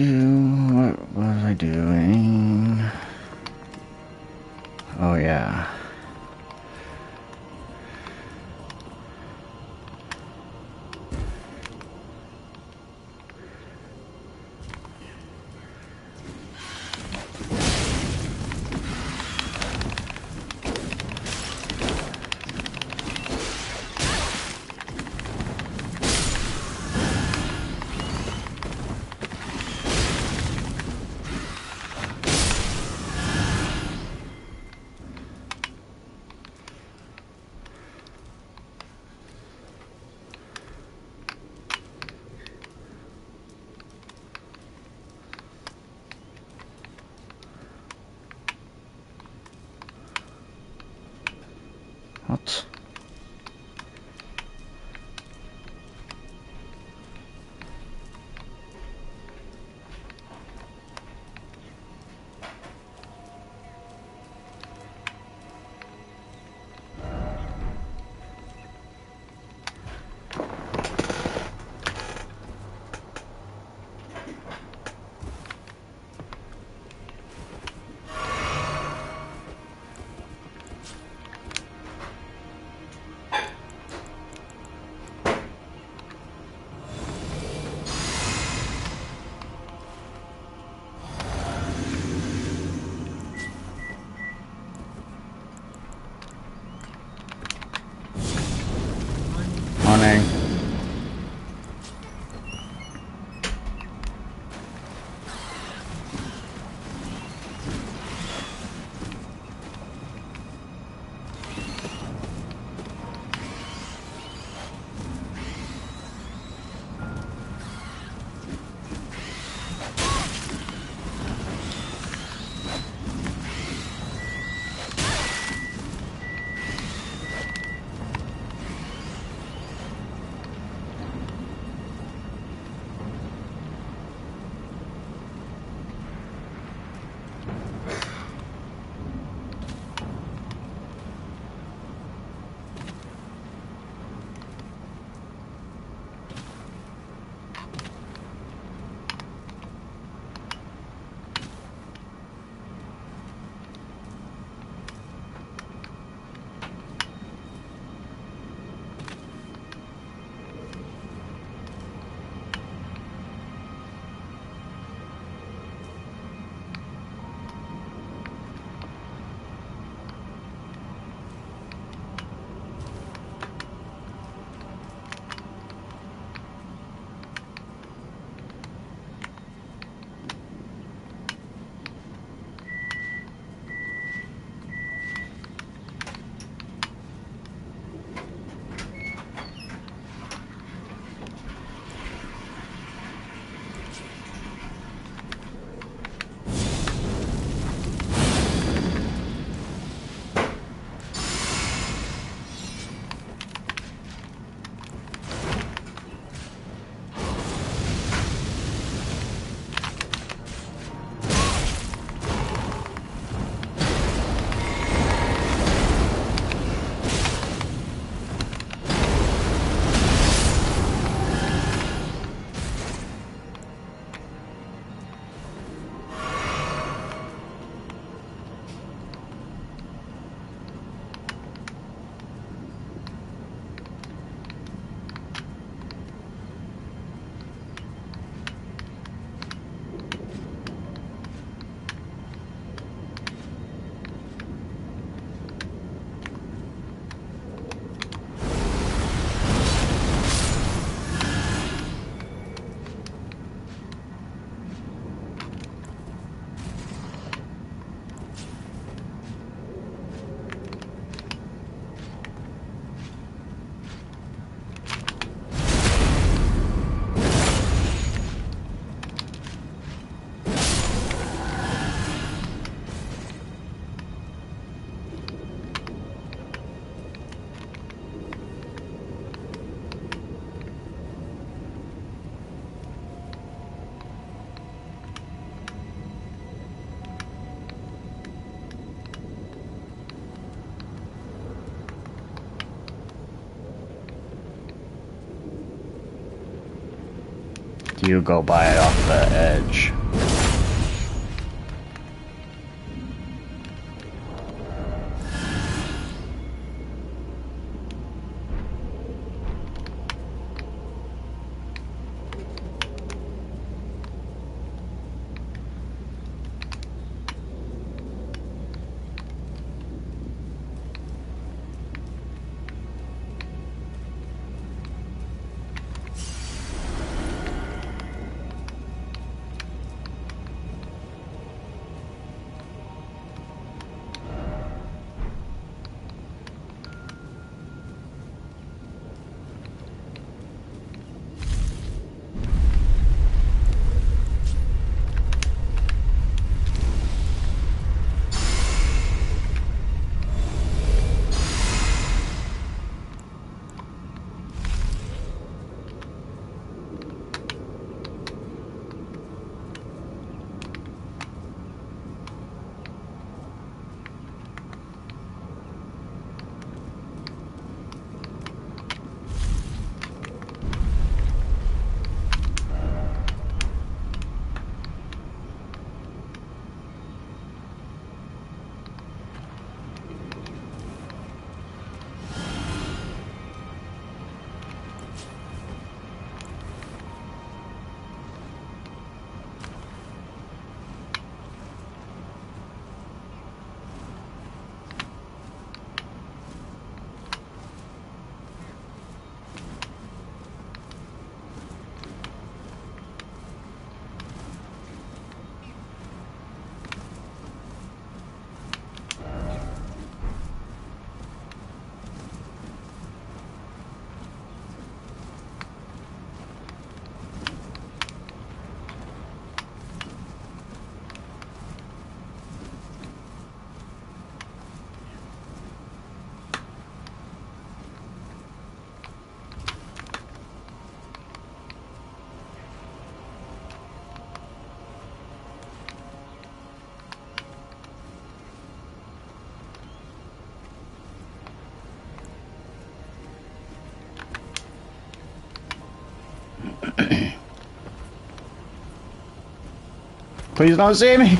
What was I doing? Oh yeah. What? you go by it off the edge. Please don't see me.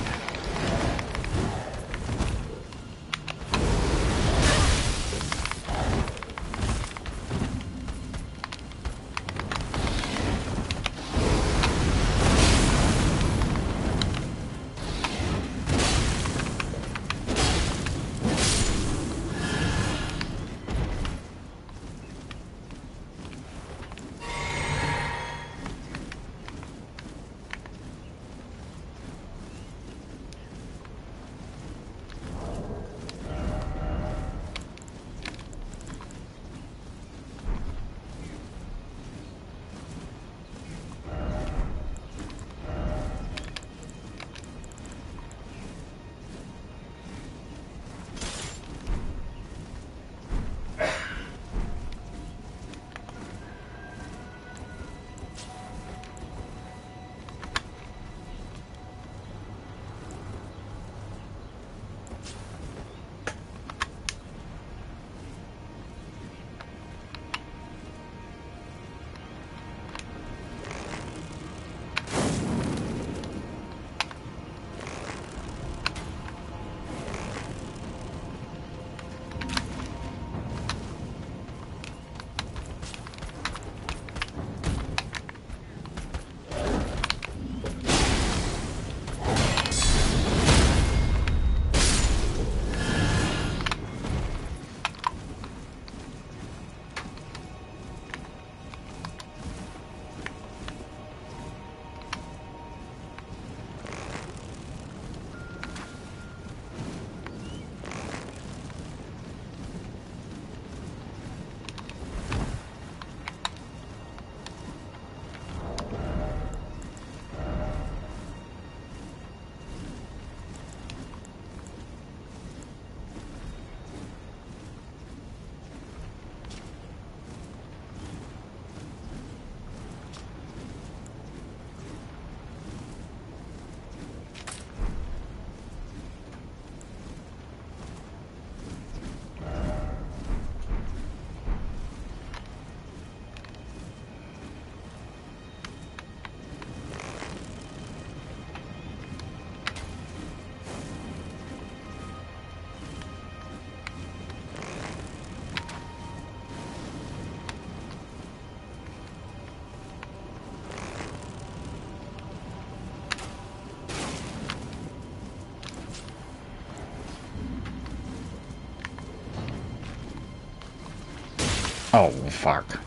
Oh, fuck.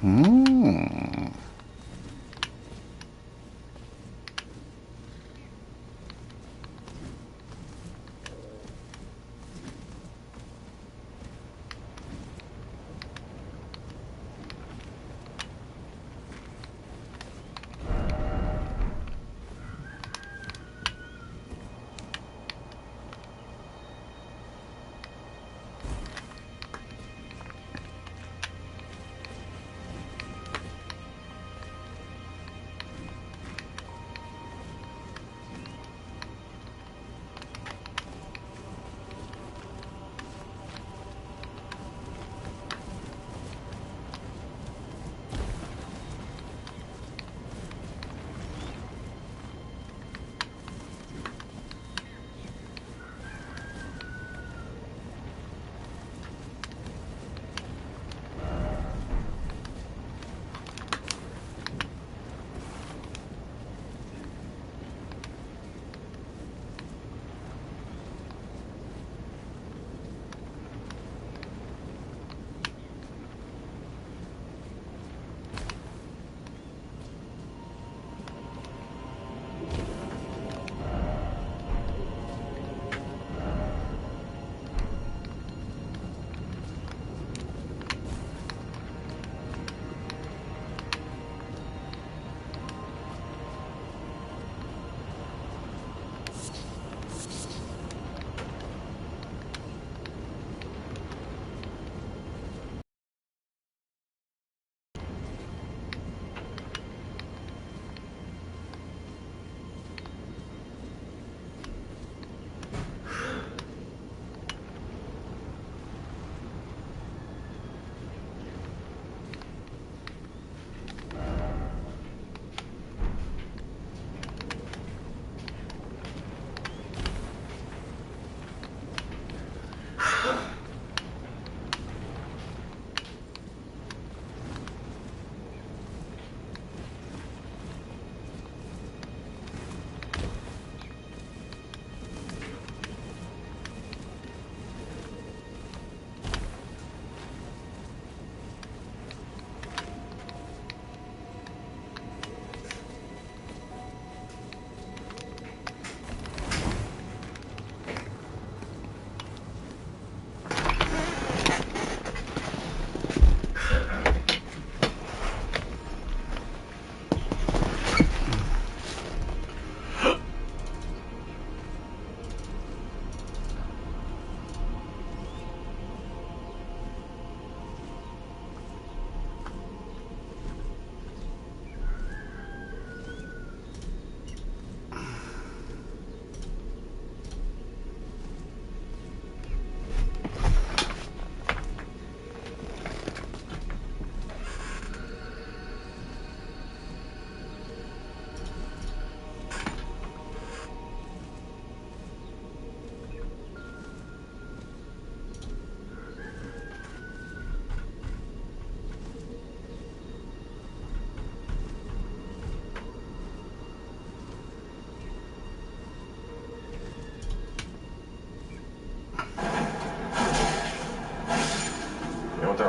Hmm.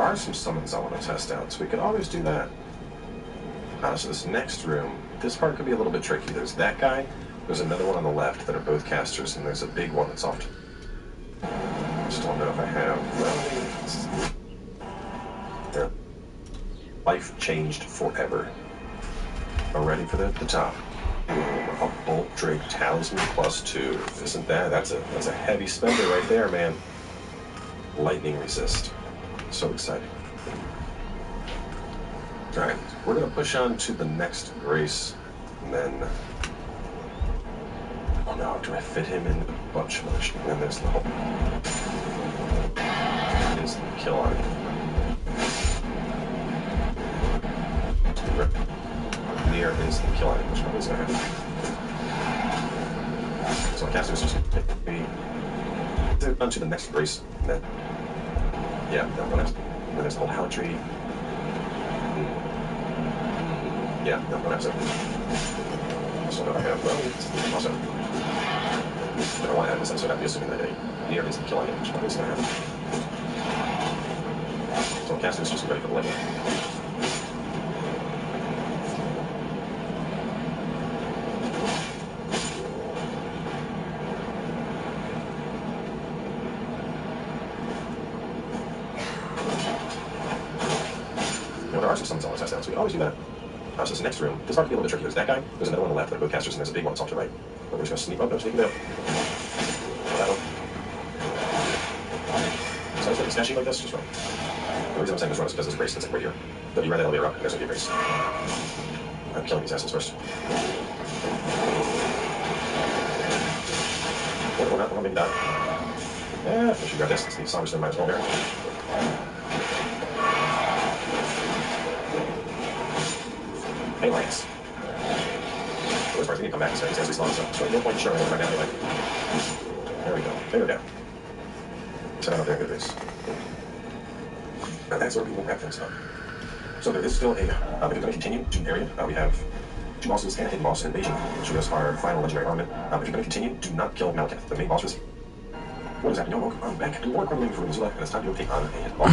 are some summons I want to test out, so we could always do that. So this next room, this part could be a little bit tricky. There's that guy, there's another one on the left that are both casters, and there's a big one that's off to... Just don't know if I have... Their life changed forever. Are ready for the top. A Bolt Drake Talisman +2. Isn't that? That's a heavy spender right there, man. Lightning resist. So exciting. Alright, we're gonna push on to the next Grace, and then... Oh no, do I fit him in a bunch of other shit? And then there's the whole... Instant kill on it. Near instant kill on it, which probably is gonna happen. So I cast this just maybe... On to the next Grace, and then... Yeah, that one has... And then there's the whole Halley Tree. Yeah, no, one episode. So I have, also, if I want to add this episode, I'd be assuming that a near instant kill on it, which probably is going to happen. So I'll cast this just ready for the lightning. There are some summons I want to test out, so we can always do that. So this next room, this part could be a little bit tricky. There's that guy, there's another one on the left, they're both casters, and there's a big one that's off to the right. But we're just going to sneak, oh no, sneak it out. That one. So I was like snatching like this, just right. The reason I'm saying this run is because there's a Grace that's like right here. But you ride that elevator up, and there's going to be a Grace. I'm killing these assholes first. One out, one maybe die. Yeah, I should grab this, the Saunders might as well here. Hey, Lance. Those parts need to come back, so he's actually slowing, so no point in showing him right now anyway. There we go. There we go. Set out there, good race. That's where we will wrap things up. So there is still a, we're going to continue to area. We have 2 bosses and a hidden boss invasion, which is our final legendary armament. If you're going to continue, do not kill Malakath, the main boss. What is happening? Yo, welcome back to more Crumbling for Missoula, and it's time to go take on a hidden boss.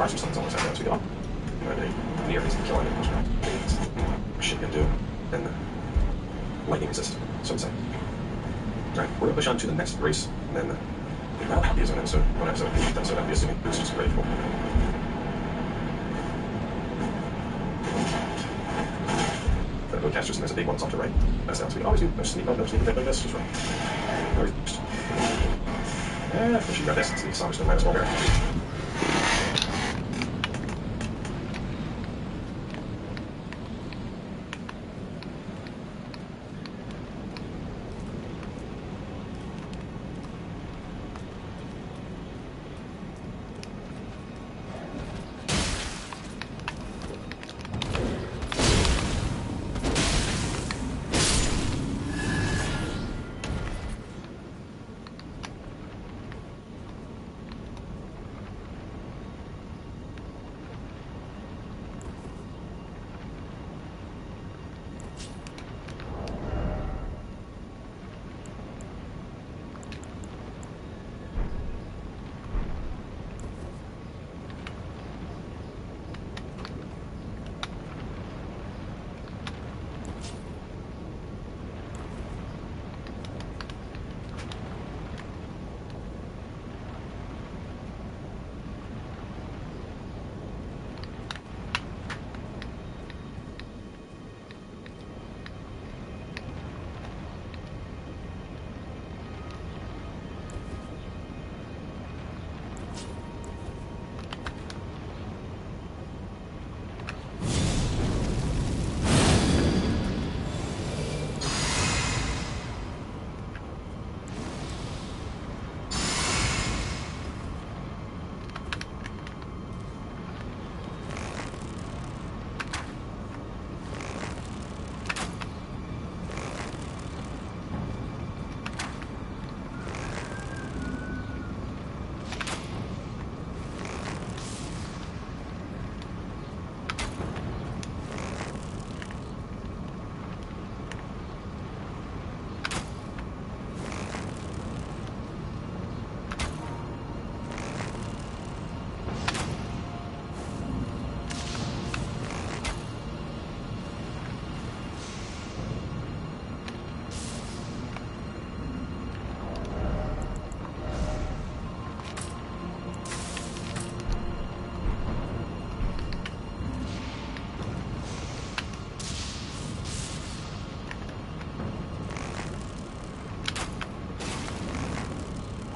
Some sun's almost out as we go on. Near is killing it, which shit can do. And lightning resist, so I'm saying. Alright, we're gonna push on to the next race, and then that'll be an episode, one episode, so that'll be assuming boost is grateful. The bowcasters, and there's a big one off to the right. That's how we always do. No sneak up, no sneak attack, no this, just right. Always boost. Yeah, she got this, it's the song, so minus one there.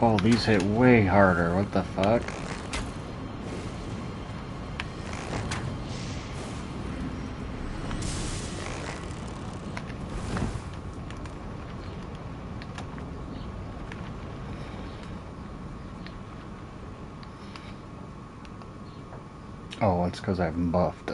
Oh, these hit way harder. What the fuck? Oh, it's because I'm buffed.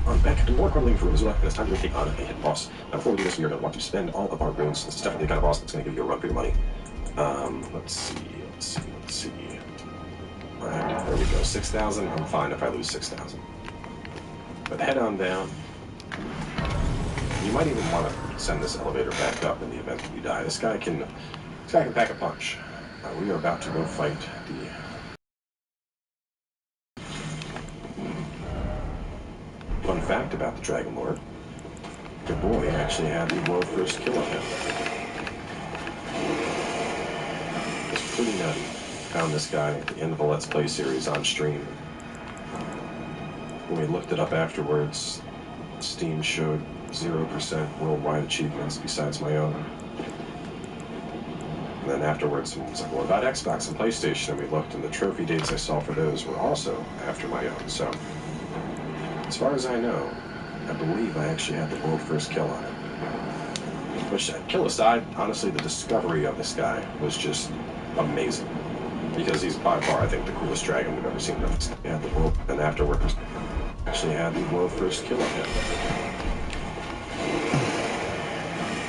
On back to more crumbling for Missoula, and it's time to take on a hit boss. Now, before we do this, we are going to want to spend all of our runes. This is definitely the kind of boss that's going to give you a run for your money. Let's see. Alright, there we go. 6,000. I'm fine if I lose 6,000. But head on down. You might even want to send this elevator back up in the event that you die. This guy can pack a punch. We are about to go fight the... Fun fact about the Dragon Lord, your boy actually had the world first kill on him. It's pretty nutty. Found this guy at the end of the Let's Play series on stream. When we looked it up afterwards, Steam showed 0% worldwide achievements besides my own. And then afterwards, someone was like, what about Xbox and PlayStation? And we looked, and the trophy dates I saw for those were also after my own, so... As far as I know, I believe I actually had the world first kill on him. Which, kill aside, honestly, the discovery of this guy was just amazing. Because he's by far, I think, the coolest dragon we've ever seen. He had the world, and afterwards, actually had the world first kill on him.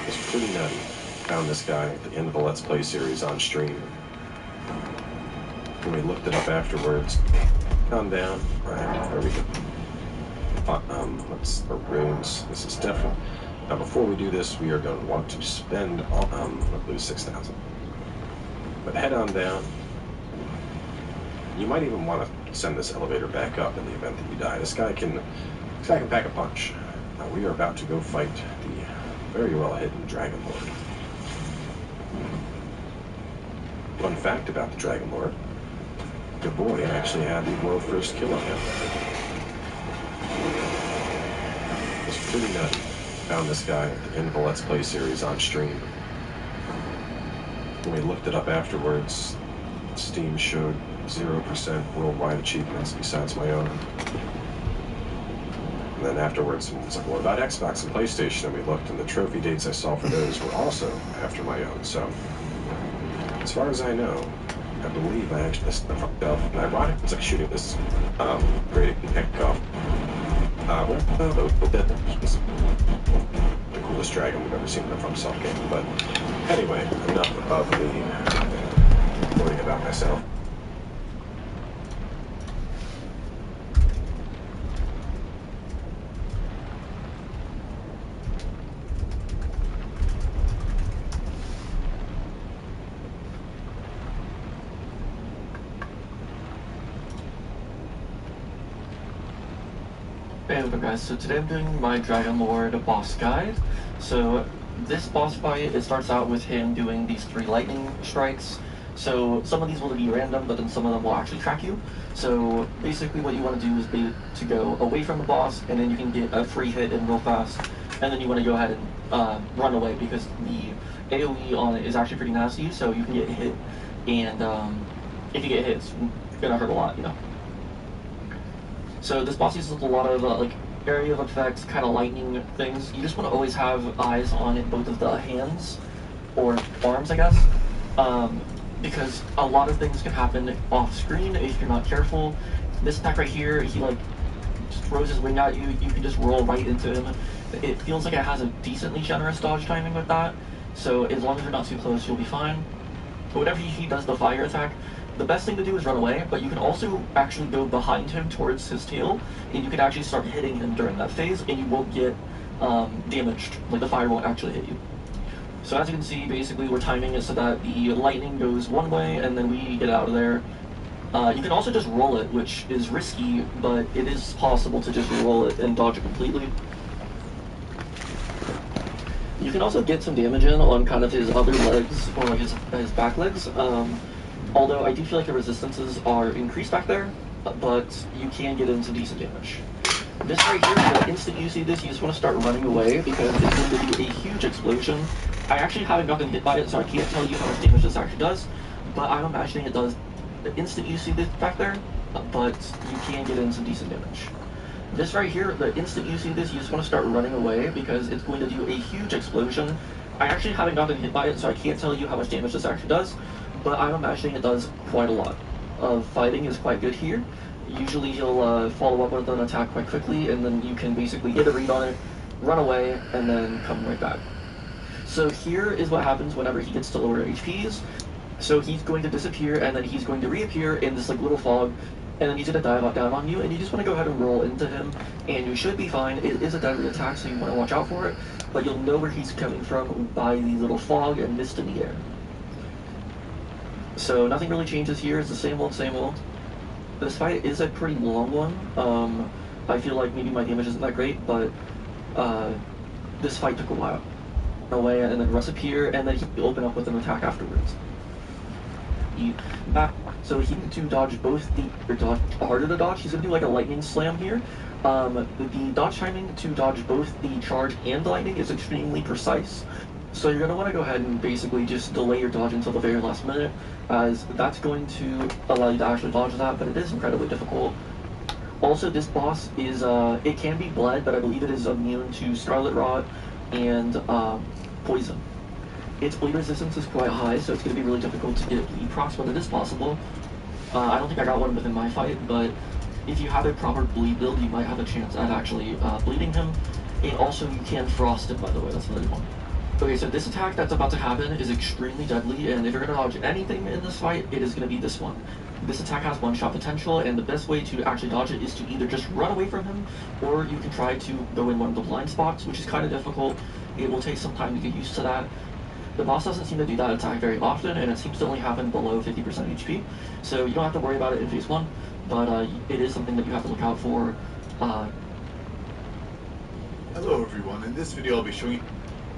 It's pretty nutty. Found this guy at the end of the Let's Play series on stream. When we looked it up afterwards, calm down. Right, there we go. Let's runes. This is definitely... Now, before we do this, we are going to want to spend all... Let's lose 6,000. But head on down. You might even want to send this elevator back up in the event that you die. This guy can pack a punch. Now, we are about to go fight the very well-hidden Dragon Lord. Fun fact about the Dragon Lord, your boy actually had the world first kill on him. It's pretty nutty. Found this guy at the end of the Let's Play series on stream. When we looked it up afterwards, Steam showed 0% worldwide achievements besides my own. And then afterwards, someone was like, what about Xbox and PlayStation? And we looked, and the trophy dates I saw for those were also after my own, so... As far as I know, I believe I actually fucked up. And ironic, it's like shooting this great pick off. The coolest dragon we've ever seen in a FromSoftware game. But anyway, enough of the recording about myself. Hey, what's up guys? So today I'm doing my Dragon Lord boss guide. So this boss fight, it starts out with him doing these 3 lightning strikes. So some of these will be random, but then some of them will actually track you. So basically what you want to do is to go away from the boss, and then you can get a free hit in real fast. And then you want to go ahead and run away, because the AoE on it is actually pretty nasty, so you can get hit. And if you get hit, it's gonna hurt a lot, you know. So this boss uses a lot of like area of effects, kind of lightning things. You just want to always have eyes on it, both of the hands or arms, I guess, because a lot of things can happen off screen if you're not careful. This attack right here, he like just throws his wing at you. You can just roll right into him. It feels like it has a decently generous dodge timing with that. So as long as you're not too close, you'll be fine. But whenever he does the fire attack, the best thing to do is run away, but you can also actually go behind him towards his tail, and you can actually start hitting him during that phase, and you won't get damaged. Like, the fire won't actually hit you. So as you can see, basically we're timing it so that the lightning goes one way, and then we get out of there. You can also just roll it, which is risky, but it is possible to just roll it and dodge it completely. You can also get some damage in on kind of his other legs, or like his back legs. Although I do feel like the resistances are increased back there, but you can get into decent damage. This right here, the instant you see this, you just want to start running away, because it's going to do a huge explosion. I actually haven't gotten hit by it, so I can't tell you how much damage this actually does, but I'm imagining it does the instant you see this back there, but you can get in some decent damage. This right here, the instant you see this, you just want to start running away, because it's going to do a huge explosion. I actually haven't gotten hit by it, so I can't tell you how much damage this actually does, but I'm imagining it does quite a lot. Fighting is quite good here. Usually he'll follow up with an attack quite quickly, and then you can basically get a read on it, run away, and then come right back. So here is what happens whenever he gets to lower HPs. So he's going to disappear, and then he's going to reappear in this like little fog, and then he's going to dive down on you, and you just want to go ahead and roll into him, and you should be fine. It is a deadly attack, so you want to watch out for it, but you'll know where he's coming from by the little fog and mist in the air. So nothing really changes here. It's the same old, same old. This fight is a pretty long one. I feel like maybe my damage isn't that great, but this fight took a while. Away, and then Russ appear, and then he open up with an attack afterwards. So he needs to dodge both harder to dodge. He's gonna do like a lightning slam here. The dodge timing to dodge both the charge and the lightning is extremely precise. So you're going to want to go ahead and basically just delay your dodge until the very last minute, as that's going to allow you to actually dodge that, but it is incredibly difficult. Also, this boss is, it can be bled, but I believe it is immune to Scarlet Rot and poison. Its bleed resistance is quite high, so it's going to be really difficult to get bleed procs, but it is possible. I don't think I got one within my fight, but if you have a proper bleed build, you might have a chance at actually bleeding him. And also, you can frost him, by the way, that's another one. Okay, so this attack that's about to happen is extremely deadly, and if you're going to dodge anything in this fight, it is going to be this one. This attack has one-shot potential, and the best way to actually dodge it is to either just run away from him, or you can try to go in one of the blind spots, which is kind of difficult. It will take some time to get used to that. The boss doesn't seem to do that attack very often, and it seems to only happen below 50% HP, so you don't have to worry about it in phase 1, but it is something that you have to look out for. Hello everyone, in this video I'll be showing you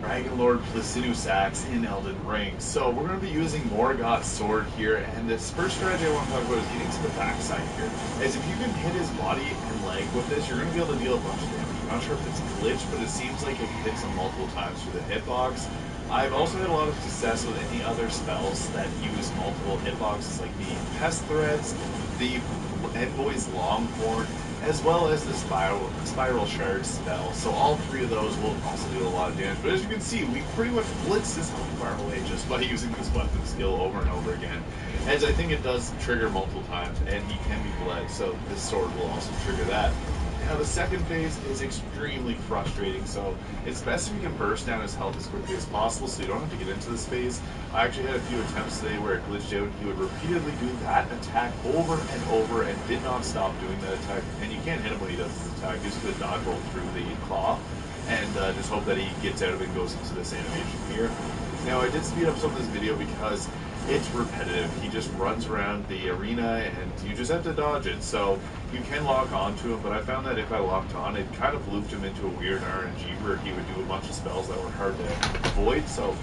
Dragon Lord Placidus Axe in Elden Ring. So we're going to be using Morgoth's sword here, and this first strategy I want to talk about is getting to the backside here. As if you can hit his body and leg with this, you're going to be able to deal a bunch of damage. I'm not sure if it's glitched, but it seems like it hits him multiple times through the hitbox. I've also had a lot of success with any other spells that use multiple hitboxes, like the Pest Threads, the Envoy's Longhorn, as well as the Spiral Shard spell. So all 3 of those will also do a lot of damage. But as you can see, we pretty much blitzed this far away just by using this weapon skill over and over again. As I think it does trigger multiple times, and he can be bled, so this sword will also trigger that. Now the second phase is extremely frustrating, so it's best if you can burst down his health as quickly as possible so you don't have to get into this phase. I actually had a few attempts today where it glitched out. He would repeatedly do that attack over and over and did not stop doing that attack, and you can't hit him when he does this attack. You just gonna dodge roll through the claw and just hope that he gets out of it and goes into this animation here. Now I did speed up some of this video because it's repetitive. He just runs around the arena and you just have to dodge it. So you can lock onto him, but I found that if I locked on, it kind of looped him into a weird RNG where he would do a bunch of spells that were hard to avoid. So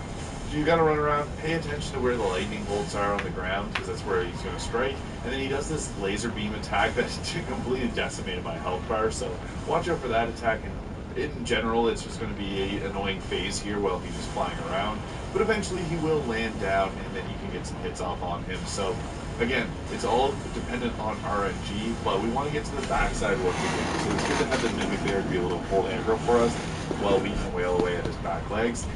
you gotta run around, pay attention to where the lightning bolts are on the ground, because that's where he's gonna strike. And then he does this laser beam attack that completely decimated my health bar, so watch out for that attack. And in general, it's just gonna be an annoying phase here while he's just flying around. But eventually he will land down, and then you can get some hits off on him. So again, it's all dependent on RNG, but we want to get to the backside once again. So it's good to have the Mimic there to be able to hold aggro for us while we can wail away at his back legs.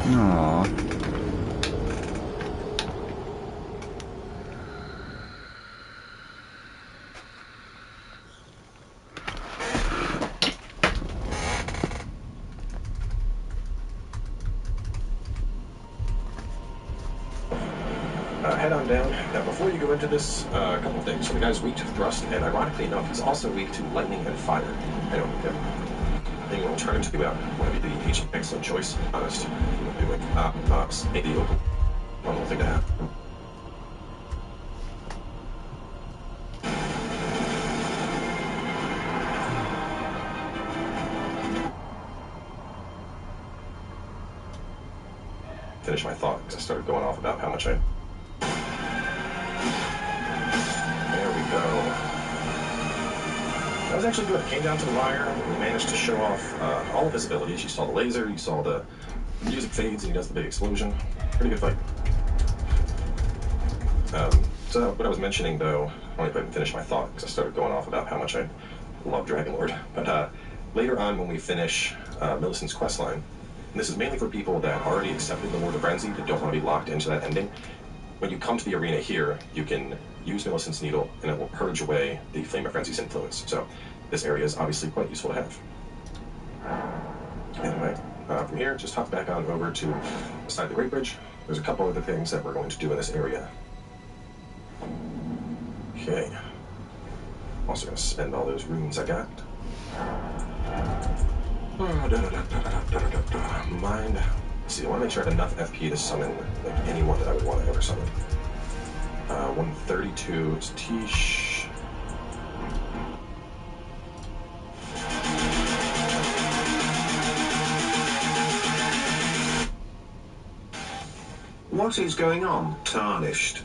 Aww. Head on down. Now, before you go into this, a couple of things. So the guy's weak to thrust, and ironically enough, he's also weak to lightning and fire. I don't think thing will turn him to want to be the excellent choice. Honest. You want to do like maybe open. One little thing to have. Finish my thought because I started going off about how much I. There we go. That was actually good. It came down to the wire. We managed to show off all the visibilities. You saw the laser, you saw the music fades, and he does the big explosion. Pretty good fight. So what I was mentioning, though, I want to go ahead and finish my thought because I started going off about how much I love Dragon Lord. But later on, when we finish Millicent's questline, and this is mainly for people that already accepted the Lord of Frenzy, that don't want to be locked into that ending. When you come to the arena here, you can use Millicent's Needle, and it will purge away the Flame of Frenzy's influence. So this area is obviously quite useful to have. Anyway, from here, just hop back on over to the side of the Great Bridge. There's a couple other things that we're going to do in this area. Okay. I'm also going to spend all those runes I got. Mind. Let's see, I want to make sure I have enough FP to summon like anyone that I would want to ever summon. 132, it's Tish. What is going on, Tarnished?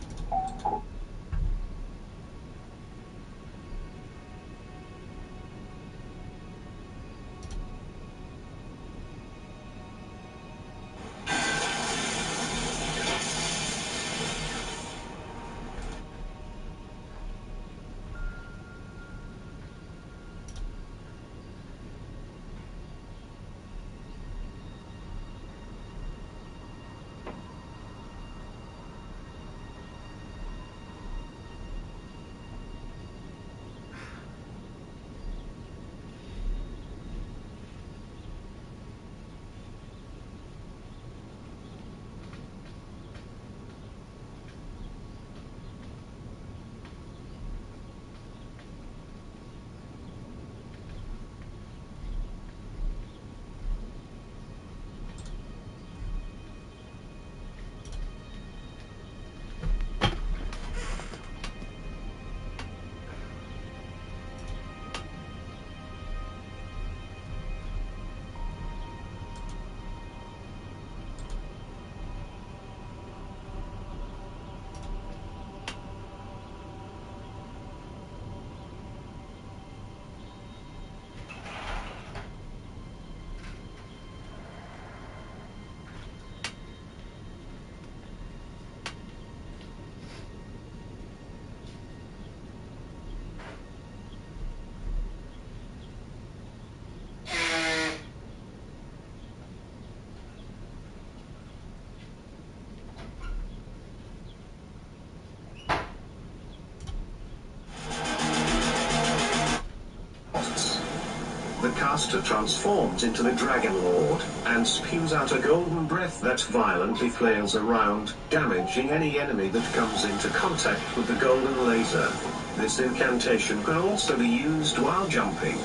caster transforms into the Dragon Lord, and spews out a golden breath that violently flails around, damaging any enemy that comes into contact with the golden laser. This incantation can also be used while jumping.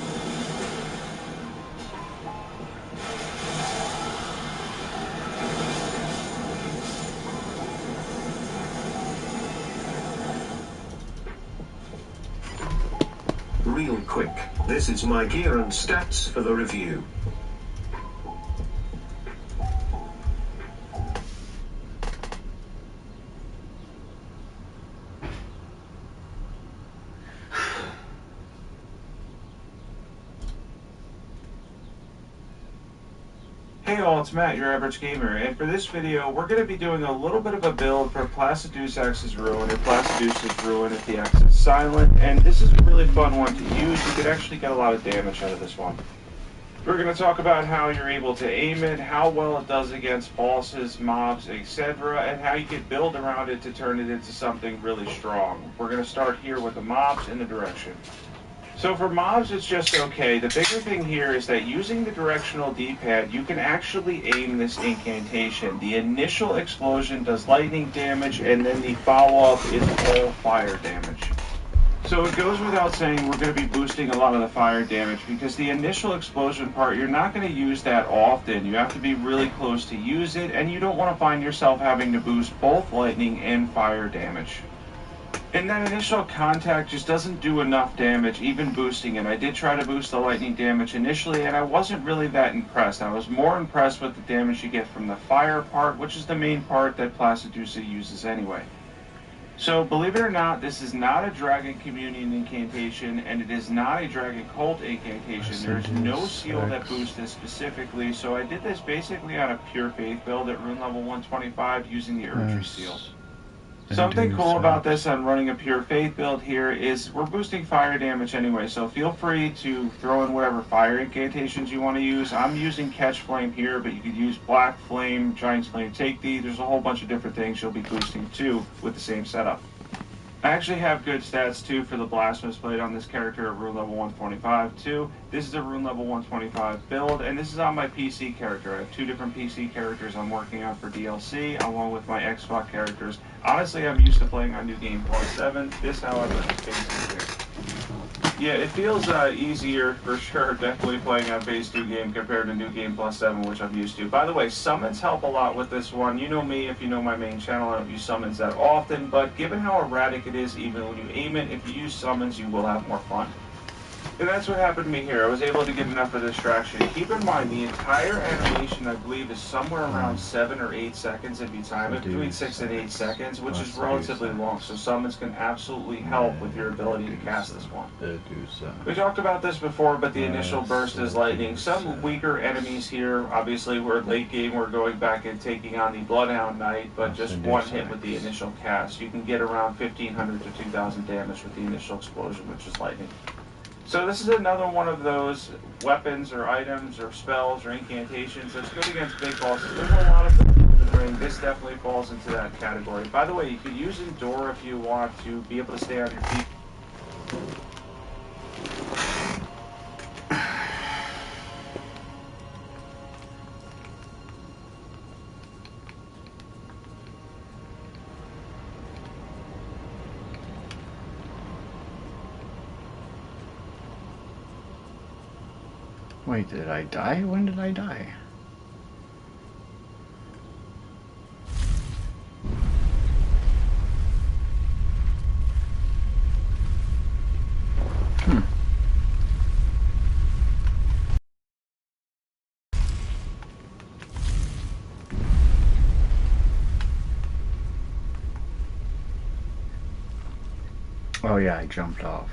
Real quick, this is my gear and stats for the review. Hey all, it's Matt, your average gamer, and for this video, we're going to be doing a little bit of a build for Placidus Ruin, or Placidus Ruin if the X is silent, and this is a really fun one to use. You could actually get a lot of damage out of this one. We're going to talk about how you're able to aim it, how well it does against bosses, mobs, etc., and how you can build around it to turn it into something really strong. We're going to start here with the mobs in the direction. So for mobs, it's just okay. The bigger thing here is that using the directional D-pad, you can actually aim this incantation. The initial explosion does lightning damage, and then the follow-up is all fire damage. So it goes without saying we're going to be boosting a lot of the fire damage, because the initial explosion part, you're not going to use that often. You have to be really close to use it, and you don't want to find yourself having to boost both lightning and fire damage. And that initial contact just doesn't do enough damage, even boosting it. I did try to boost the lightning damage initially, and I wasn't really that impressed. I was more impressed with the damage you get from the fire part, which is the main part that Placidus uses anyway. So, believe it or not, this is not a Dragon Communion incantation, and it is not a Dragon Cult incantation. There's no seal that boosts this specifically, so I did this basically on a pure faith build at rune level 125 using the Erdtree seal. Something cool about this on running a pure faith build here is we're boosting fire damage anyway, so feel free to throw in whatever fire incantations you want to use. I'm using Catch Flame here, but you could use Black Flame, Giant's Flame, Take Thee. There's a whole bunch of different things you'll be boosting too with the same setup. I actually have good stats too for the Blasphemous Blade on this character at rune level 125 too. This is a rune level 125 build, and this is on my PC character. I have two different PC characters I'm working on for DLC, along with my Xbox characters. Honestly, I'm used to playing on New Game Plus 7. This, however, is base 2. Yeah, it feels easier for sure, definitely playing on base 2 game compared to New Game Plus 7, which I'm used to. By the way, summons help a lot with this one. You know me, if you know my main channel, I don't use summons that often, but given how erratic it is, even when you aim it, if you use summons, you will have more fun. And that's what happened to me here. I was able to get enough of distraction. Keep in mind, the entire animation, I believe, is somewhere around 7 or 8 seconds if you time it, between 6 and 8 seconds, which is relatively long. So summons can absolutely help with your ability to cast this one. We talked about this before, but the initial burst is lightning. Some weaker enemies here, obviously, we're late game, we're going back and taking on the Bloodhound Knight, but just one hit with the initial cast. You can get around 1,500 to 2,000 damage with the initial explosion, which is lightning. So this is another one of those weapons or items or spells or incantations that's good against big bosses. There's a lot of them in the ring. This definitely falls into that category. By the way, you could use Endure if you want to be able to stay on your feet. Wait, did I die? When did I die? Oh yeah, I jumped off.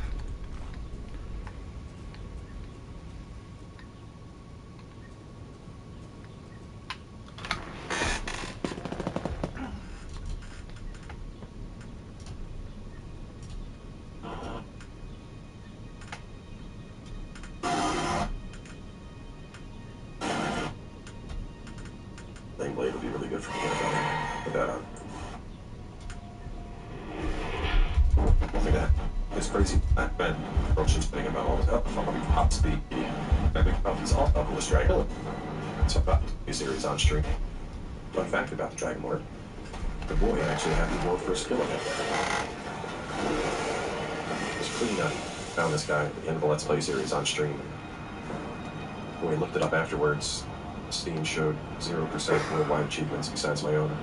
Blade would be really good for me with that on. Look at that. It's crazy. I've been approaching spinning about all this up from hot speed. He's all up with Dragon. It's about a series on stream. Fun fact about the Dragon Lord. The boy actually had the world first kill of him. It was pretty nutty. Found this guy at the end of the Let's Play series on stream. When we looked it up afterwards, Steam showed 0% worldwide achievements besides my own.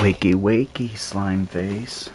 Wakey, wakey, slime face.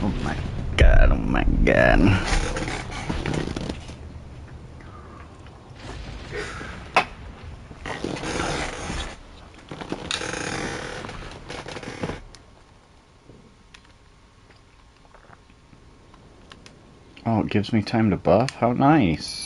Oh my god. Oh, it gives me time to buff? How nice.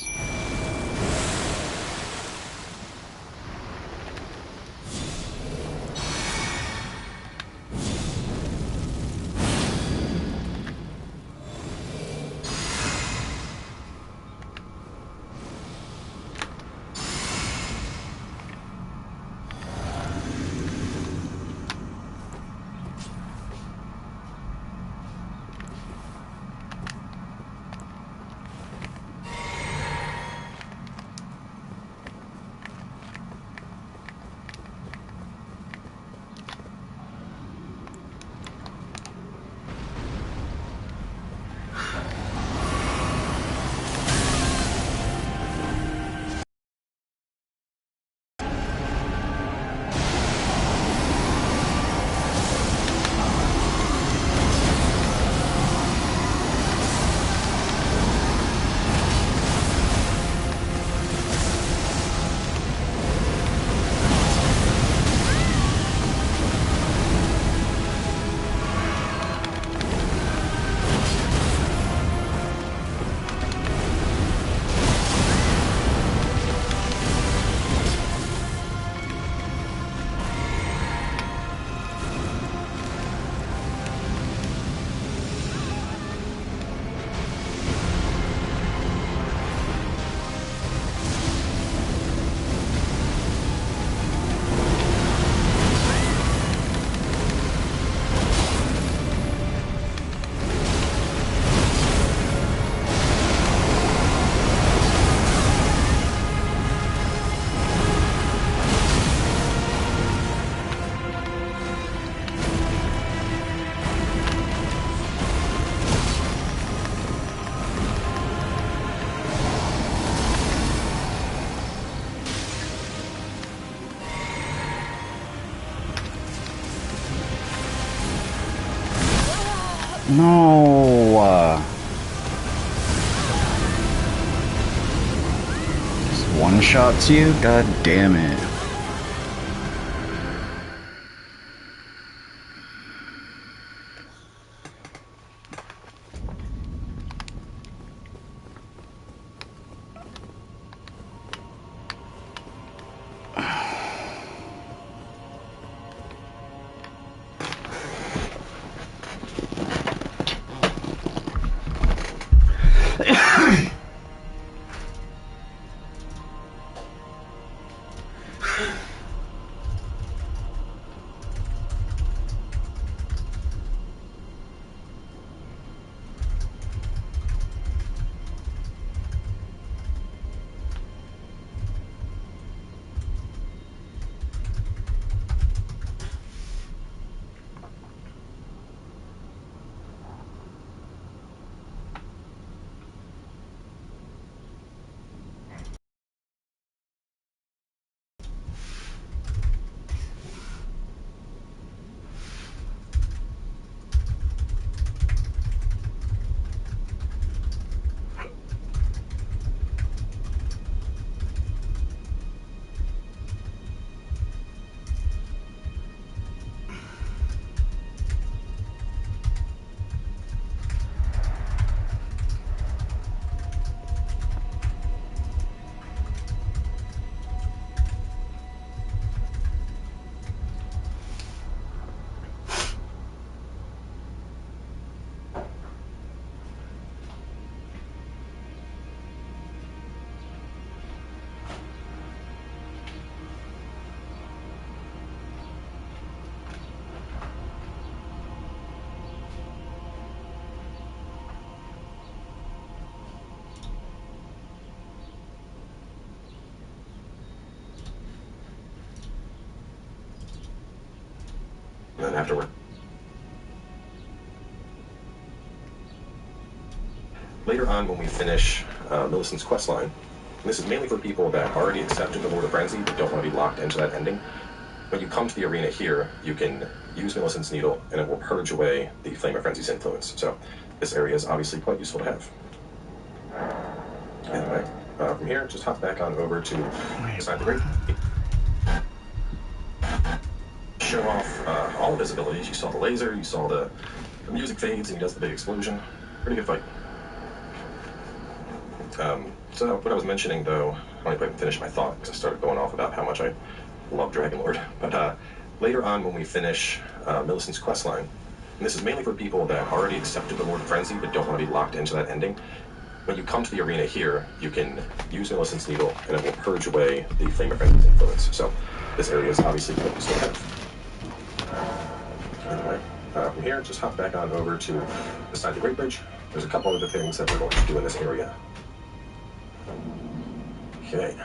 No. Just one shots you? God damn it. And then afterward, later on when we finish Millicent's questline, this is mainly for people that already accepted the Lord of Frenzy but don't want to be locked into that ending. When you come to the arena here, you can use Millicent's Needle and it will purge away the Flame of Frenzy's influence. So this area is obviously quite useful to have. Anyway, from here, just hop back on over to beside the grate. Show off all the visibilities. You saw the laser, you saw the music fades, and he does the big explosion. Pretty good fight. So what I was mentioning, though, I don't even finish my thought because I started going off about how much I love Dragon Lord. But later on when we finish Millicent's questline, and this is mainly for people that already accepted the Lord of Frenzy but don't want to be locked into that ending. When you come to the arena here, you can use Millicent's Needle and it will purge away the Flame of Frenzy's influence. So this area is obviously quite useful to have. Anyway, from here, just hop back on over to beside the Great Bridge. There's a couple other things that we're going to do in this area. Okay.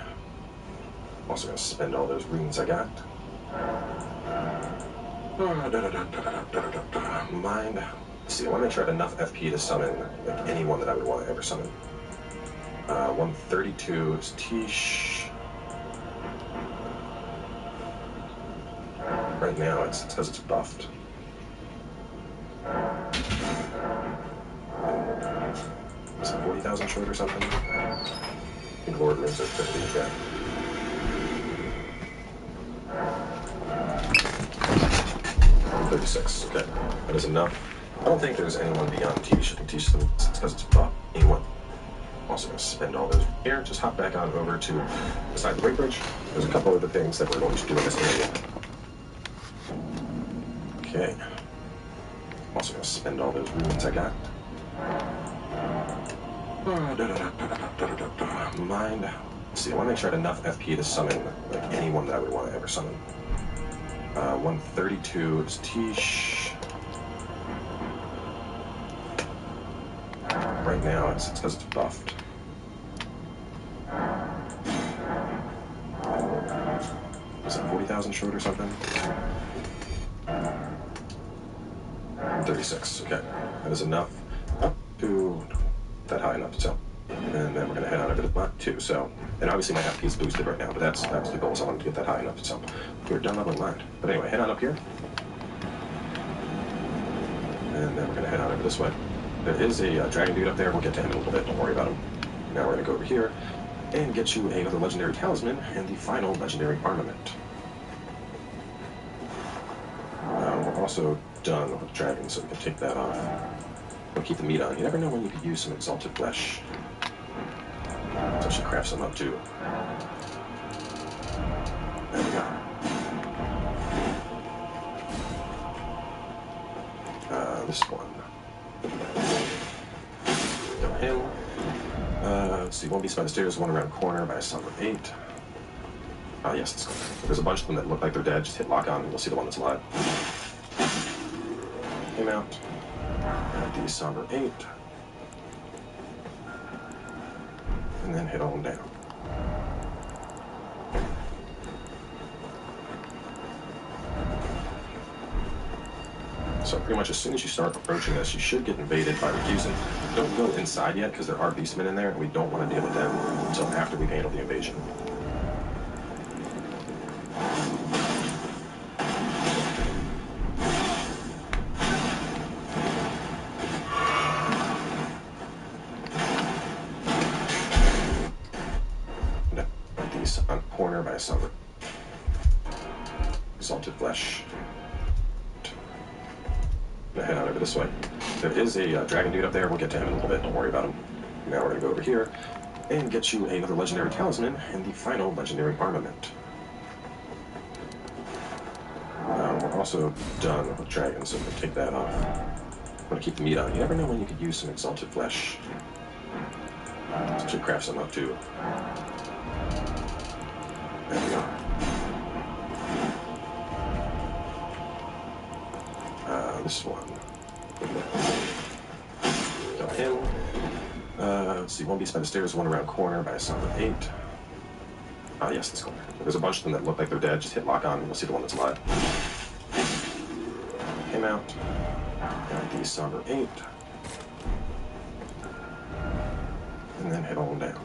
I'm also going to spend all those runes I got. Mind. Let's see, I want to make sure I have enough FP to summon like anyone that I would want to ever summon. 132 is Tish. Right now it says it's buffed. Is it 40,000 short or something? I think Lord runes are 50, yeah. $36, okay. That is enough. I don't think there's anyone beyond Tish. I think Tish because it's buffed. Anyone. I'm also going to spend all those here. Just hop back on over to beside the Great Bridge. There's a couple other things that we're going to do in this area. Okay. I'm also going to spend all those runes I got. Mind. Let's see, I want to make sure I have enough FP to summon like anyone that I would want to ever summon. 132 is Tish. Right now it says it's buffed. Was it 40,000 short or something? 36, okay. That is enough up to that high enough to tell. And then we're going to head on over to the line too. So, and obviously my FP is boosted right now, but that was the goal, so I wanted to get that high enough to tell. We're done leveling mind. But anyway, head on up here. And then we're going to head on over this way. There is a dragon dude up there. We'll get to him in a little bit. Don't worry about him. Now we're going to go over here and get you another legendary talisman and the final legendary armament. We're also done with the dragon, so we can take that off. We'll keep the meat on. You never know when you could use some exalted flesh. So she crafts them up too. There we go. This one. Got him. Let's see, one beast by the stairs, one around corner by a somber 8. Yes, let's go. There's a bunch of them that look like they're dead. Just hit lock on and you'll see the one that's alive. Came out. The somber 8. And then hit on down. So pretty much as soon as you start approaching this, you should get invaded by refusing. Don't go inside yet because there are beastmen in there and we don't want to deal with them until after we've handled the invasion. These on corner by a summer. Exalted flesh. Head on over this way. There is a dragon dude up there. We'll get to him in a little bit. Don't worry about him. Now we're going to go over here and get you another legendary talisman and the final legendary armament. We're also done with dragons, so we can take that off. I'm going to keep the meat on. You never know when you could use some exalted flesh. So she crafts them up too. There we go. This one. Got him. Let's see, one beast by the stairs, one around corner by a somber 8. Yes, this corner. There's a bunch of them that look like they're dead. Just hit lock on and you'll see the one that's alive. him out. Got the Somber 8. And then head on down.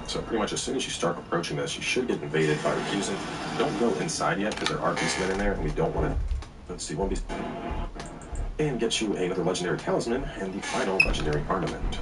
So pretty much as soon as you start approaching this, you should get invaded by refusing. Don't go inside yet because there are beastmen in there and we don't want to... Let's see, one beast... And get you another legendary talisman and the final legendary armament.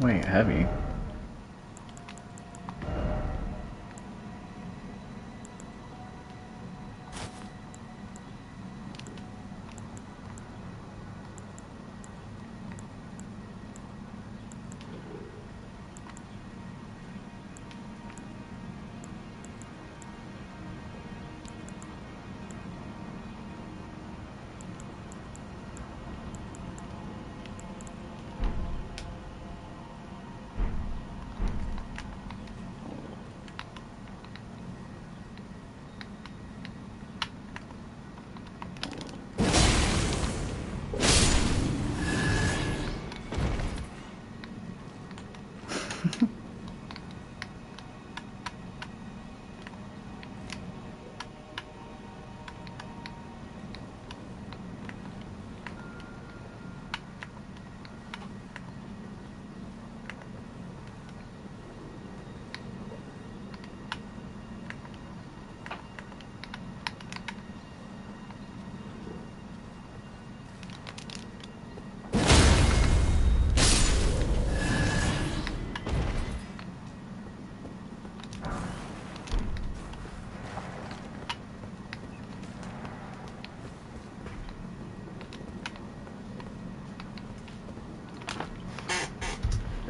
Wait, heavy?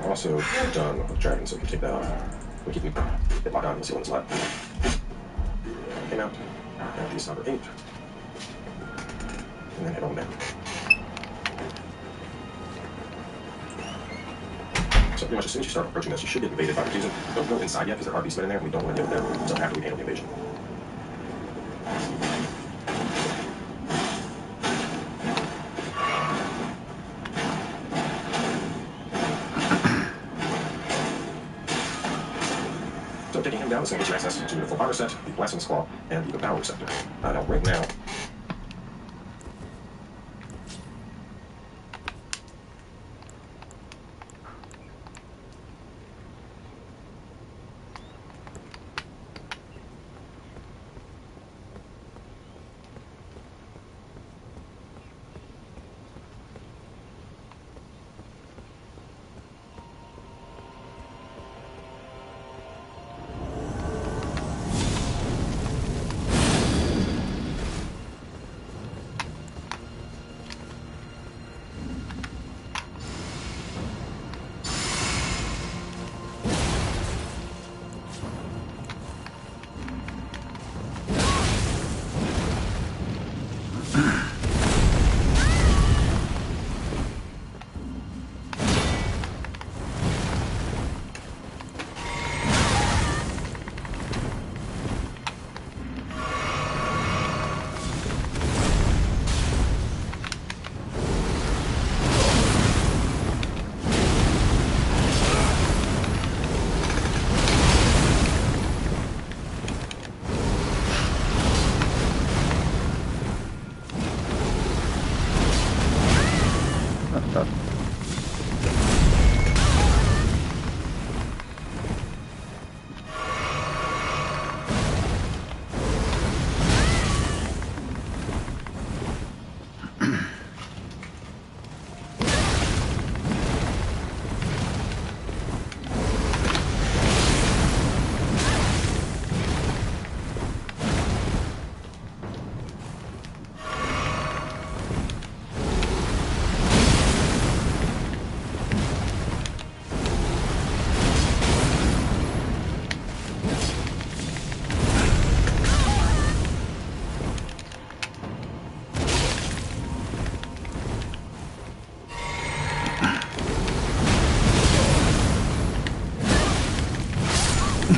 Also done with dragon, so we can take that off. We keep it locked on, you'll see when it's left. Came out, got these number 8. And then head on down. So pretty much as soon as you start approaching this, you should get invaded by refusing. Don't go inside yet because there are beastmen in there and we don't want to deal with them until after we handle the invasion. So taking him down is going to get you access to the full power set, the Blasphemous Claw, and the Power Receptor. Now right now,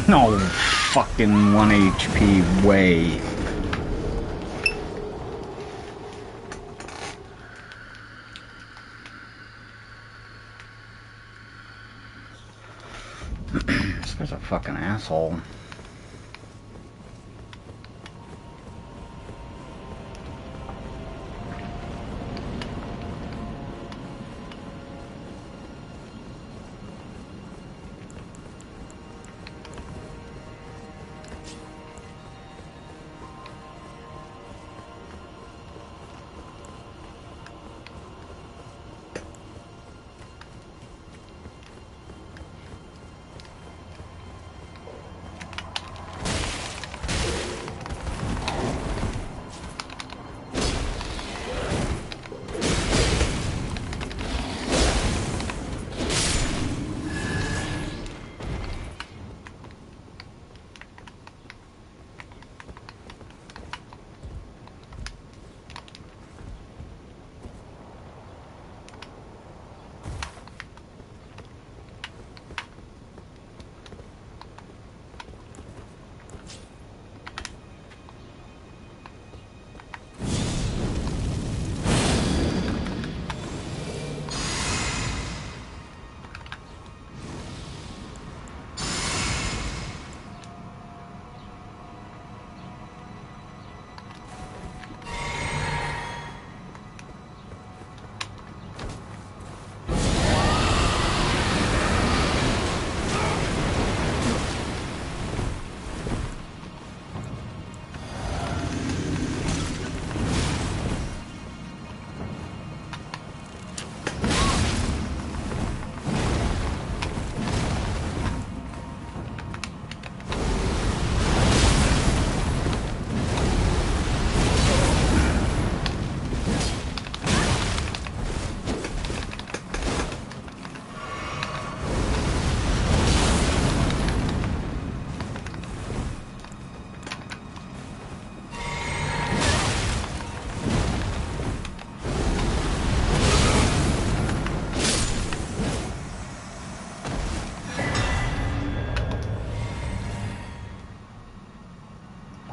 No fucking 1 HP way. This guy's a fucking asshole.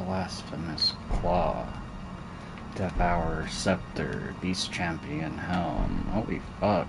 Blasphemous Claw, Devour Scepter, Beast Champion Helm. Holy fuck.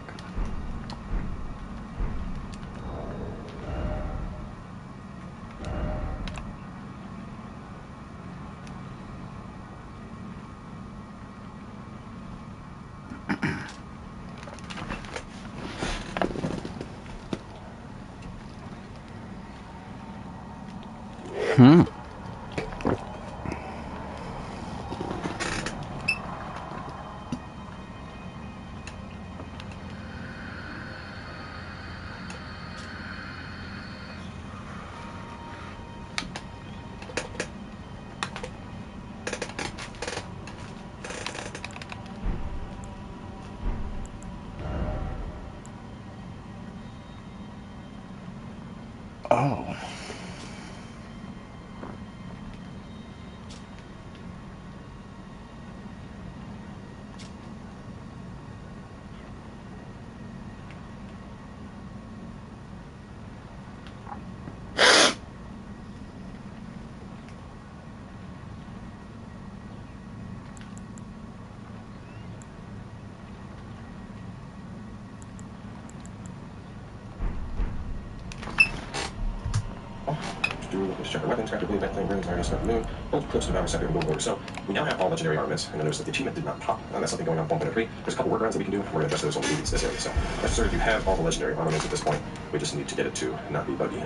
Oh. Check our weapons, grab the blue backplane, runes, iron, smoke, moon, both clips to devour scepter and gold border. So we now have all legendary armaments, and I noticed that the achievement did not pop. That's something going on 1.03. There's a couple workarounds that we can do. We're going to address those when we leave this area. So necessarily, if you have all the legendary armaments at this point, we just need to get it to not be buggy.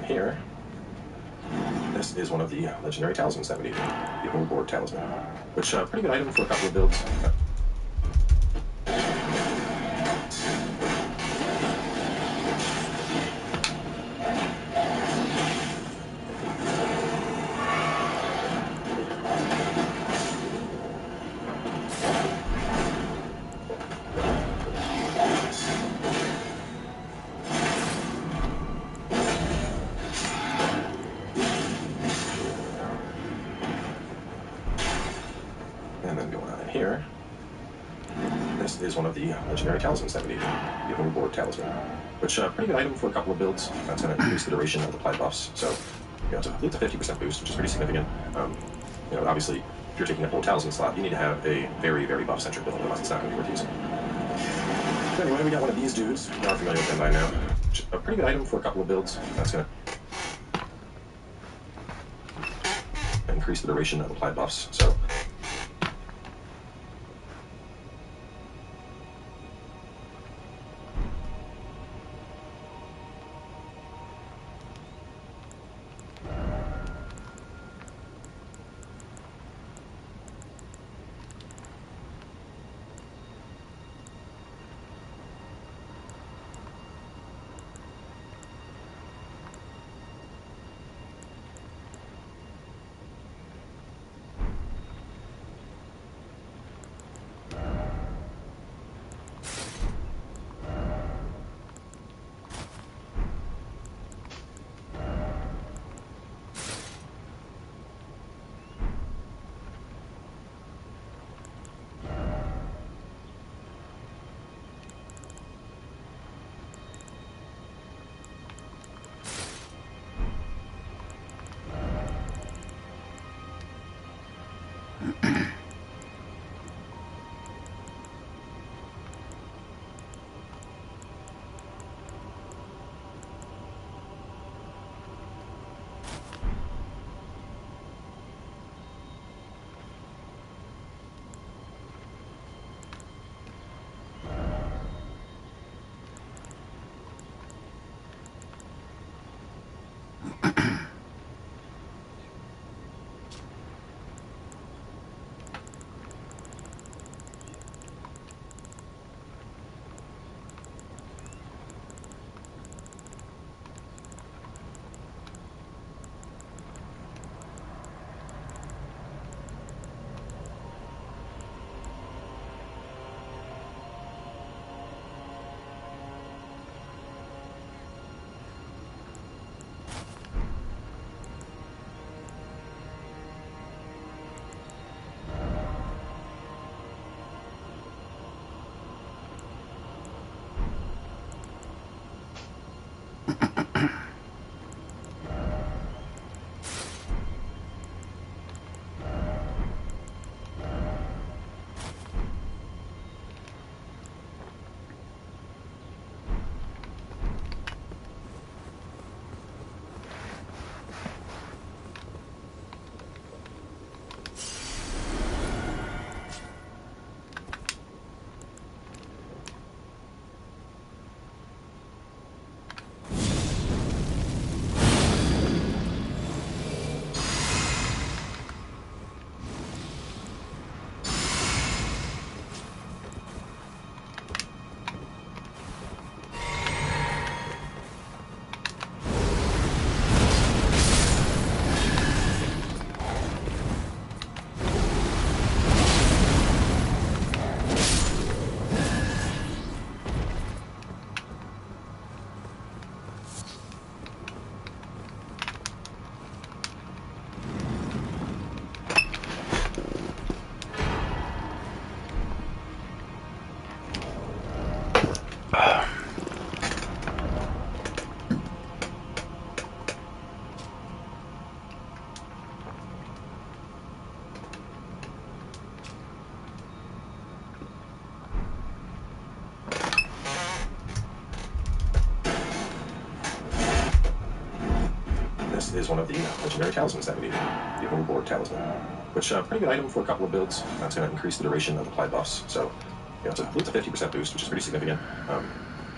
Here, this is one of the legendary talismans that we need, the Old Board Talisman, which pretty good item for a couple of builds. is one of the legendary talismans that we need. The Overboard Talisman, which pretty good item for a couple of builds. That's going to increase the duration of applied buffs. So, it's a 50% boost, which is pretty significant. Obviously, if you're taking a whole talisman slot, you need to have a very, very buff-centric build, otherwise it's not going to be worth using. But anyway, we got one of these dudes. You are familiar with them by now. A pretty good item for a couple of builds. That's going to increase the duration of applied buffs. So, is one of the legendary talismans that we need. The Overboard Talisman, which pretty good item for a couple of builds. That's going to increase the duration of applied buffs. So, it's a 50% boost, which is pretty significant.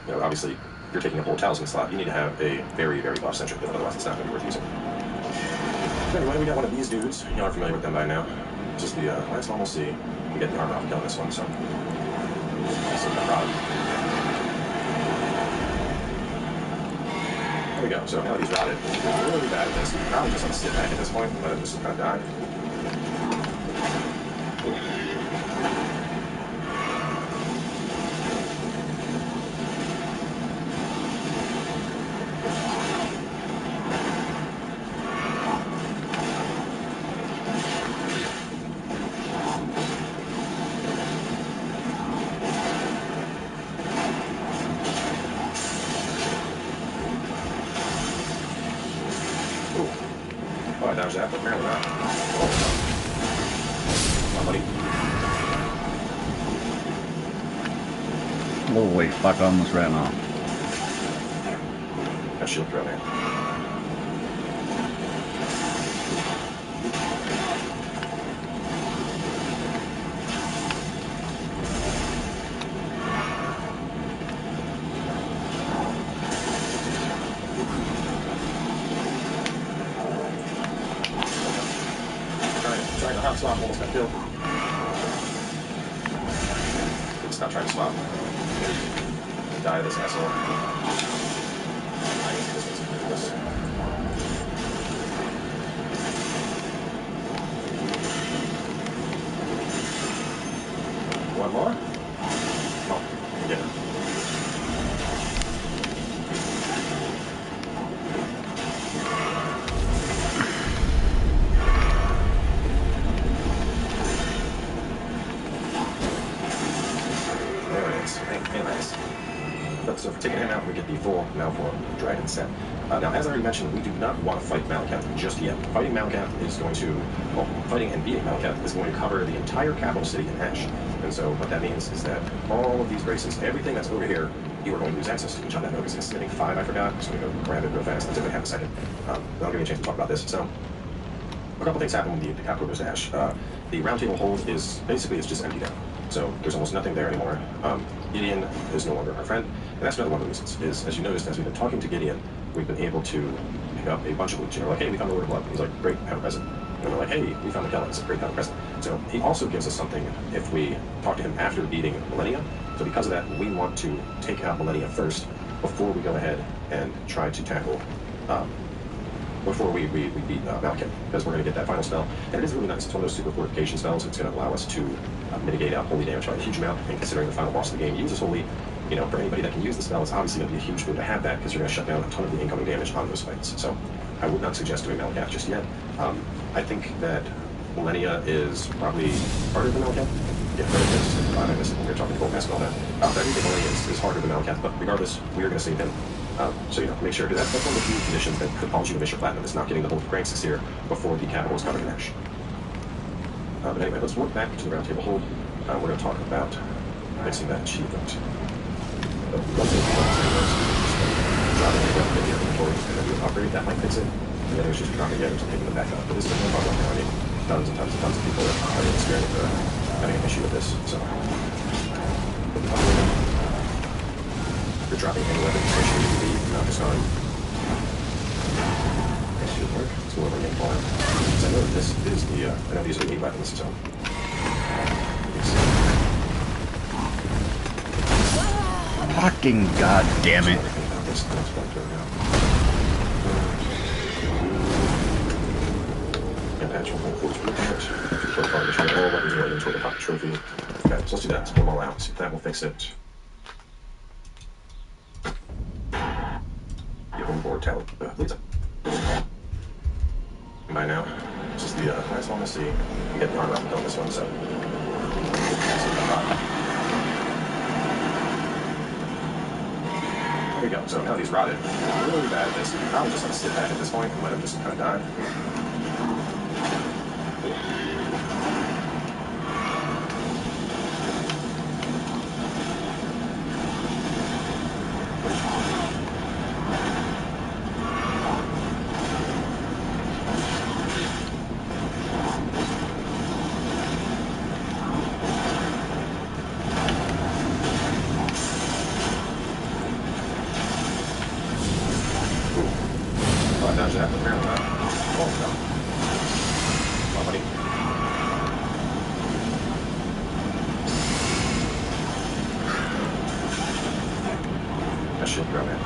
Obviously, if you're taking a whole talisman slot, you need to have a very, very buff-centric build, otherwise it's not going to be worth using. But anyway, we got one of these dudes. You are familiar with them by now. This is the last normal C. We get the armor off killing this one, so. There we go. So now that he's rotted, we're really bad at this. We probably just sit back at this point and let him just kind of die. dodge that, but apparently not. Oh, come on, buddy. Holy fuck, I almost ran off. Got shield throw there. Trying to hot swap, almost got killed. Stop trying to swap. Die to this asshole. I guess this one's ridiculous. One more? Oh, get it. Nice. So for taking him out, we get the full Malform Dragon set. Now, as I already mentioned, we do not want to fight Malakath just yet. Fighting Malakath is going to, well, fighting and beating Malakath is going to cover the entire capital city in Ash. And so what that means is that all of these braces, everything that's over here, you are going to lose access to. Each on that note is estimating 5, I forgot. I'm just going to go grab it real fast. I'll take half a second. That'll give me a chance to talk about this. So, a couple things happen when the capital goes to Ash. The round table hold is, basically, it's just emptied out. So there's almost nothing there anymore. Gideon is no longer our friend, and that's another one of the reasons, is, as you noticed, as we've been talking to Gideon, we've been able to pick up a bunch of loot. You know, like, hey, we found the Word of Blood. He's like, great, have a present. And we're like, hey, we found the Kelleys. Great, have a present. So he also gives us something if we talk to him after beating Millennia. So because of that, we want to take out Millennia first before we go ahead and try to tackle before we beat Malakath, because we're going to get that final spell. And it is really nice. It's one of those super fortification spells. It's going to allow us to mitigate out holy damage by a huge amount. And considering the final boss of the game uses holy, you know, for anybody that can use the spell, it's obviously going to be a huge boon to have that, because you're going to shut down a ton of the incoming damage on those fights. So I would not suggest doing Malakath just yet. I think that Millennia is probably harder than Malakath. Yeah, but it is. I missed it when we were talking to Goldmask and all that. Everything Millennia is harder than Malakath, but regardless, we are going to save him. So, you know, make sure, because that's one of the few conditions that could cause you to miss your platinum, is not getting the whole Cranksix here before the capital is covered in Ash. But anyway, let's work back to the round table hold. We're going to talk about fixing that achievement. The one thing we want to do is dropping it down in the inventory, and then do an upgrade, that might fix it. And then it's just dropping items and picking them back up. But this is no problem now. I mean, tons and tons and tons of people are already experiencing having an issue with this. So, with the upgrade, you're dropping any weapon associated with the not just on. That should work. Let's go over and get more. Because I know that this is the, I know these are the 8 weapons, so. Fucking goddamn it. And actual force damage. So far, we should get all weapons right into the pocket trophy. Okay, so let's do that. Let's pull them all out. See if that will fix it. Board tally leads up. And by now, this is the nice one to see. We get the armor up on this one, so. There we go. So now he's rotted. Really bad at this. You can probably just sit back at this point and let him just kind of die. Dodge that, but apparently not. Oh, no. Come on, buddy. That shield throw, man.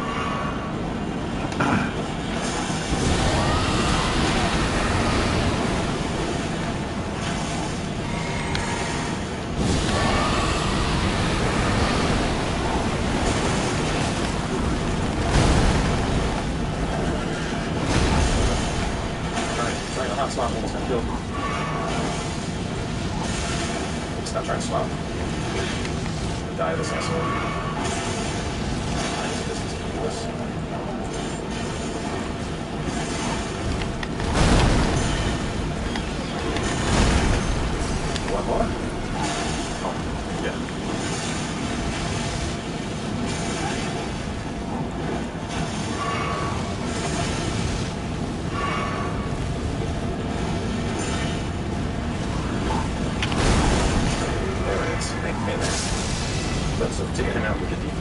Hot swap, almost got killed. Stop trying to swap. Die of this asshole. This is ridiculous.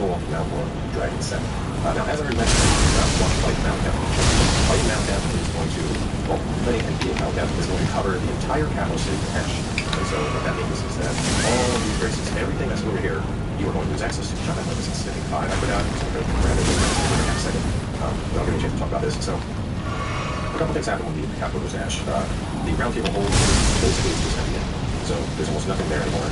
full mouthful of dragon set. Now, as I already mentioned, one fight Malkath. Fighting Malkath is going to, well, fighting and beating Malkath is going to cover the entire capital city of Ash. And so what that means is that all of these races, everything that's over here, you are going to lose access to. Jump at this is 5, I forgot. So I'm going to grab it in a second. But I'll give you a chance to talk about this. So, a couple things happen when the capital goes to Ash. The round table hold is basically just empty. So there's almost nothing there anymore.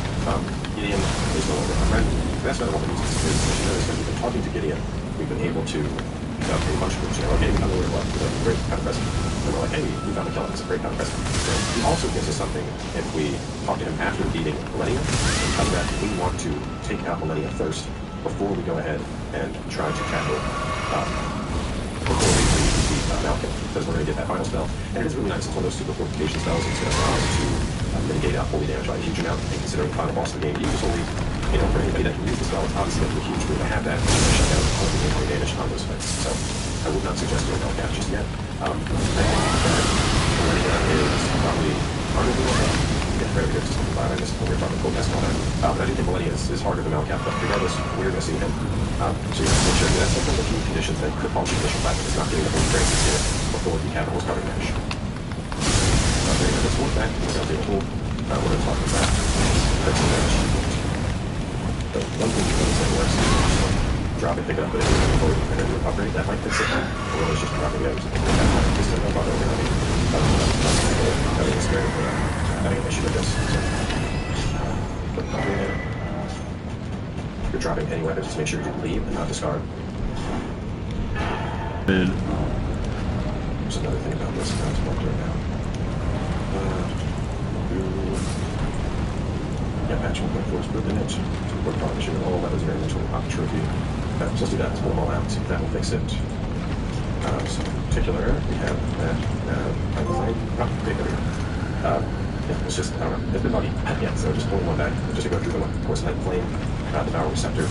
Gideon is no longer our friend. That's another one of the reasons is, as you notice, when we've been talking to Gideon, we've been able to pick up a bunch of groups. You know, okay, we found the word left, it's a great kind of present. And we're like, hey, we found the killing, it's a great kind of present. So he also gives us something if we talk to him after beating Millennia, because of that we want to take out Millennia first before we go ahead and try to tackle before we beat Malkin, because we're going to get that final spell. And it is really nice, it's one of those super fortification spells, it's going to allow us to mitigate holy damage by a huge amount, and considering the final boss of the game uses holy, you know, for anybody that can use the spell, it's obviously going to be huge for you to have that, and shut down all the incoming damage on those fights. So I would not suggest doing Malkath just yet. I think that Millennia is probably harder than Malkath. Yeah, very good, just I missed when we were talking Cold Nest and all that. But I do think Millennia is harder than Malkath, but regardless, we're going to see him. So you have to make sure that's one of the few conditions that could fall to the initial platform. It's not getting the whole francis here before the capital is covered in ash. Very good, let's work back. We're going to be able to we're going to talk about that. That's the damage. The one thing you notice that works is drop it, pick it up, but and then upgrade. That might fix it. Or it's just dropping it. This is no bother. I mean, it's great for having an issue with this. So, you're dropping any weapons, just make sure you leave and not discard. There's another thing about this. Now it's marked right now. Yeah, patch 1.4 is per minute. To report competition of all weapons are inventory pop trophy. So let's do that. Let's pull them all out. See if that will fix it. So in particular, we have that. I will find. Oh, okay, there we go. Yeah, it's just, I don't know. It's been buggy. Yeah, so just pulling one back. Just to go through them. Of course, Night Flame, Devour Receptor.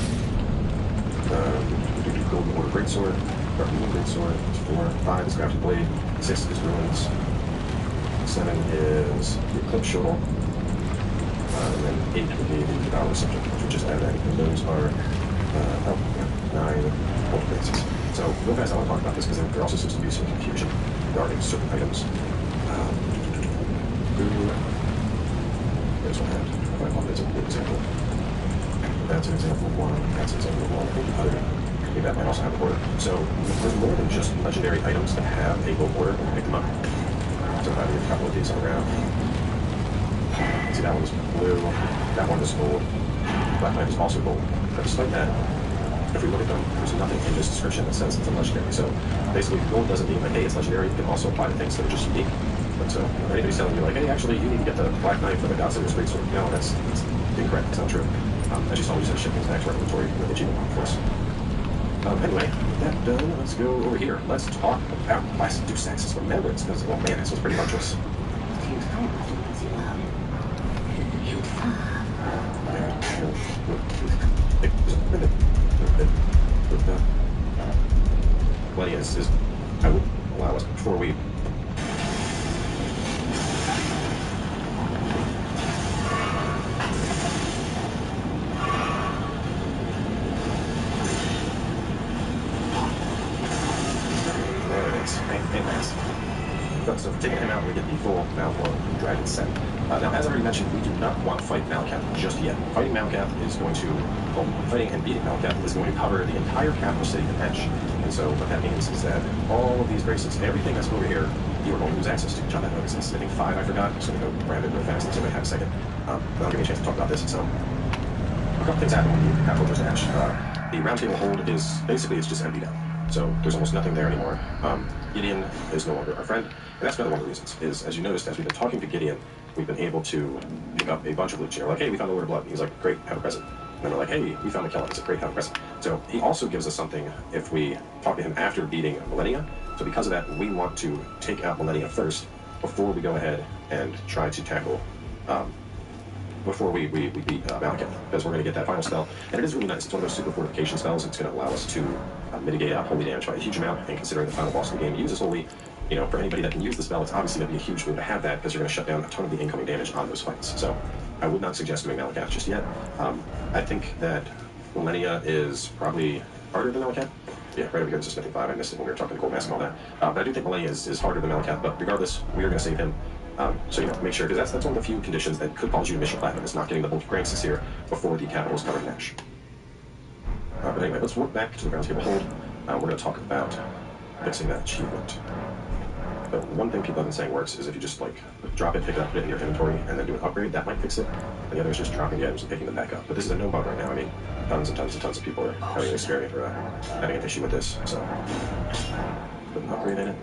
Golden Order Greatsword. Dark Moon Greatsword. 4. 5 is Crafted Blade. 6 is Ruins. 7 is the Eclipse Shuttle. And then 8 would be the Devour Receptor, which we just added. And those are 9 Bolt Graces. So, real fast, I want to talk about this because there also seems to be some confusion regarding certain items. There's one hand. If I want, that's a good example. That's an example of one. That's an example of one. I think the other. I think that might also have a border. So there's more than just legendary items that have a gold border when you pick them up. So I have a couple of these on the ground. See, that one is blue. That one is gold. Black Knight is also gold. But despite that, if we look at them, there's nothing in this description that says it's a legendary. So basically, gold doesn't mean like, hey, it's legendary. It can also apply to things that are just unique. But so, if anybody's telling you like, hey, actually, you need to get the Black Knight for the Godslayer's Greatsword. No, that's incorrect. It's not true. I just always have shipping back to our inventory with the achievement of course. Anyway, with that done, let's go over here. Let's talk about Class Deus Ex's Remembrance, because, oh man, this was pretty arduous. Millennia is, I would allow us before we. So taking him out, we get the full mouthful of Dragon set. Now, as I already mentioned, we do not want to fight Malkath just yet. Fighting Malkath is going to, well, fighting and beating Malkath is going to cover the entire capital city of Edge. And so what that means is that all of these races, everything that's over here, you are going to lose access to. Jump that notice. It's, I think 5, I forgot. I'm just going to go grab it real fast. Let's see if I have a second. But I'll give you a chance to talk about this. So, a couple things happen when the capital goes to Edge. The round table hold is, basically, it's just emptied out. So there's almost nothing there anymore. Gideon is no longer our friend, and that's another one of the reasons, is as you noticed, as we've been talking to Gideon, we've been able to pick up a bunch of loot. You're like, hey, we found the Word of Blood. And he's like, great, have a present. And then we're like, hey, we found the killing. He's like, great, have a present. So he also gives us something if we talk to him after beating Millennia. So because of that, we want to take out Millennia first before we go ahead and try to tackle before we beat Malkath, because we're going to get that final spell. And it is really nice. It's one of those super fortification spells. It's going to allow us to mitigate holy damage by a huge amount. And considering the final boss of the game uses holy, you know, for anybody that can use the spell, it's obviously going to be a huge boon to have that, because you're going to shut down a ton of the incoming damage on those fights. So I would not suggest doing Malkath just yet. I think that Millennia is probably harder than Malacath. Yeah, right over here, this is Smithing 5. I missed it when we were talking Gold Mask and all that. But I do think Millennia is harder than Malacath, but regardless, we are going to save him. So, you know, make sure, because that's one of the few conditions that could cause you to miss your platinum, is not getting the bulky Grants here before the Capital's covered match. But anyway, let's work back to the ground table hold. We're going to talk about fixing that achievement. But one thing people have been saying works is if you just like drop it, pick it up, put it in your inventory, and then do an upgrade, that might fix it. And the other is just dropping the items and picking them back up. But this is a known bug right now. I mean, tons and tons and tons of people are having an experience or having an issue with this. So put an upgrade in it.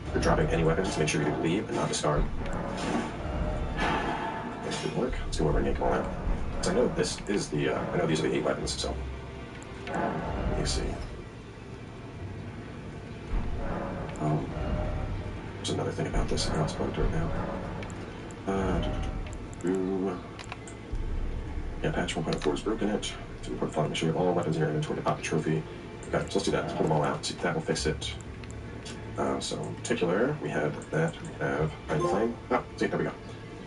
If you're dropping any weapons, make sure you do leave and not discard. That didn't work. Let's go over and yank them all out. So I know this is the. I know these are the 8 weapons. So let me see. There's another thing about this. Now it's bugged right now. Yeah, patch 1.04 is broken it. So report flying, make sure you have all weapons in your inventory to pop the trophy. Okay, so let's do that. Let's pull them all out. See if that will fix it. So in particular, we have that. We have Iron Flame. Oh, see, there we go.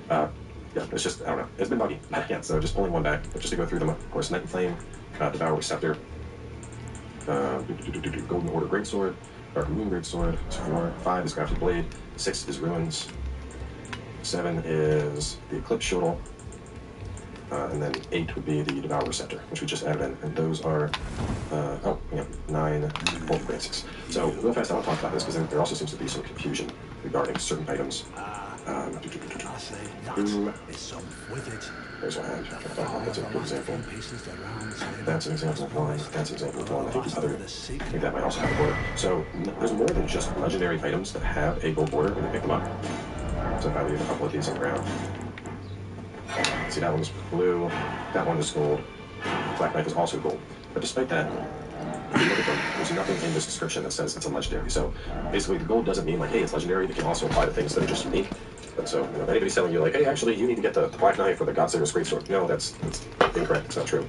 Yeah, it's just, I don't know. It's been buggy. Yeah, so just pulling one back. But just to go through them, of course, Night and Flame, Devour Receptor, Golden Order Greatsword, Dark Moon Greatsword, 4. 5 is Crafted Blade, 6 is Ruins, 7 is the Eclipse Shuttle, and then 8 would be the Devour Receptor, which we just added in, and those are, 9, 4, 3, 6. So, real fast, I want to talk about this, because there also seems to be some confusion regarding certain items. There's one. That's a good example. That's an example of one. That's an example of one. I think the other, I think that might also have a border. So there's more than just legendary items that have a gold border when you pick them up. So if I leave a couple of these on the ground. See, that one's blue. That one is gold. Black Knife is also gold. But despite that, if you look at them, there's nothing in this description that says it's a legendary. So basically, the gold doesn't mean like, hey, it's legendary. It can also apply to things that are just unique. But so, you know, if anybody's telling you like, hey, actually, you need to get the Black Knife or the Godslayer's Greatsword, no, that's incorrect. It's not true.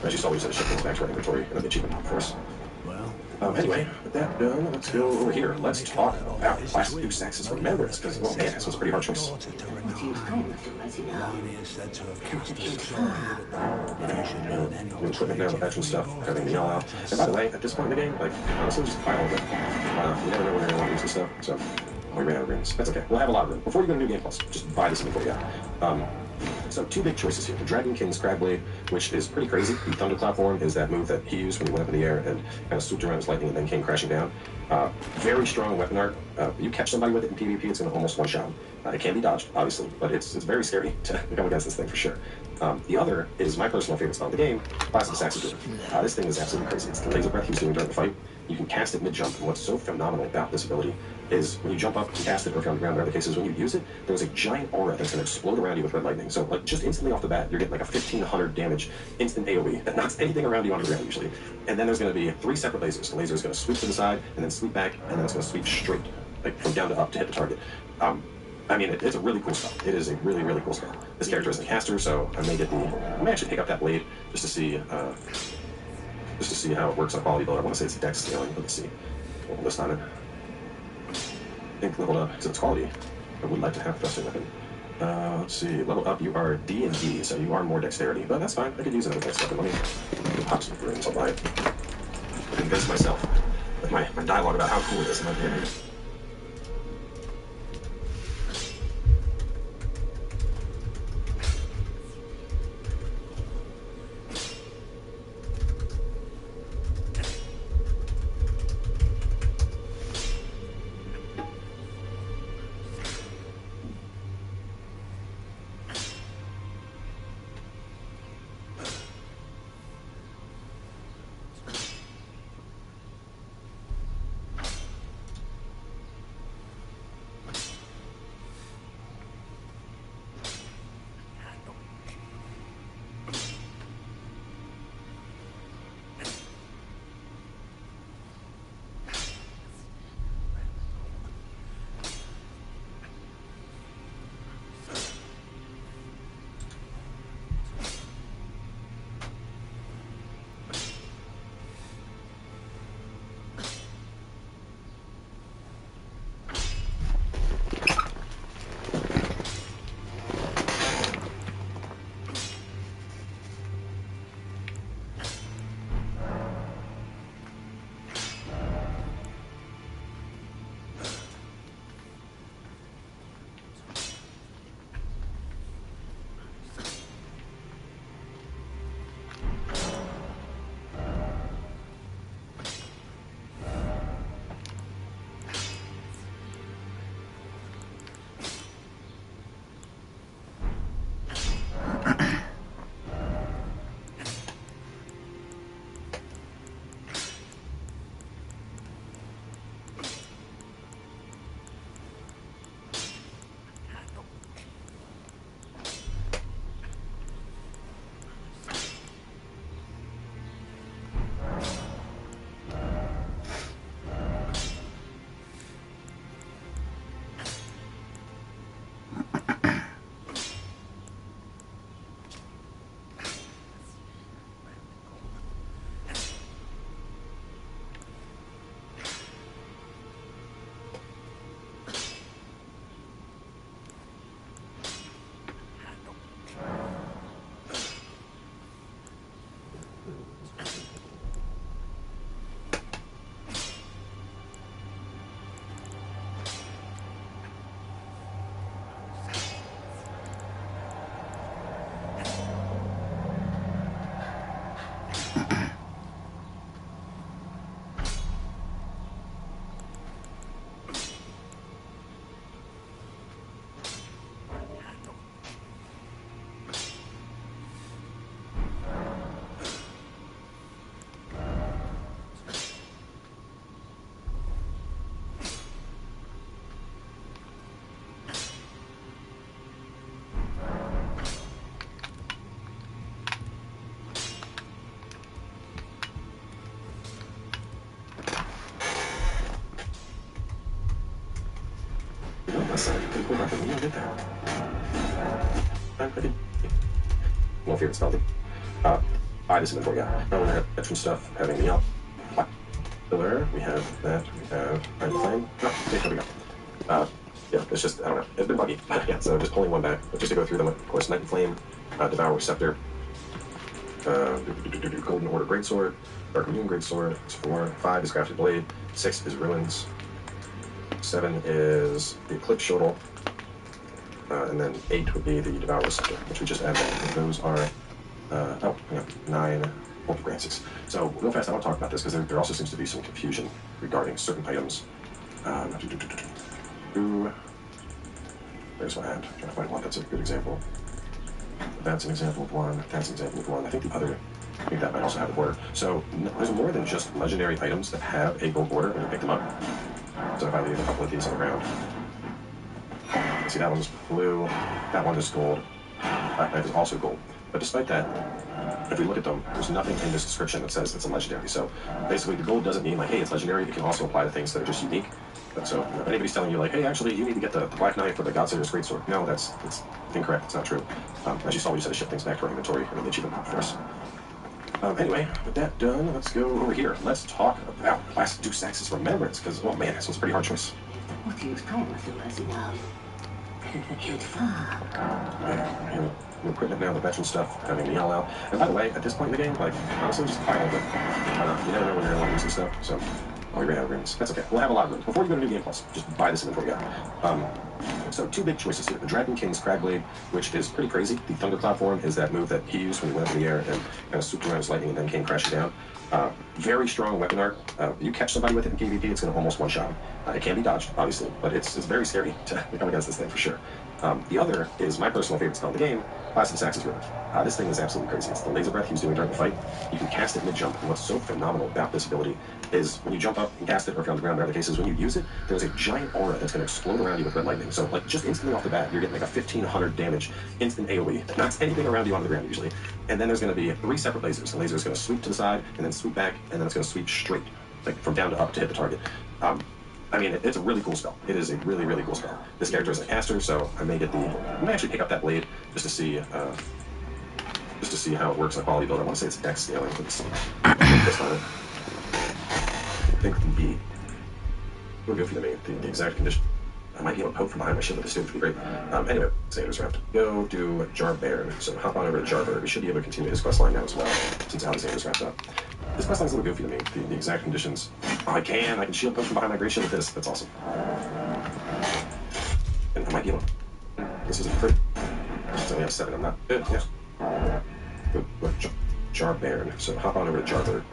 As you saw, we just had to shift things back to our inventory and the achievement for us. Anyway, with that done, let's go over here. Let's talk about Classic Deuce Axis Remembrance, because, oh man, this was a pretty hard choice. New equipment now, the veteran stuff, having the yell out. And by the way, at this point in the game, like, honestly, just buy all of it. You never know when you're going to want to use this stuff, so we ran out of rooms. That's okay. We'll have a lot of room. Before you go to New Game Plus, just buy this inventory out. So 2 big choices here. The Dragon King's Cragblade, which is pretty crazy. The Thunderclap form is that move that he used when he went up in the air and kind of swooped around his lightning and then came crashing down. Very strong weapon art. You catch somebody with it in PvP, it's going to almost one-shot him. It can be dodged, obviously, but it's very scary to come against this thing for sure. The other is my personal favorite spell in the game, Classic Saxon. This thing is absolutely crazy. It's the laser breath he was doing during the fight. You can cast it mid-jump, and what's so phenomenal about this ability is when you jump up and cast it, or if you're on the ground, whatever the case is, when you use it, there's a giant aura that's going to explode around you with red lightning. So, like, just instantly off the bat, you're getting like a 1500 damage instant AoE that knocks anything around you onto the ground usually. And then there's going to be 3 separate lasers. The laser is going to sweep to the side, and then sweep back, and then it's going to sweep straight, like from down to up to hit the target. I mean, it's a really cool spell. It is a really, really cool spell. This character is a caster, so I may actually pick up that blade just to see how it works on quality build. I want to say it's dex scaling. Let's see. We'll list on it. I think leveled up, so it's quality. I would like to have thrusting weapon. Let's see. Level up, you are D and D, so you are more dexterity, but that's fine. I could use another dex weapon. Let me pop some runes. I'll buy it. I convince myself with my dialogue about how cool it is. son. Pretty cool weapon. You don't get that. I did. No favorite spell. Buy this inventory guy. Oh, we have veteran stuff. Having the pillar. We have that. We have Iron Flame. Oh, there we go. Yeah, it's just, I don't know. It's been buggy. Yeah, so just pulling one back. But just to go through them, of course, Night and Flame, Devour Scepter, Golden Order Greatsword, Dark Moon Greatsword. It's 4. 5 is Crafted Blade. 6 is Ruins. 7 is the Eclipse Shuttle. And then 8 would be the Devour Scepter, which we just added. Those are, 9 Grants. So, real fast, I want to talk about this because there also seems to be some confusion regarding certain items. There's my hand. I'm trying to find one that's a good example. That's an example of one. That's an example of one. I think that might also have a border. So there's more than just legendary items that have a gold border when you pick them up. So if I leave a couple of these on the ground, see that one's blue, that one is gold, that is also gold. But despite that, if we look at them, there's nothing in this description that says it's a legendary. So basically, the gold doesn't mean like, hey, it's legendary. It can also apply to things that are just unique. But so if anybody's telling you like, hey, actually, you need to get the Black Knife or the Godslayer's Greatsword, no, that's incorrect. It's not true. As you saw, we just had to ship things back to our inventory and they achievement for us. Anyway, with that done, let's go over here. Let's talk about Classic Deus Ex's Remembrance, because, oh man, this was a pretty hard choice. What do you explain with the words enough? Hit far. Yeah, new equipment now, the veteran stuff, having the yell out. And by the way, at this point in the game, like, honestly, just buy all of it. You never know when you're going to want to use this stuff, so all your have rooms. That's okay. We'll have a lot of rooms. Before you go to New Game Plus, just buy this inventory guy. So two big choices here. The Dragon King's Cragblade, which is pretty crazy. The Thundercloud form is that move that he used when he went up in the air and kind of swooped around his lightning and then came crashing down. Very strong weapon art. You catch somebody with it in PvP, it's going to almost one-shot him. It can be dodged, obviously, but it's very scary to come against this thing for sure. The other is my personal favorite spell in the game, Classic Deus Ex's Ruin. This thing is absolutely crazy. It's the laser breath he was doing during the fight. You can cast it mid-jump, and what's so phenomenal about this ability is when you jump up and cast it, or if you're on the ground, in other cases, when you use it, there's a giant aura that's going to explode around you with red lightning. So, like, just instantly off the bat, you're getting like a 1500 damage instant AoE that knocks anything around you on the ground usually. And then there's going to be 3 separate lasers. The laser is going to sweep to the side, and then sweep back, and then it's going to sweep straight, like from down to up to hit the target. I mean, it's a really cool spell. It is a really, really cool spell. This character is a caster, so I may actually pick up that blade just to see how it works in a quality build. I want to say it's dex scaling for this. I think the B will go for the exact condition. I might be able to poke from behind my shield with this, which would be great. Anyway, Xander's Raft. Go do Jar Baron. So hop on over to Jar Baron. We should be able to continue his quest line now as well, since Alexander's wrapped up. This quest line's a little goofy to me. The exact conditions. Oh, I can shield poke from behind my great shield with this. That's awesome. And I might be able to. This isn't free. Since I only have 7, I'm not. Yeah. Go Jar Baron. So hop on over to Jar Baron.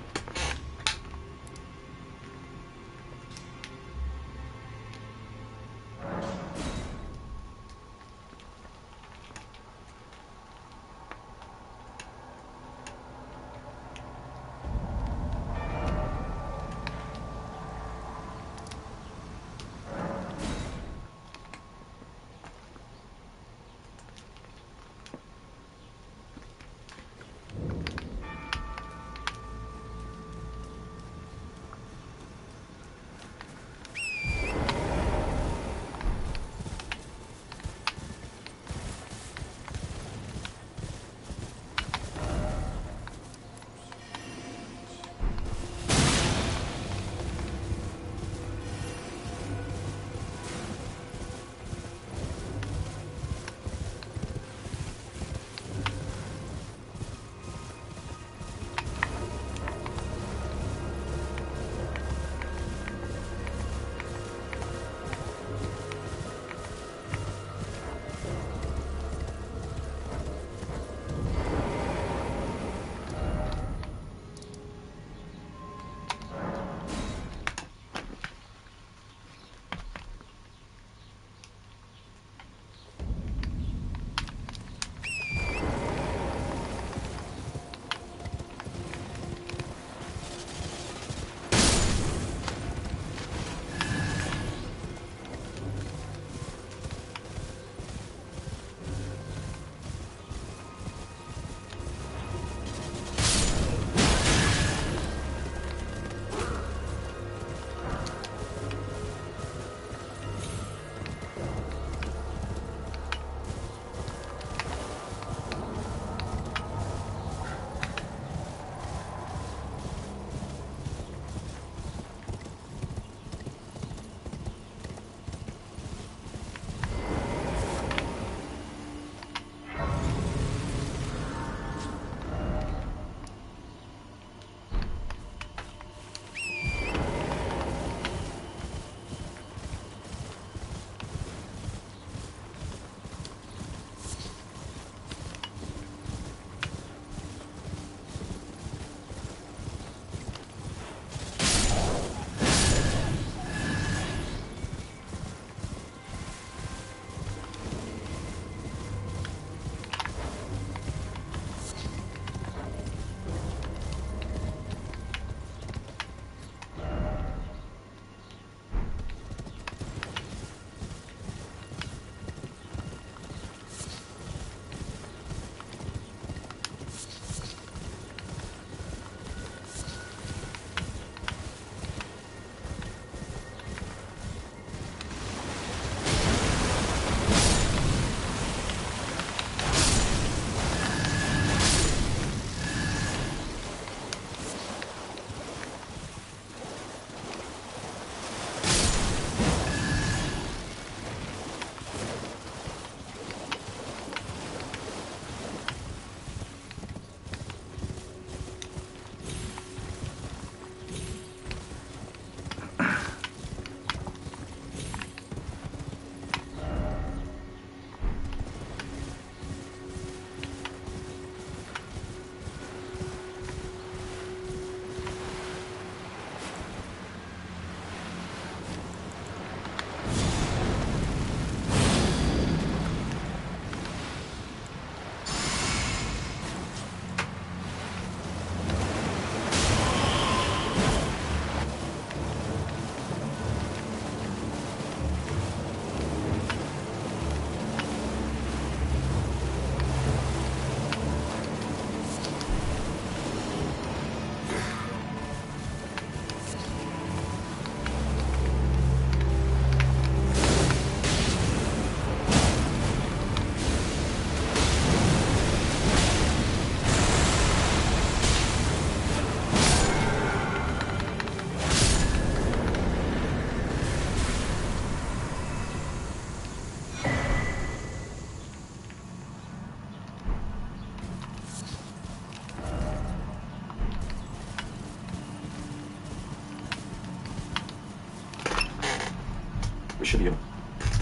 should be able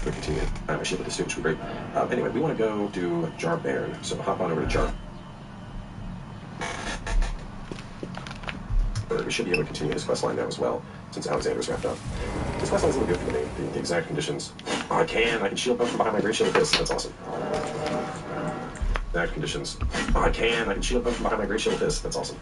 to continue. I should put this too, which would be great. Anyway, we want to go do Jar Baron, so hop on over to Jar. We should be able to continue this quest line now as well, since Alexander's wrapped up. This quest line is a little good for me, the exact conditions. Oh, I can shield both from behind my great shield with this, that's awesome. Exact conditions. Oh, I can shield both from behind my great shield with this, that's awesome.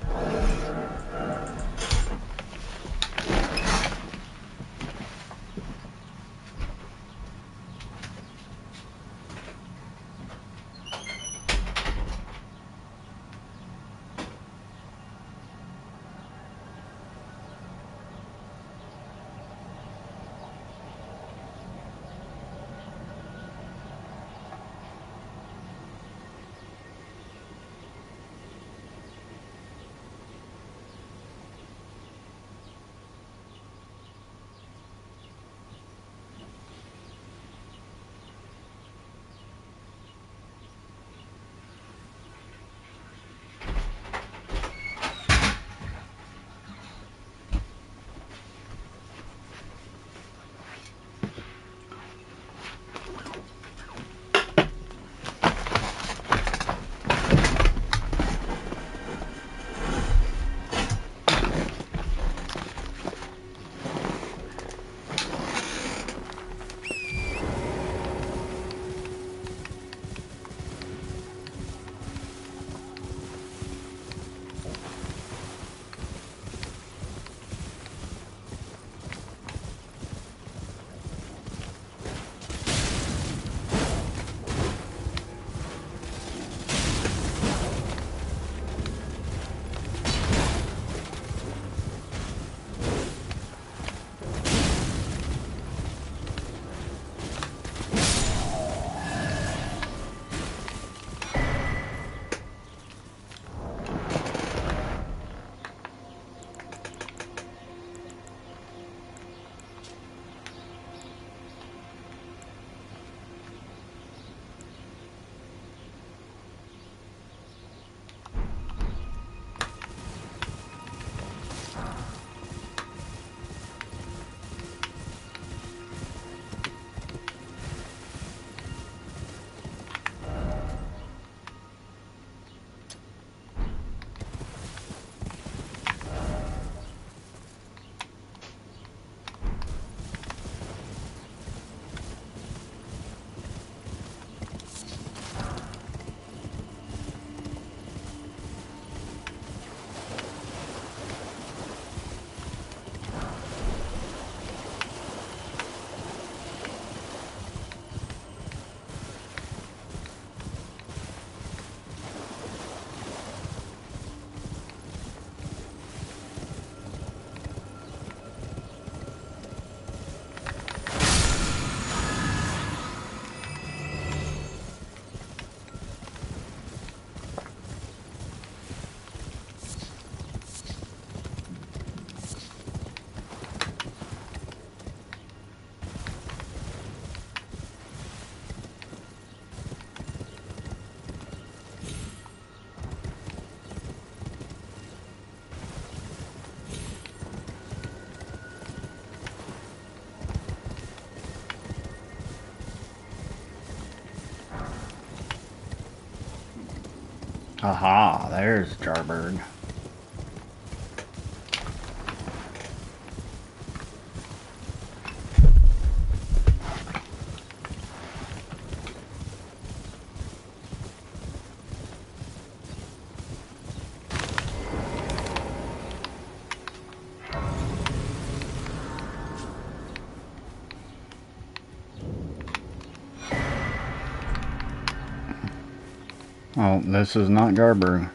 Aha, there's Jarbird. Oh, this is not Jarbird.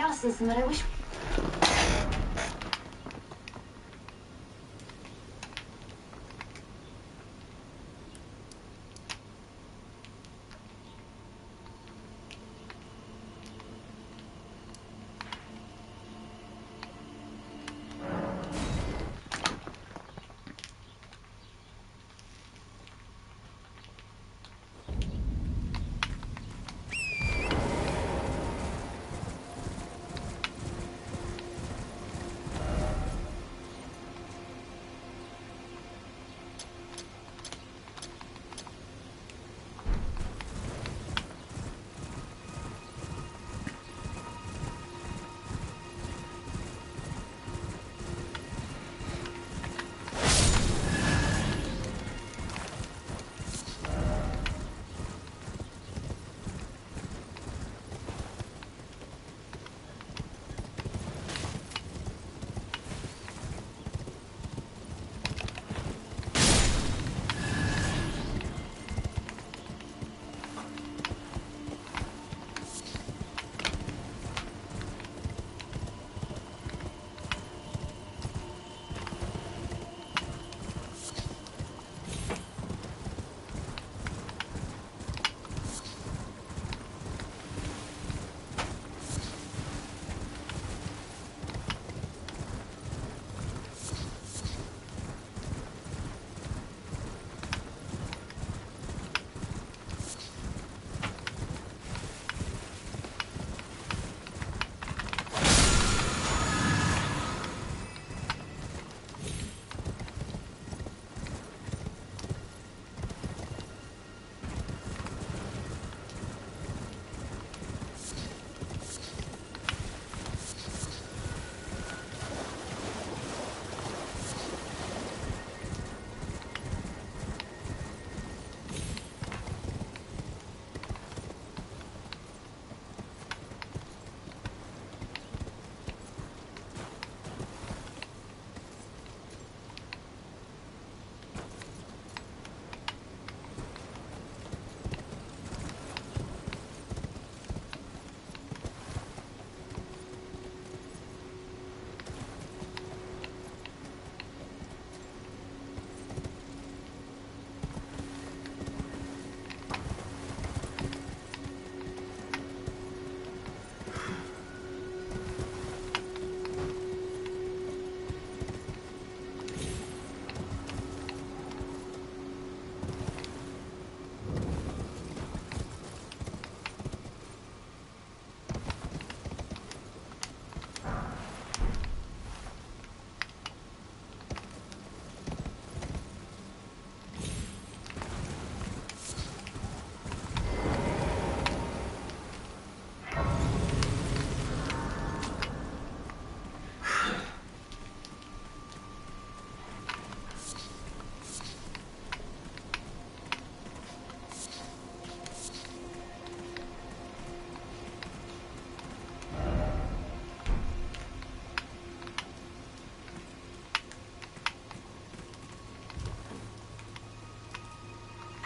battle system that I wish.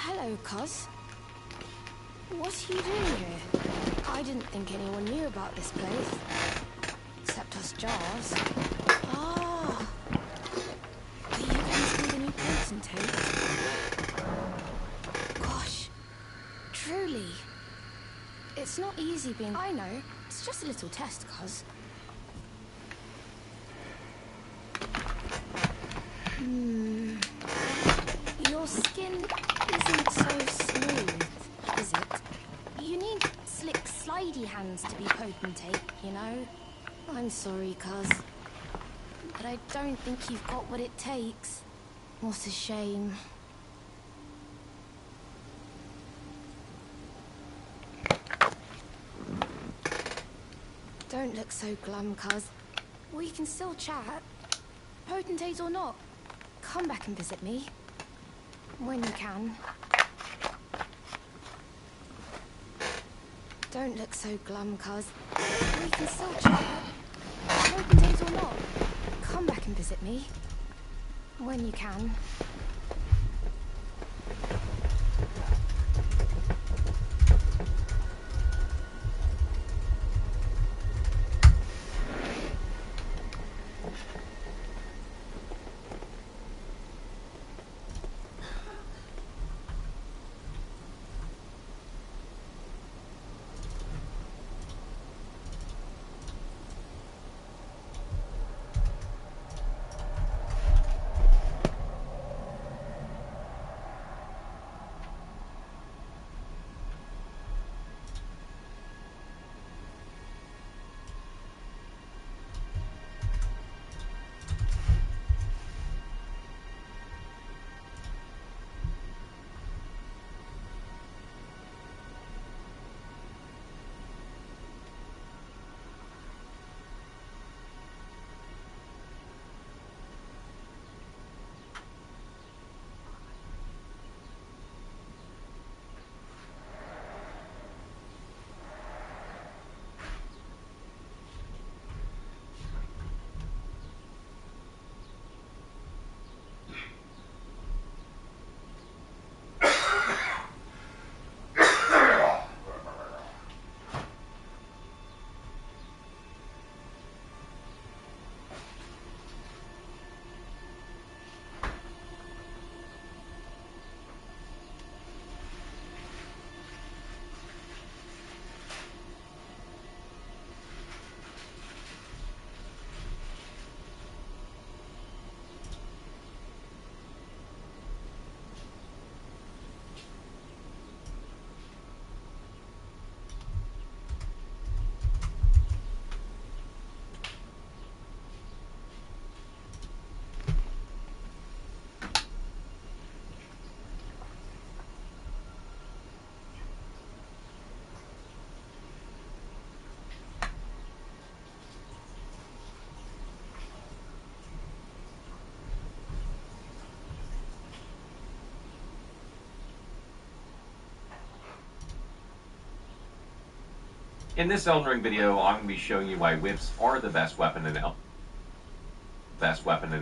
Hello, Cos. What are you doing here? I didn't think anyone knew about this place. Except us Jars. Ah! Are you going to be the new potentate? Gosh. Truly. It's not easy being... I know. It's just a little test, Cos. Your skin isn't so smooth, is it? You need slick, slidey hands to be potentate, you know? I'm sorry, Cuz. But I don't think you've got what it takes. What a shame. Don't look so glum, Cuz. We can still chat. Potentate or not, come back and visit me. When you can. Don't look so glum, Cuz. We can still chat. Potentate or not, come back and visit me. When you can. In this Elden Ring video, I'm going to be showing you why whips are the best weapon in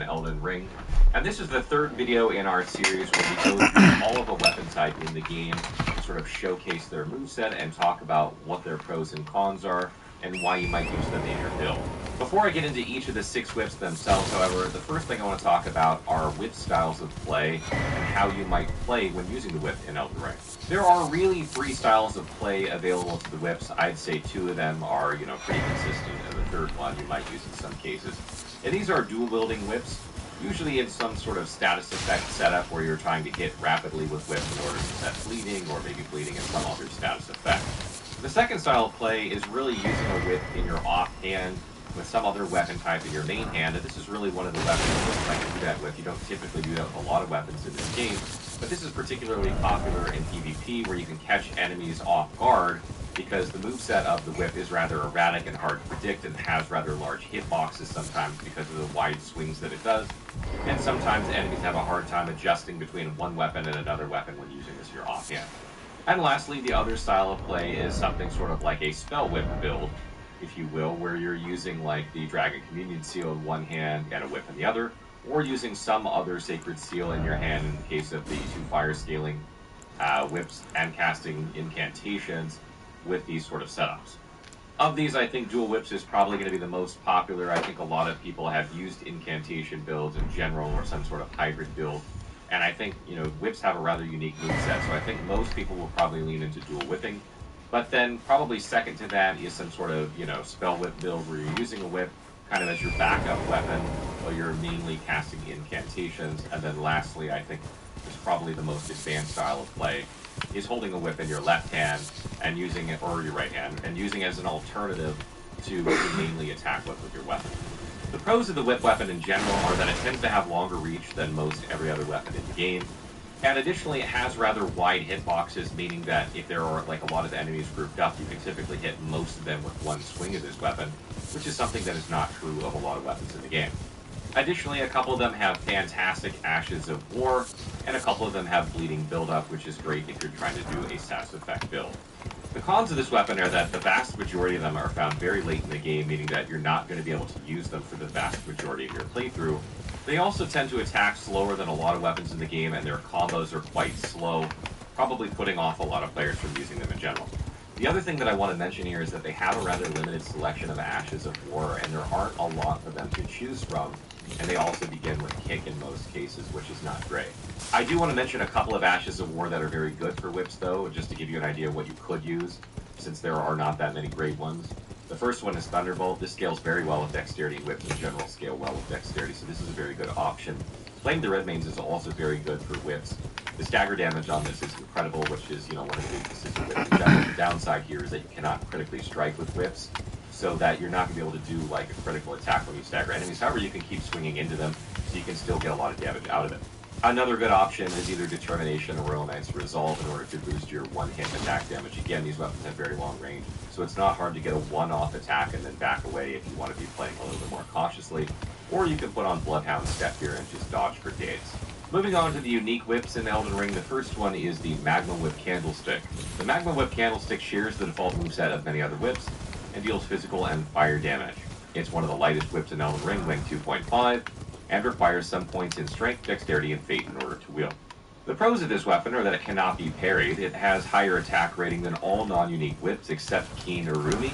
Elden Ring. And this is the third video in our series where we go through all of the weapon type in the game, sort of showcase their moveset and talk about what their pros and cons are and why you might use them in your build. Before I get into each of the 6 whips themselves, however, the first thing I want to talk about are whip styles of play and how you might play when using the whip in Elden Ring. There are really 3 styles of play available to the whips. I'd say 2 of them are, pretty consistent, and the third one you might use in some cases. And these are dual-wielding whips, usually in some sort of status effect setup where you're trying to hit rapidly with whip in order to set bleeding, or maybe bleeding in some other status effect. The second style of play is really using a whip in your offhand with some other weapon type in your main hand, and this is really one of the weapons that I can do that with. You don't typically do that with a lot of weapons in this game, but this is particularly popular in PvP where you can catch enemies off guard because the moveset of the whip is rather erratic and hard to predict and has rather large hitboxes sometimes because of the wide swings that it does, and sometimes enemies have a hard time adjusting between one weapon and another weapon when using this in your offhand. And lastly, the other style of play is something sort of like a spell whip build, if you will, where you're using like the Dragon Communion Seal in one hand and a whip in the other, or using some other sacred seal in your hand in the case of the 2 fire scaling whips and casting incantations with these sort of setups. Of these, I think dual whips is probably going to be the most popular. I think a lot of people have used incantation builds in general or some sort of hybrid build. And I think, whips have a rather unique moveset, so I think most people will probably lean into dual whipping. But then probably second to that is some sort of, spell whip build where you're using a whip kind of as your backup weapon while you're mainly casting incantations. And then lastly, I think is probably the most advanced style of play is holding a whip in your left hand and using it, or your right hand, and using it as an alternative to mainly attack with your weapon. The pros of the whip weapon in general are that it tends to have longer reach than most every other weapon in the game. And additionally, it has rather wide hitboxes, meaning that if there are like a lot of enemies grouped up, you can typically hit most of them with one swing of this weapon, which is something that is not true of a lot of weapons in the game. Additionally, a couple of them have fantastic Ashes of War, and a couple of them have bleeding buildup, which is great if you're trying to do a status effect build. The cons of this weapon are that the vast majority of them are found very late in the game, meaning that you're not going to be able to use them for the vast majority of your playthrough. They also tend to attack slower than a lot of weapons in the game, and their combos are quite slow, probably putting off a lot of players from using them in general. The other thing that I want to mention here is that they have a rather limited selection of Ashes of War, and there aren't a lot of them to choose from, and they also begin with kick in most cases, which is not great. I do want to mention a couple of Ashes of War that are very good for whips, though, just to give you an idea of what you could use, since there are not that many great ones. The first one is Thunderbolt. This scales very well with dexterity. Whips in general scale well with dexterity, so this is a very good option. Flame the Redmanes is also very good for whips. The stagger damage on this is incredible, which is, one of the weaknesses of whips. The downside here is that you cannot critically strike with whips, so that you're not going to be able to do like a critical attack when you stagger enemies. However, you can keep swinging into them, so you can still get a lot of damage out of it. Another good option is either Determination or Royal Knight's Resolve in order to boost your one-hit attack damage. Again, these weapons have very long range, so it's not hard to get a one-off attack and then back away if you want to be playing a little bit more cautiously. Or you can put on Bloodhound Step here and just dodge for days. Moving on to the unique whips in Elden Ring, the first one is the Magma Whip Candlestick. The Magma Whip Candlestick shares the default moveset of many other whips and deals physical and fire damage. It's one of the lightest whips in Elden Ring, weighing 2.5, and requires some points in strength, dexterity, and fate in order to wield. The pros of this weapon are that it cannot be parried. It has higher attack rating than all non-unique whips except Keen or Rumi.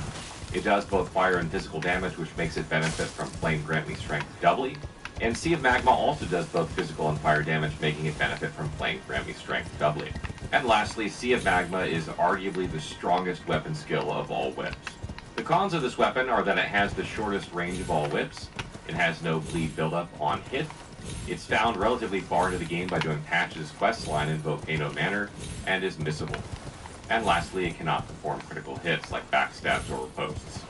It does both fire and physical damage, which makes it benefit from Flame Grant Me Strength doubly. And Sea of Magma also does both physical and fire damage, making it benefit from Flame Grant Me Strength doubly. And lastly, Sea of Magma is arguably the strongest weapon skill of all whips. The cons of this weapon are that it has the shortest range of all whips. It has no bleed buildup on hit. It's found relatively far into the game by doing Patch's quest line in Volcano Manor, and is missable. And lastly, it cannot perform critical hits like backstabs or riposts.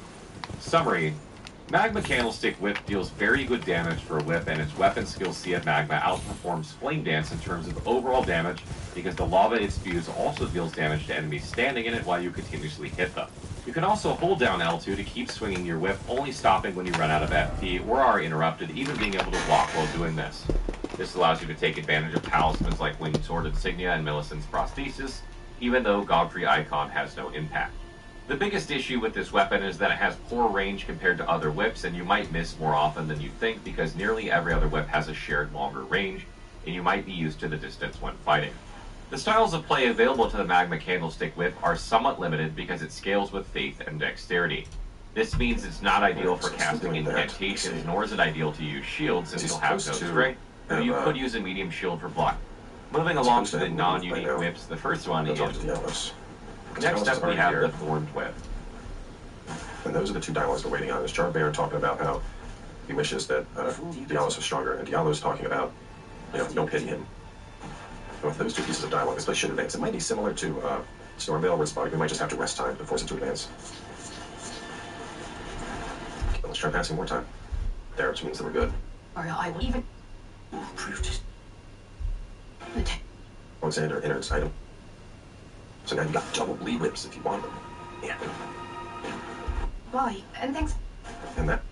Summary: Magma Candlestick Whip deals very good damage for a whip, and its weapon skill Sea of Magma outperforms Flame Dance in terms of overall damage because the lava it spews also deals damage to enemies standing in it while you continuously hit them. You can also hold down L2 to keep swinging your whip, only stopping when you run out of FP or are interrupted, even being able to walk while doing this. This allows you to take advantage of talismans like Winged Sword Insignia and Millicent's Prosthesis, even though Godfrey Icon has no impact. The biggest issue with this weapon is that it has poor range compared to other whips, and you might miss more often than you think because nearly every other whip has a shared longer range, and you might be used to the distance when fighting. The styles of play available to the Magma Candlestick Whip are somewhat limited because it scales with faith and dexterity. This means it's not ideal for casting incantations, nor is it ideal to use shields since you'll have no strength, though you could use a medium shield for block. Moving along to the non-unique whips, the first one is... Next up we have the Thorned Whip. And those are the two dialogues we're waiting on. Is Jarbaron talking about how he wishes that Diallos was stronger, and Diallo's talking about, don't pity him. And with those two pieces of dialogue, this place should advance. It might be similar to Stormvale, where it's like we might just have to rest time to force it to advance. But let's try passing more time. There, which means that we're good. Or I will even prove it. Alexander enters item. So now you got double bleed whips if you want them. Yeah. Why? And thanks. And that,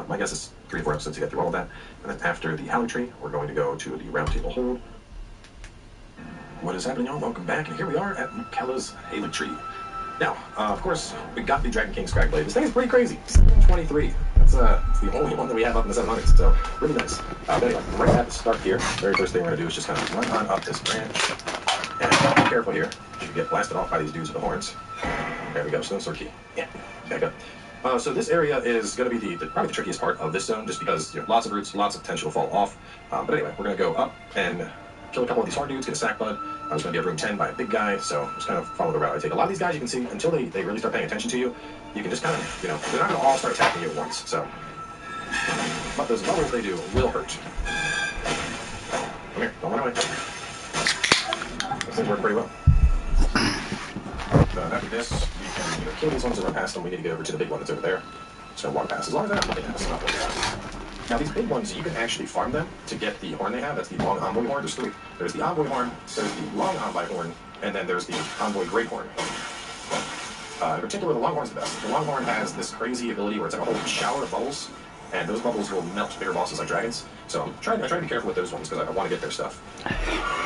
my guess is 3 to 4 episodes to get through all of that. And then after the Howling Tree, we're going to go to the Round Table Hold. What is happening, y'all? Welcome back. And here we are at Mukella's Halo Tree. Now, of course, we got the Dragon King Scragblade. This thing is pretty crazy. 723. It's the only one that we have up in the 700s, so really nice. But anyway, right at the start here, very first thing we're going to do is just kind of run on up this branch. And be careful here. You should get blasted off by these dudes with the horns. There we go, Stone Sword Key. Yeah, back up. So this area is going to be probably the trickiest part of this zone, just because lots of roots, lots of potential to fall off. But anyway, we're going to go up and kill a couple of these hard dudes, get a sack bud. There's going to be a room 10 by a big guy, so just kind of follow the route I take. A lot of these guys, you can see, until they really start paying attention to you, you can just kind of, they're not going to all start attacking you at once, so. But those bubbles they do will hurt. Come here, don't run away. Those things work pretty well. After this, you can either kill these ones or run past them. We need to get over to the big one that's over there. Just gonna walk past. As long as they're not looking at us, not looking at us. Now, these big ones, you can actually farm them to get the horn they have. That's the long envoy horn. There's 3. There's the envoy horn, there's the long envoy horn, and then there's the envoy great horn. In particular, the long horn's the best. The long horn has this crazy ability where it's like a whole shower of bubbles, and those bubbles will melt bigger bosses like dragons. So I try to be careful with those ones because I want to get their stuff.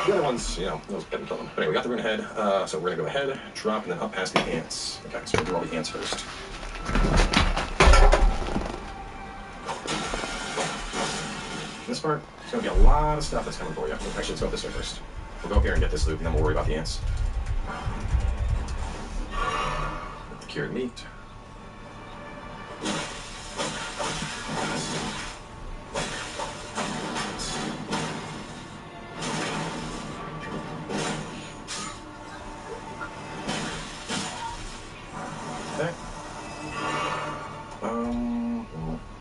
The other ones, those get and kill them. But anyway, we got the rune ahead, so we're going to go ahead, drop, and then up past the ants. Okay, so we'll do all the ants first. This part, there's going to be a lot of stuff that's coming for you. Actually, let's go this way first. We'll go up here and get this loot, and then we'll worry about the ants. Get the cured meat. Okay.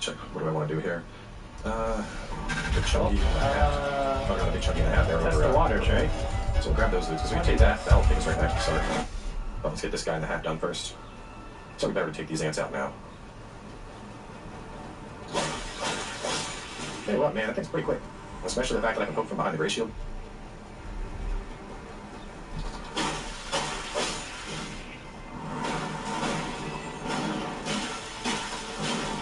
Check. What do I want to do here? The chunky hat. Oh no, the chunky hat there. That's the water tray. So we'll grab those loots because we take that. That'll take us right back to the start. But let's get this guy in the hat done first. So we better take these ants out now. Hey, what, man? That thing's pretty quick. Especially the fact that I can poke from behind the gray shield.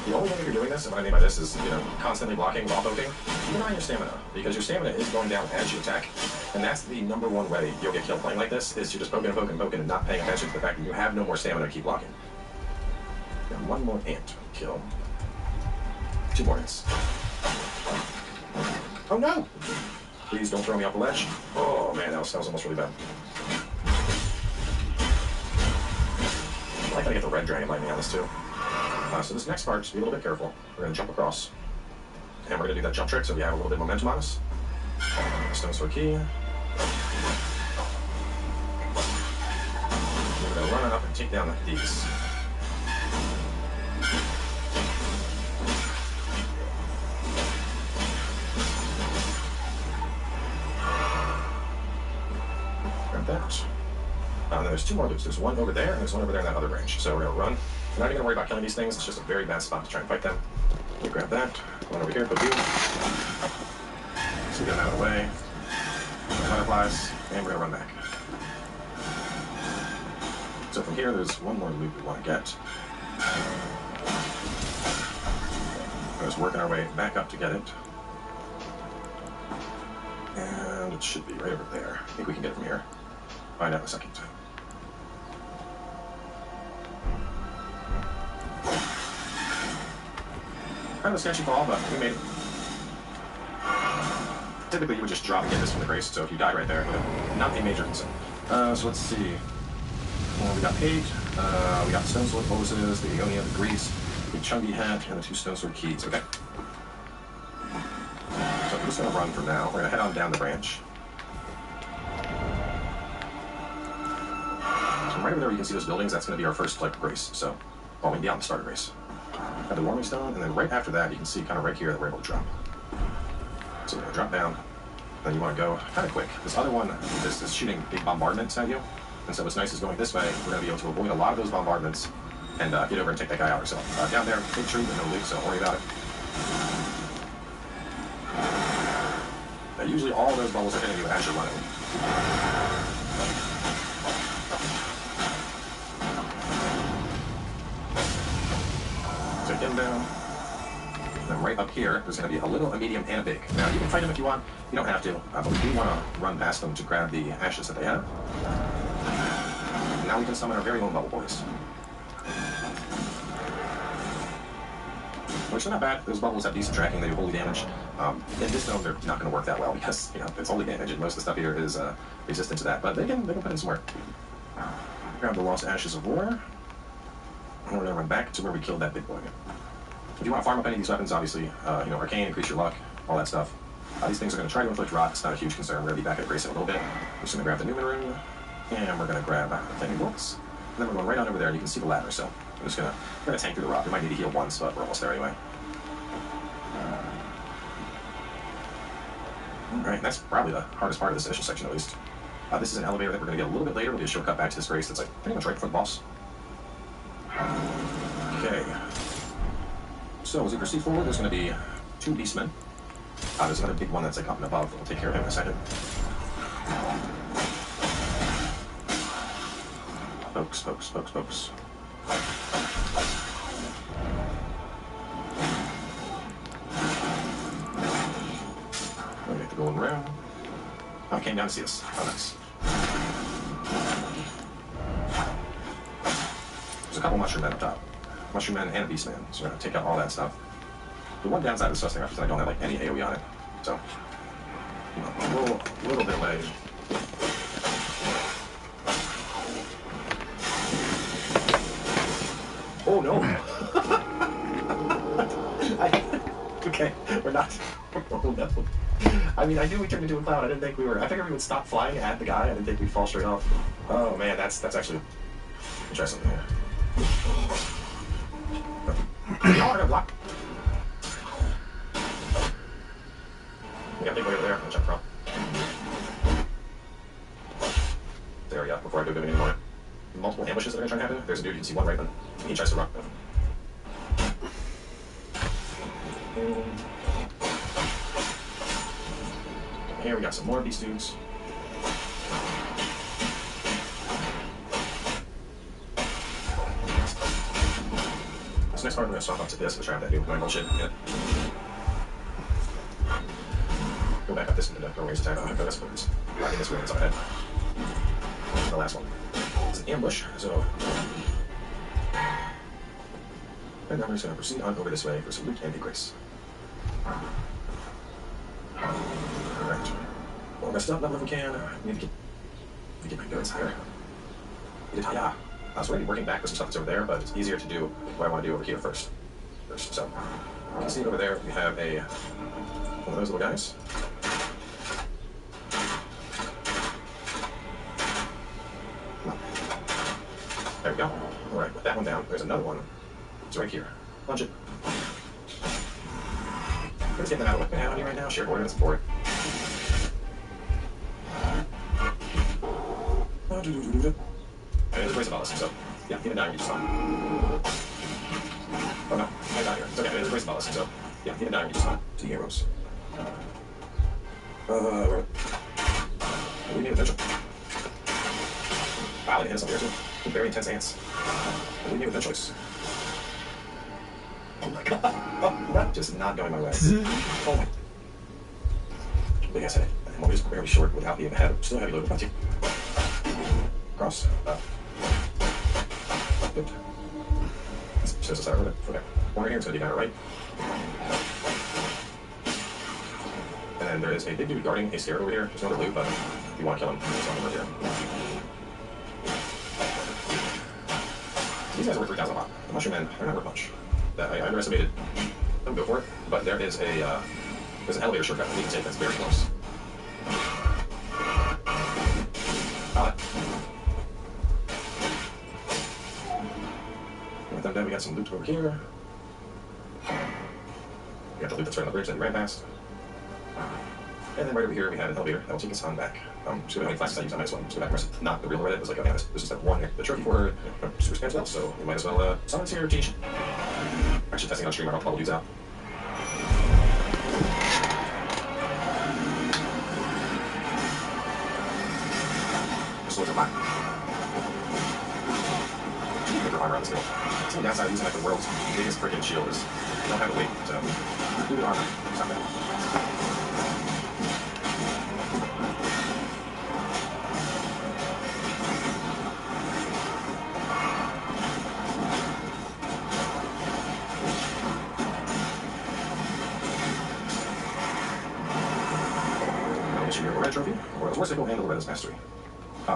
The only way you're doing this, and what I mean by this is, constantly blocking while poking, keep an eye on your stamina, because your stamina is going down as you attack, and that's the #1 way you'll get killed playing like this, is you're just poking and poking and poking and not paying attention to the fact that you have no more stamina to keep blocking. And 1 more ant kill. 2 more ants. Oh no! Please don't throw me off the ledge. Oh man, that was almost really bad. I gotta get the red dragon lightning on this too. So this next part, just be a little bit careful. We're going to jump across. And we're going to do that jump trick so we have a little bit of momentum on us. Stone Sword Key. We're going to run up and take down these. Grab that. And then there's 2 more loops. There's one over there, and there's one over there in that other range. So we're going to run. We're not even going to worry about killing these things. It's just a very bad spot to try and fight them. We grab that. One over here, put you. So get them out of the way. Butterflies. And we're going to run back. So from here, there's one more loop we want to get. We're just working our way back up to get it. And it should be right over there. I think we can get it from here. Find out in a second. kind of a sketchy fall, but we made it. Typically, you would just drop and get this from the grace, so if you die right there, not a major concern. So let's see. We got paint, we got stone sword hoses, the Aeonia, the grease, the chungy hat, and the 2 stone sword keys. Okay. So I'm just going to run for now. We're going to head on down the branch. So right over there, you can see those buildings. That's going to be our first like grace. So, well, we can be on the starter grace. Got the warming stone, and then right after that, you can see kind of right here that we're able to drop. So we're going to drop down. Then you want to go kind of quick. This other one is shooting big bombardments at you. And so what's nice is going this way, we're going to be able to avoid a lot of those bombardments and get over and take that guy out ourselves. Down there, big tree, but no loot, so don't worry about it. Usually all those bubbles are hitting you as you're running. So get him down. And then right up here, there's going to be a little, a medium, and a big. Now, you can fight them if you want. You don't have to. But we do want to run past them to grab the ashes that they have. And now we can summon our very own bubble boys. Which are not bad. Those bubbles have decent tracking. They do holy damage. In this zone, they're not going to work that well because, you know, it's holy damage, and most of the stuff here is resistant to that. But they can put in some work. Grab the lost ashes of war. And we're going to run back to where we killed that big boy. If you want to farm up any of these weapons, obviously, you know, arcane, increase your luck, all that stuff. These things are going to try to inflict rot. It's not a huge concern. We're going to be back at Grace in a little bit. We're just going to grab the Newman room, and we're going to grab the Flaming Bolts. And then we're going right on over there, and you can see the ladder. So we're just going to tank through the rock. We might need to heal once, but we're almost there anyway. Alright, that's probably the hardest part of this initial section, at least. This is an elevator that we're going to get a little bit later. It'll be a shortcut back to this Grace that's like pretty much right before the boss. Okay. So as we proceed forward, there's going to be 2 beastmen. There's another big one that's like up and above. We'll take care of him in a second. Folks. We get the golden room. Oh, he came down to see us. Oh, nice. There's a couple mushroom men up top. Mushroom men and a beast man. So we're going to take out all that stuff. The one downside of this thing is I don't have like any AoE on it. So, you know, a little bit away. Oh no! Okay, we're not. Oh no. I mean, I knew we turned into a cloud. I didn't think we were. I figured we would stop flying at the guy. I didn't think we'd fall straight off. Oh man, that's actually interesting. Y'all are gonna block. We got a big boy over there. I'm gonna jump from. There we go. Before I do any more multiple ambushes that are gonna try to happen, there's a dude. You can see one right, but he tries to run. Here we got some more of these dudes. This next part, we're gonna swap up to this, which I have that new annoying bullshit. Yeah. Go back up this window. Don't raise attack. I'll have no weapons. Right in this room, it's on our head. The last one. It's an ambush, so. And now we're just gonna proceed on over this way for some loot and a grace. Alright. Well, messed up, level if we can. We need to get my guns higher. So we're going to be working back with some stuff that's over there, but it's easier to do what I want to do over here first. So, you can see over there we have one of those little guys. There we go. Alright, put that one down. There's another one. It's right here. Punch it. Let's get that out of the way on you right now. Share coordinates for it. There's a brace of ballists, so yeah, even down, you just stop. Oh no, I got here. It's okay, there's a brace of ballists, so yeah, even down, you just stop. 2 heroes. We need adventure. Wow, they hit us up here too. Very intense ants. We need adventures. Oh my god. Oh, just not going my way. Oh my. Big ass headache. I'm always barely short without being ahead. Still heavy load. Punch. Cross. Good. Shows us out of it. Okay. corner here, it's going to be kind of right. And then there is a big dude guarding a stair over here. There's another loot, but if you want to kill him, there's one over here. These guys are worth 3,000 a lot. The mushroom men, they're not worth much. I underestimated them before, but there is there's an elevator shortcut that we can take that's very close. With them dead, we got some loot over here. We got the loot that's right on the bridge that we ran past. And then right over here we have an elevator that will take us on back. Just going to make classes I use on my one. Just go back and rest it. Not the real Reddit. It was like, okay, this is step one here. The trophy for super spam well, so we might as well summon here, teach. Actually testing on stream, our bubble dudes out. Swords are black. Make armor on this build. It's the downside of using like the world's biggest freaking shield is you don't have to wait to do the armor. It's not bad. Red trophy, or the Warsicle and the Red's Mastery.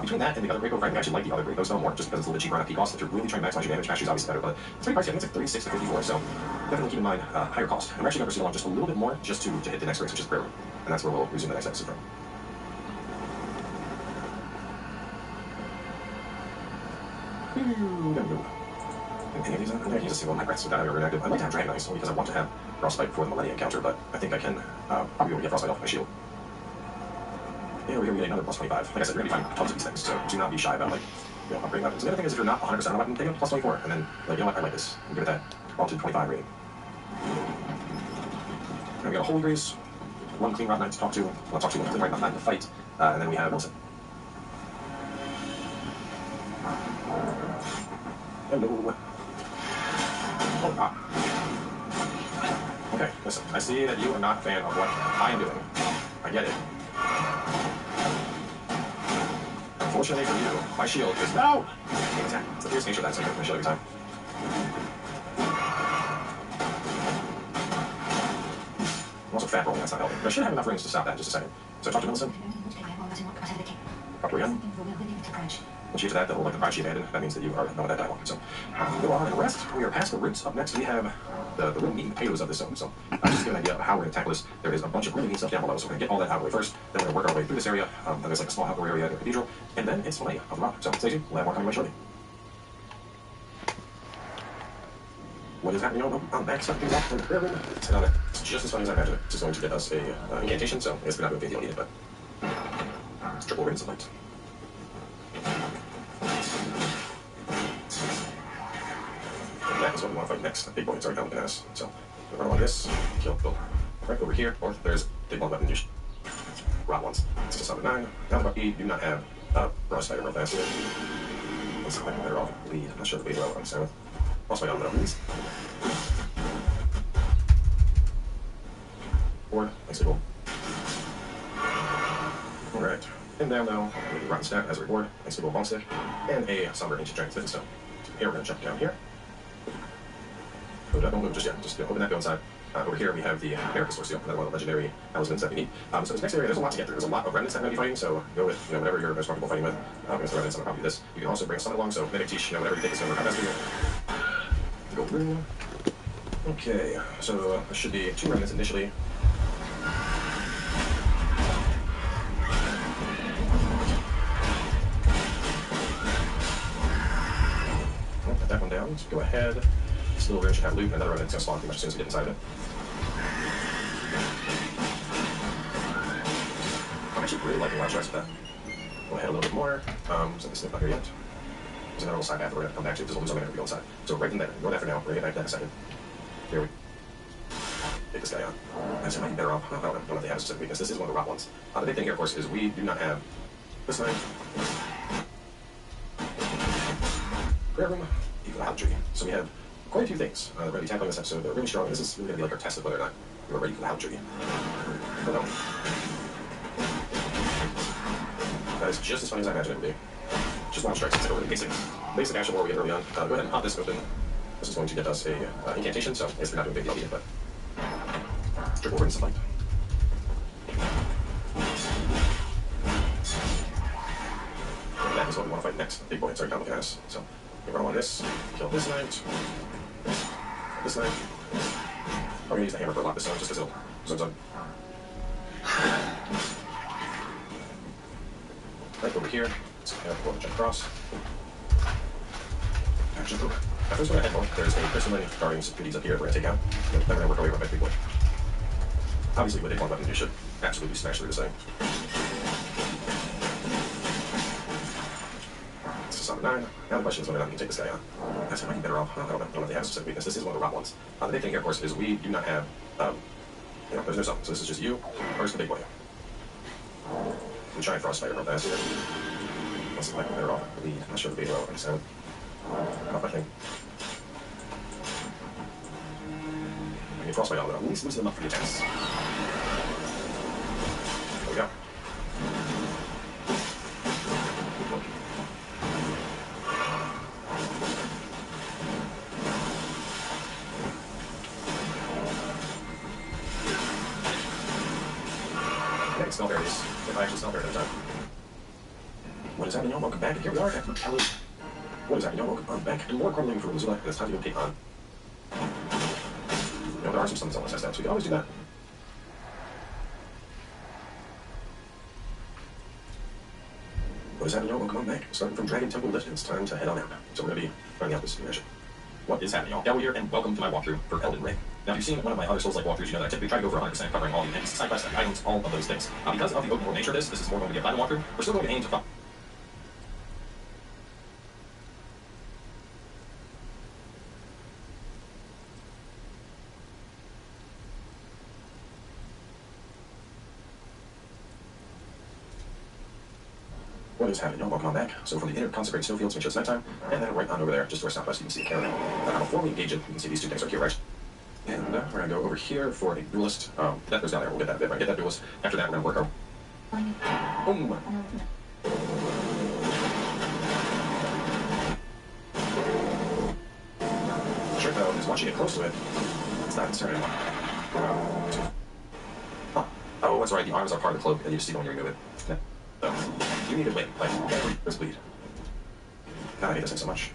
Between that and the other Great Fight, I actually like the other Great Stone more, just because it's a little bit cheaper on a P cost. If you're really trying to maximize your damage, Mastery is obviously better, but it's pretty pricey. I think it's like 36 to 54, so definitely keep in mind higher cost. And we're actually going to proceed along just a little bit more just to hit the next race, which is Prayer Room. And that's where we'll resume the next episode from. Any of these? I'm going to use a single of my breaths without having a reactive. I'd like to have Dragon Ice, only because I want to have Frostbite for the Millennium encounter, but I think I can probably be able to get Frostbite off my shield. Yeah, over here we get another plus 25. Like I said, you're going to be finding tons of these things, so do not be shy about, like, upgrading weapons. The other thing is, if you're not 100% on a weapon, take it plus 24, and then, like, you know what, I like this. I'm give it that all to 25 rating. And we got a Holy Grace, one Clean Rot Knight to talk to, one Clean Rot Knight to fight, and then we have Millicent. Hello. Oh, ah. Okay, listen, I see that you are not a fan of what I am doing. I get it. Unfortunately for you, my shield is no! Attack. It's the fierce nature of that, so I get my shield every time. I'm also fat rolling, that's not helping. But I should have enough rings to stop that in just a second. So talk to Millicent. Talk to her again. Once you get to that, like the pride she abandoned, that means that you are done with that dialogue. So go on and rest. We are past the roots. Up next we have the real meat and potatoes of this zone. So just to give an idea of how we're going to tackle this, there is a bunch of really neat stuff down below. So we're going to get all that out of the way first. Then we're going to work our way through this area. Then there's like a small outdoor area in the cathedral. And then it's Millennia of the Rock. So stay tuned. We'll have more coming away shortly. What is happening on the back side of things off in the prayer room? It's just as funny as I imagined it. It's just going to get us a incantation. So I guess we're not doing faith, you don't need it, but it's triple radiance of light. That is what we want to fight next. The big boy is already down looking at us. So we'll run along this, kill right over here, or there's big one weapon, just rot ones. It's just up at 9. Down about 8, do not have Frostbite real fast here. Looks like I'm better off lead. I'm not sure the beta I'm saying with. Frostbite on the please. 4, nice cool. Alright. And down now, we rotten stack as a reward, nice cool bomb stick, and a somber ancient giant smithing stone. So here we're going to jump down here. Don't move just yet. Just open that, go inside. Over here we have the American Source Seal, another one of the legendary talismans that we need. So this next area, there's a lot to get through. There's a lot of remnants that I'm going to be fighting, so go with whatever you're most comfortable fighting with. Against the remnants, I'm going to copy this. You can also bring a summon along, so Medic Tish, whatever you think is going to work out best for you. Go through. Okay, so there should be 2 remnants initially. Put that one down. So go ahead. This little room should have loot, and another remnant's going to spawn pretty much as soon as we get inside of it. I'm actually really liking line strikes with that. Go ahead a little bit more. So this thing's not here yet. There's another little side path that we're going to come back to. There's a little zombie that we go inside. So right in there. Go there for now. We're going to get back to that in a second. Here we take this guy on. Actually, might be better off. I don't know if they have a specific weakness. This is one of the rot ones. The big thing here, of course, is we do not have this knife. Prayer room, equal out tree. So we have quite a few things that we're going to be tackling this episode. They're really strong, and this is really going to be like our test of whether or not we're ready for the out tree. That is just as funny as I imagined it would be. Just launch strikes. It's like a really basic action war we get early on. Go ahead and pop this open. This is going to get us a incantation, so I guess we're not doing big deal yet, but triple and stuff like that. That is what we want to fight next. Big boy, sorry, down the gas. So we run on this, kill this knight, this knight. I'm gonna use the hammer for a lot this time, just because it'll zone. Right over here, let's go and jump across. Jump over. After this one, there's a Crystalline Guardians goodies up here we're gonna take out. Then we're gonna work our way around that big boy. Obviously, with a one weapon, you should absolutely smash through this thing. This is number 9. Now the question is whether or not we can take this guy on. That's might be better off. I don't know if they have a specific weakness. This is one of the rock ones. The big thing here, of course, is we do not have, there's no summon. So this is just you versus the big boy. We try and frostbite real fast here. Looks like we're better off lead. I'm not sure if the big boy will sound. Off my thing. I can frostbite all of them. At least lose them up for the attacks. There we go. Okay, spell berries. If I actually spell berries at a time. What is happening, y'all? Welcome back. And here we are at Frutada. What is happening, y'all? Welcome back to more crumbling for Missoula. It's time to go take on. You know, there are some summons I want to test out, so we can always do that. What is happening, y'all? Welcome on back. Starting from Dragon Temple Lift, it's time to head on out. So we're going to be running out this mission. What is happening, y'all? Delwy here, and welcome to my walkthrough for Elden Ring. Now, if you've seen one of my other Souls-like walkthroughs, you know that I typically try to go for 100%, covering all the enemies, side quests, items, all of those things. Because of the open world nature of this is more going to be a platinum walkthrough. We're still going to aim to What is happening, y'all? Welcome on back. So from the inner consecrated snowfields, make sure it's nighttime, and then right on over there, just to our southwest, you can see a caravan. Now, before we engage it, you can see these two things right here, right? And we're going to go over here for a duelist. That goes down there. We'll get that bit. Right? Get that duelist. After that, we're going to work our... Boom! The trick, though, is once you get close to it, it's not concerned anymore. Huh. Oh, that's right. The arms are part of the cloak, and you just see when you remove it. Yeah. So, you need to wait, like, let's bleed. God, I hate this thing so much.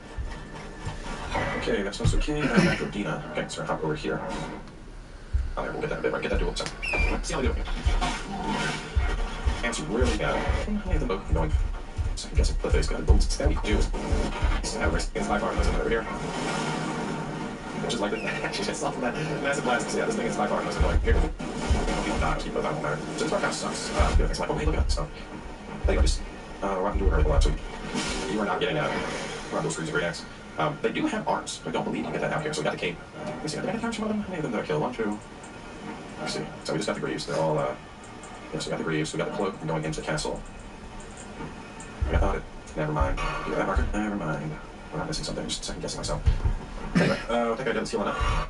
Okay, that's also okay. Back to Dina. Okay, so we're gonna hop over here. Oh, there, we'll get that a bit, right? Get that duel. So, see how we do it. And it's really bad. I have them both going. So I'm guessing the face got boom. It's gotta be do. So now we're against by far most of them over here. Which is like the actually just off of that massive blast. So yeah, this thing is by far most annoying. Here. People die, keep both out there. So this part kind of sucks. The other thing's like, oh, hey, look at that. So, anyways, we're not doing very much. So you are not getting those screws of great axe. They do have arms. I don't believe you can get that out here. So we got the cape. Let's see, are there any arms from them? Any of them that I kill? 1, 2. Let's see. So we just got the greaves. They're all, yes, we got the greaves. We got the cloak going into the castle. I got it. Never mind. You got that marker? Never mind. We're not missing something. I'm just second guessing myself. Anyway, I think I didn't steal enough.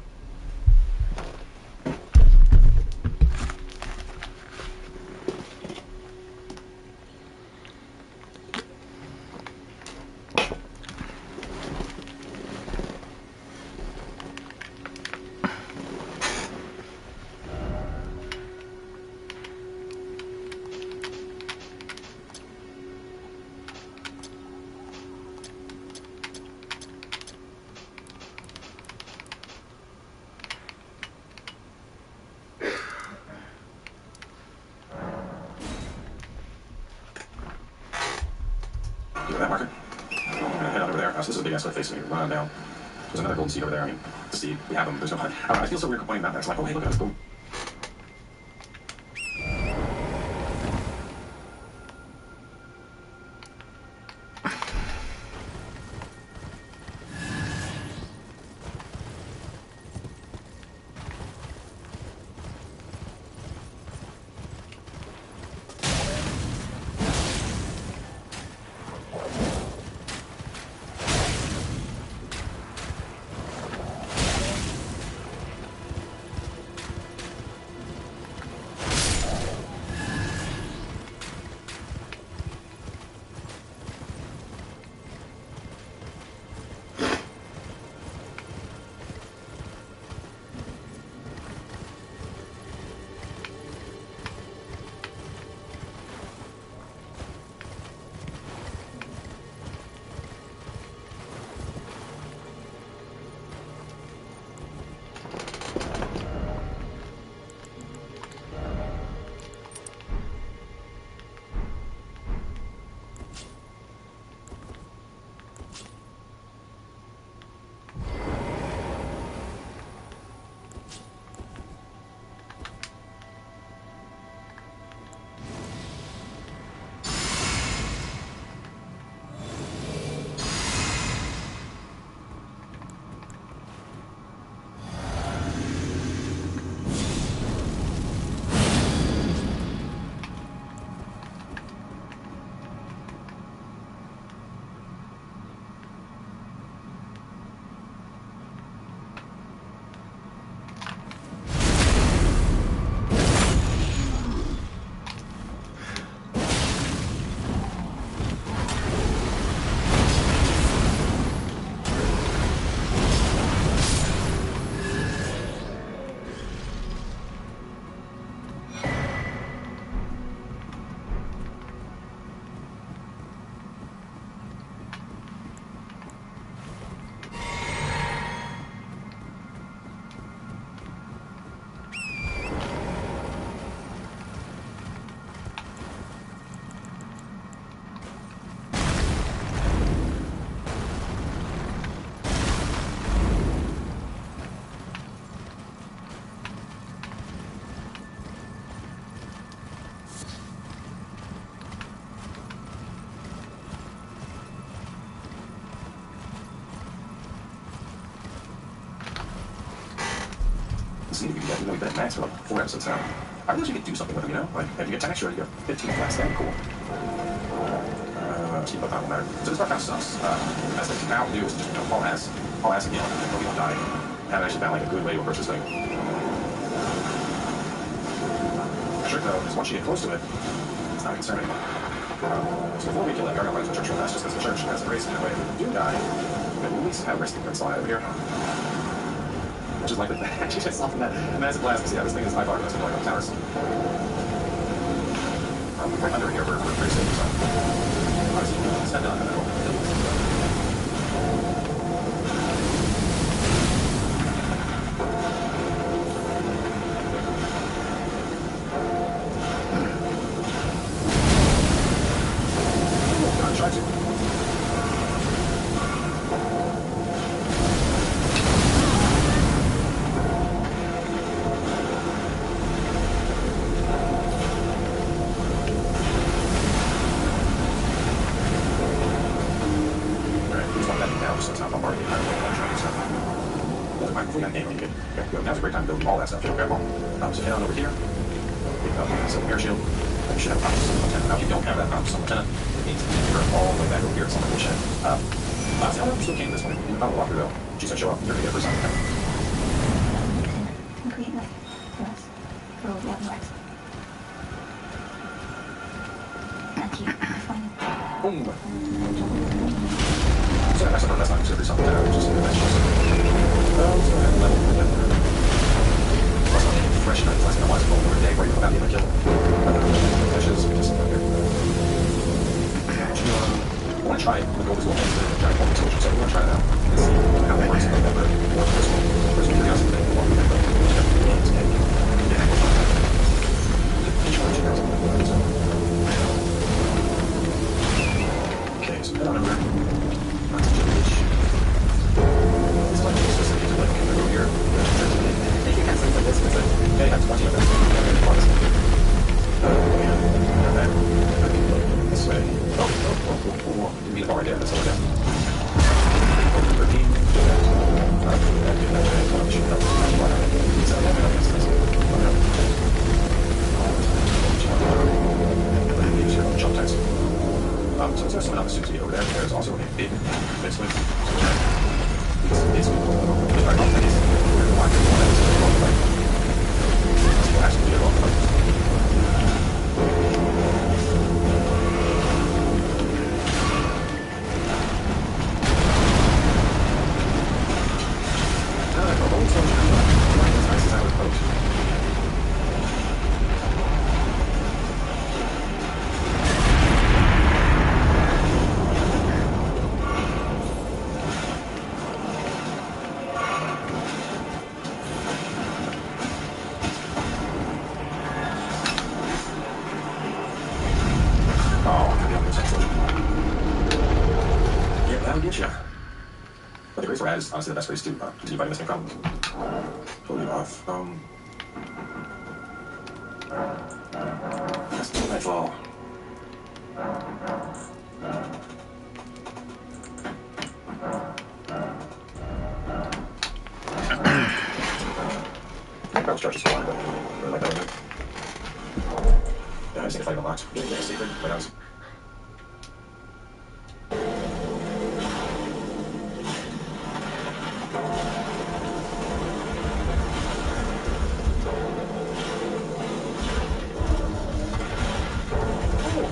That marker. I'm gonna head out over there. So this is a big ass cliff facing me. Run on down. There's another golden seed over there. I mean, the seed. We have them. There's no point. I don't know. I feel so weird complaining about that. It's like, oh hey, look at this. Boom. See if you can get that max for like 4 episodes now. I really wish you could do something with them, you know? Like, if you get 10 extra, you get 15 flats, that'd be cool. Keep up, that won't matter. So this part kind of sucks. As I can now do is just, you know, haul ass again, until we don't die. I haven't actually found like a good way to approach this thing. Sure though, is once you get close to it, it's not concerning. So before we kill that guard, I'll run to the church real fast, just because the church has a grace in that way. If we do die, we at least have resting prince over here. Which is likely to actually just off in that massive blast. See how this thing is by far the most annoying on the towers. Right under here, we're pretty safe, so. Obviously, step down in the middle. Try to. Now's a great time to build all that stuff. So head on over here. Pick up some air shield. You should have props of antenna. Now, if you don't have that props of antenna, it means you're all the way back over here at some bullshit. See, I don't know if you still came this way. You found a walkthrough though. She's gonna show up. You're gonna get her for something. Boom. So that's not considered something that I was just that's just let's go ahead and level it. Plus not getting fresh nights last night. Over a day where you're about to be able to kill fishes. We just here. I want to try it. The gold is what makes the giant point explosion, so we want to try it out and see how that works. There's some curiosity thing. Okay, so head on over. Not such a bitch. It's like it's just to like go here. I think you can something like this because they have 20 of them. This way. Oh. Give me the bar right there. That's all I got. 13. Jump tights. So there's someone else over there. There's also a big basically. But the grace we're at is honestly the best grace to continue fighting this thing from. Totally off. That's too nightfall. Crouch charge is fine, but I really like that one. Yeah, I just need to fight unlocked. Getting a secret, right now.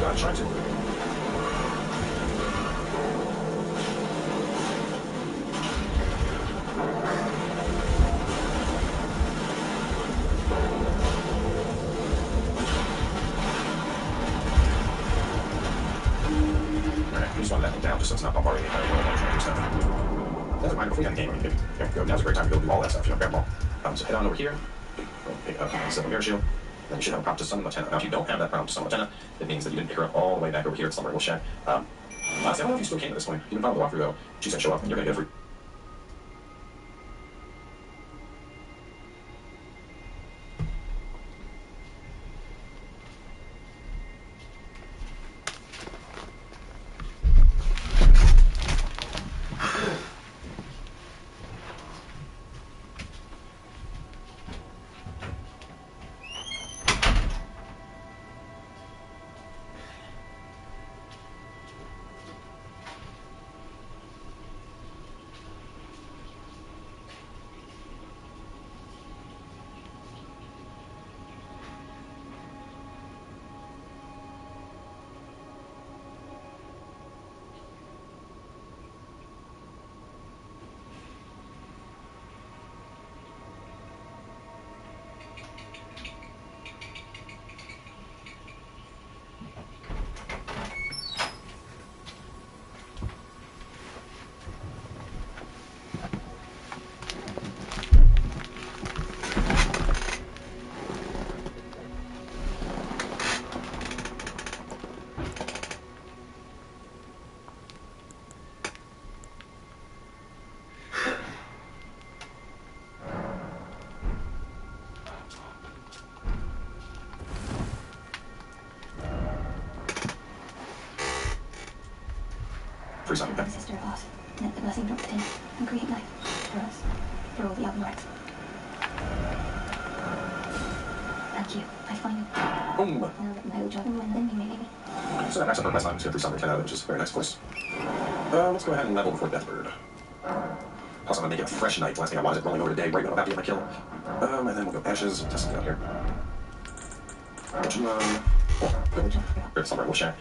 I'm trying to. Alright, we just want to let them down just so it's not bombarding the entire world. I'm trying to do stuff. That's a minor free on the game. Now's a great time to go do all that stuff. You know, grab them all. So head on over here. Pick up a air shield. Then you should have a prompt to summon Latenna. Now, if you don't have that prompt to summon Latenna, it means that you didn't pick her up all the way back over here at Slumber Will Shack. Honestly, I don't know if you still came to this point. You didn't follow the walkthrough, though. She's gonna show up, and you're gonna get free. Free something, The okay? sister of ours. Let the blessing drop within and create life for us, for all the Elden Ranks. Thank you. I finally Boom! now that my old job and then you maybe. So that wraps up our quest line. Let's go through Summer 10 out of it, which is a very nice place. Let's go ahead and level before Deathbird. Plus, I'm gonna make it a fresh night. The last thing I want is it rolling over today, right when I'm about to get my kill. And then we'll go Ashes, test something out here. Grab Sunbright Wolfshack.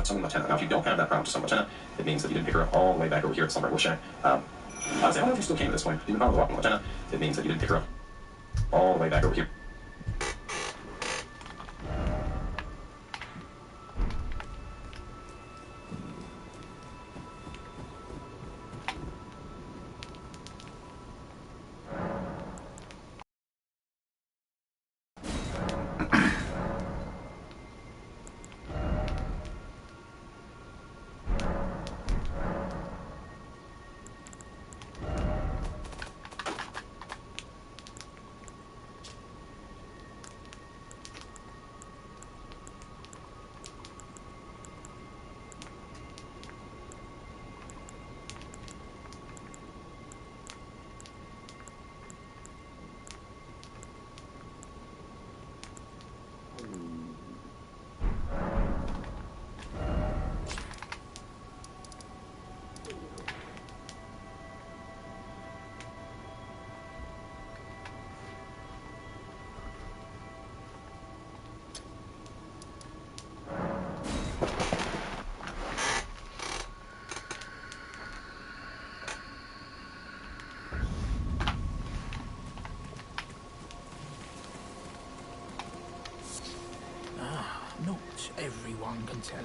Summon Lieutenant. Now, if you don't have that prompt to summon Lieutenant, it means that you didn't pick her up all the way back over here at Sunbright Wolfshack. Honestly, I don't know if you still came at this point. If you didn't follow the Lieutenant, it means that you didn't pick her up all the way back over here. Not everyone can tell.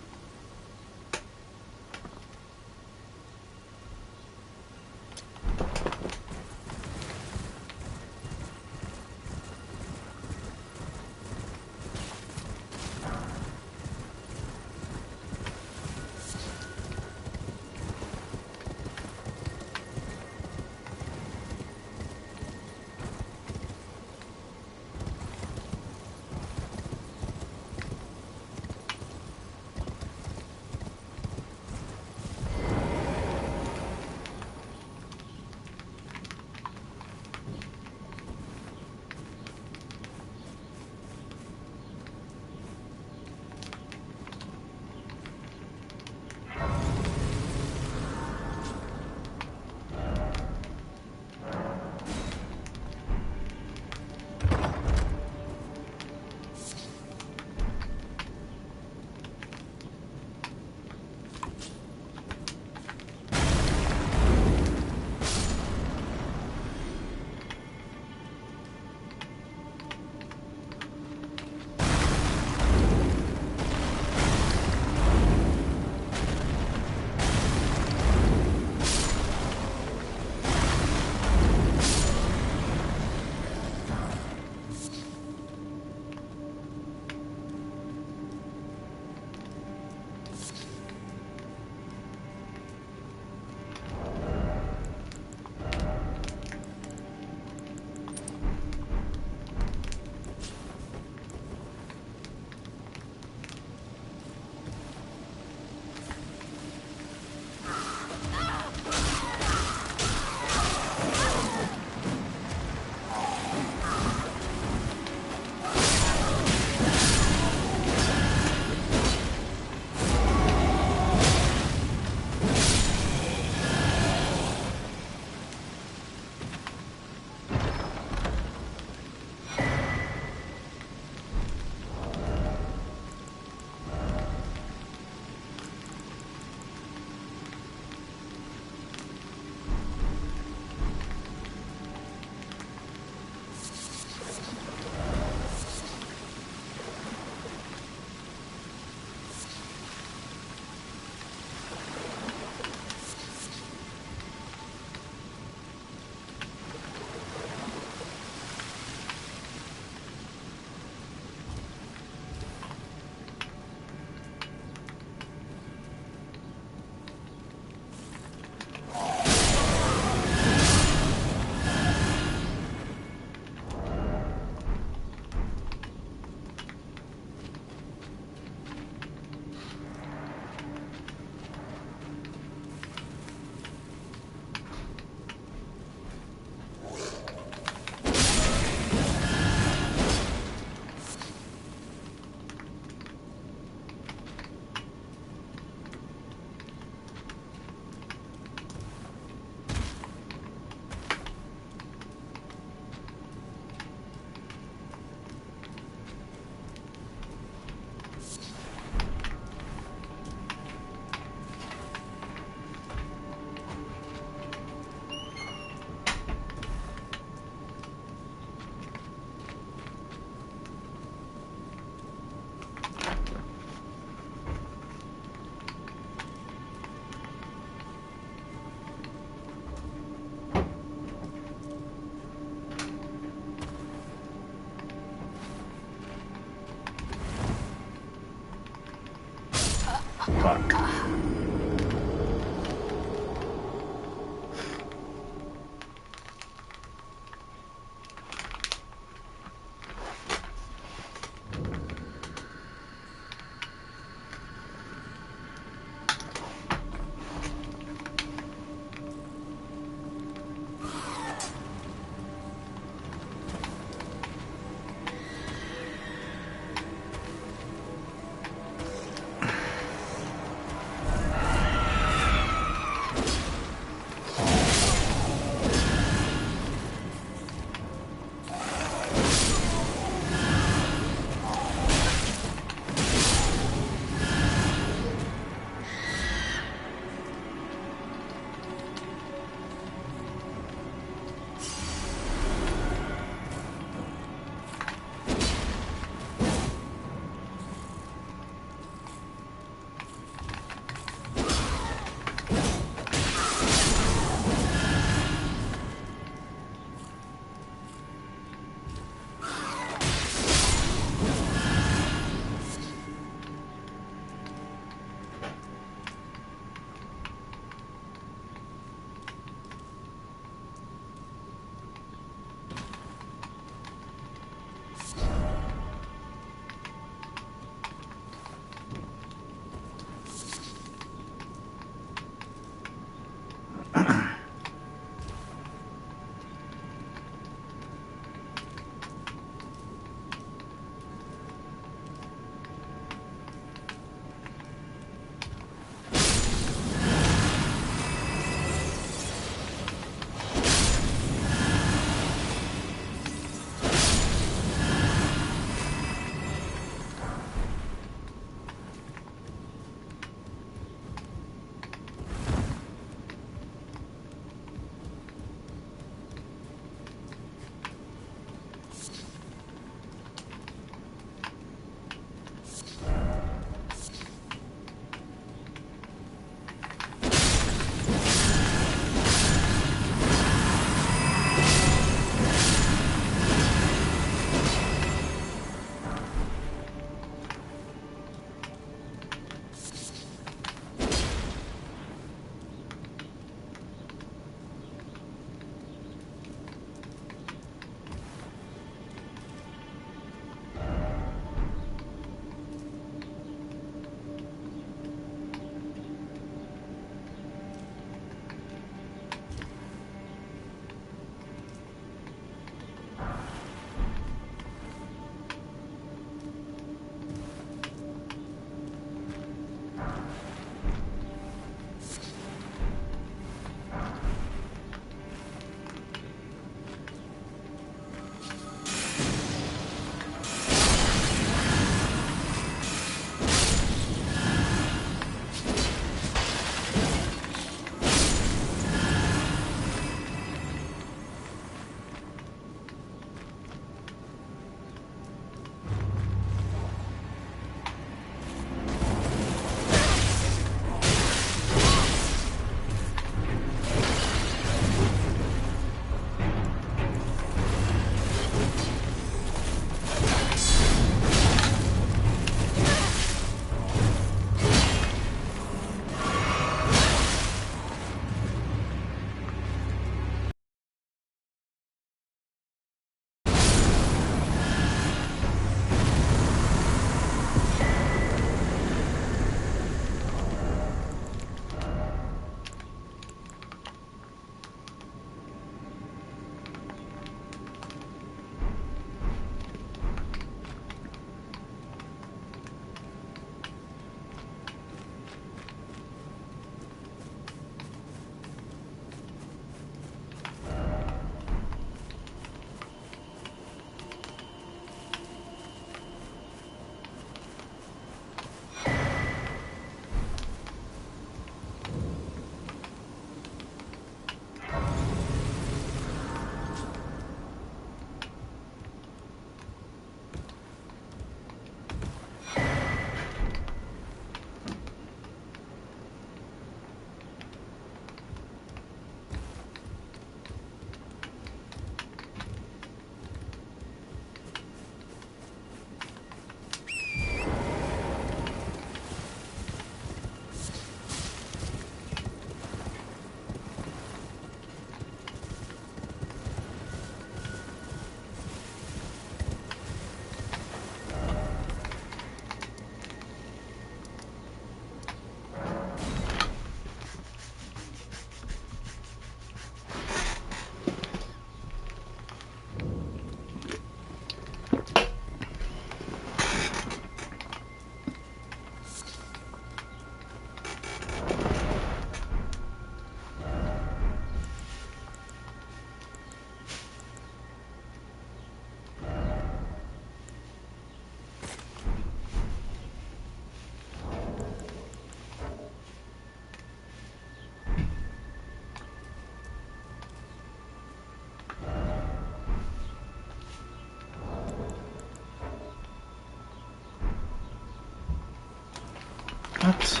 What?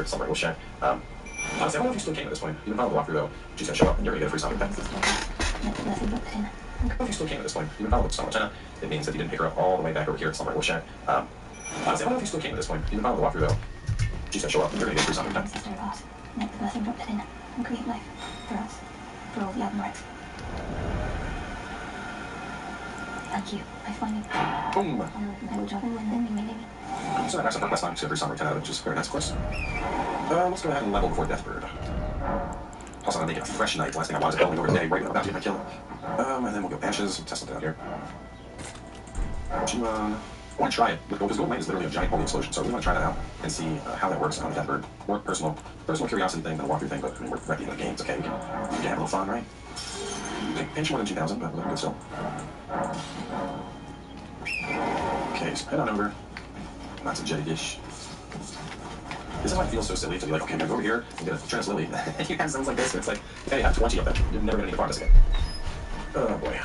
Somewhere, we'll check. Honestly, I don't know if you still came at this point. Even following the walkthrough, though, she's gonna show up and you're gonna get a free summon. I don't know if you still came at this point. Even following so much, it means that you didn't pick her up all the way back over here at somewhere, we'll check. Honestly, I don't know if you still came at this point. Even following the walkthrough, though, she's gonna show up and you're gonna get a free summon. Let the blessing drop within and create life for us, for all the Admirals. Thank you. I finally. Boom! I will drop it and then we may. So that knocks up our quest line to every summary 10 out, which is very nice, of course. Let's go ahead and level before Deathbird. Also, I'm gonna make it a fresh night. Last thing I want is building over today, right about to get my kill. And then we'll go Ashes, test something out here. I want to try it, because Golden Lane is literally a giant holy explosion, so we want to try that out and see how that works on the Deathbird. More personal curiosity thing than a walkthrough thing, but I mean, we're at the end of the game, it's okay, we can have a little fun, right? Pinch more than 2,000, but looking good still. Okay, so head on over. Lots of jetty dish. This is why it feels so silly to be like, okay, I'm gonna go over here and get a Trans Lily. And you have sounds like this, where it's like, hey, I have 20 of them. You're never gonna need to farm this again. Oh boy.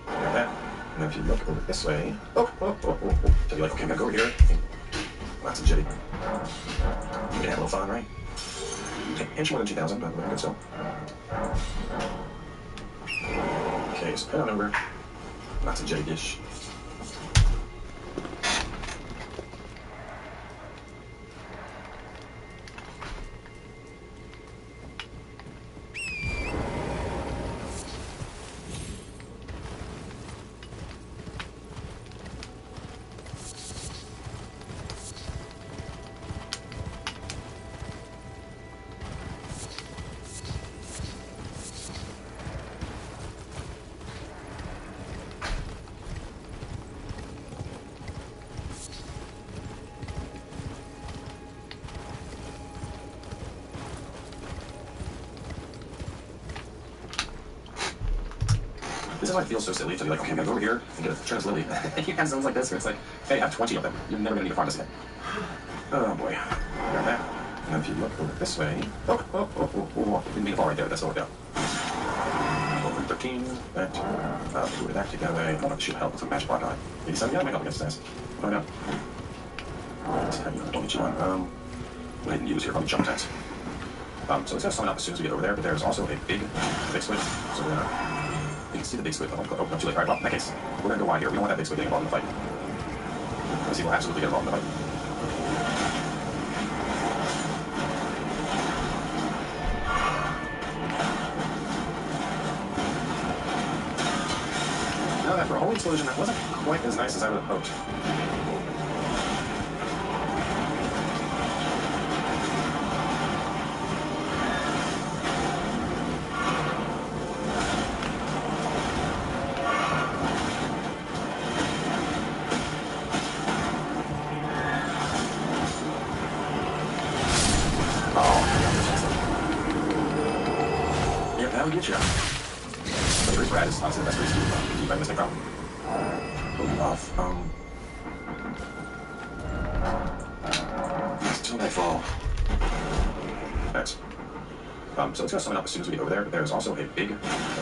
Like that. And if you look over this way, so you're like, okay, I'm gonna go over here. Lots of jetty. You can have a little fun, right? Inch more than 2,000, but looking good still. Okay, so head on over. Lots of jetty dish. This is why it feels so silly to be like, okay, I'm gonna go over here and get a Trans Lily. And you have sounds like this, where it's like, hey, I have 20 of them. You're never gonna need to farm this again. Oh boy. Grab that. And then if you look over this way, didn't mean to fall right there, but that's all worked out. Over 13, that, do that to get away. I don't know if it should help with a magic block on it. 87, yeah, it might help against this. Find out. Don't get you on. Go ahead and use here from the jump attacks. So it's gonna summon up as soon as we get over there, but there's also a big switch. So we're gonna. You can see the big squid. Oh, no, too late. Alright, well, in that case, we're gonna go wide here. We don't want that big squid getting involved in the fight. Let's see, we'll absolutely get involved in the fight. Now that for a holy explosion, that wasn't quite as nice as I would have hoped. That'll get you. But your Brad is honestly the best way to keep this thing from. Hold off. Until nightfall. Thanks. So it's gonna summon up as soon as we get over there, but there's also a big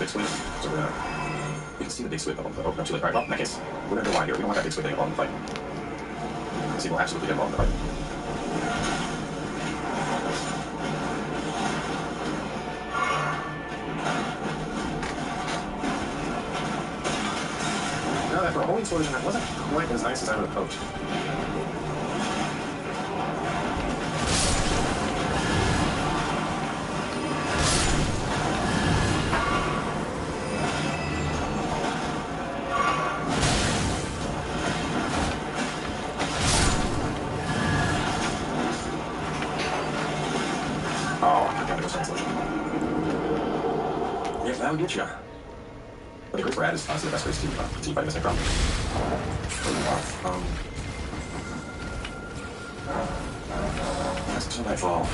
squid. So we're gonna. You can see the big squid up on the. Oh, no, too late. Alright, well, in that case, we're gonna go wide here. We don't want that big squid getting involved in the fight. See, we'll absolutely get involved in the fight. rolling solution that wasn't quite as nice as I would have hoped. That would get you. But the great Brad is honestly the best race to team fighting this thing from. That's to Nightfall.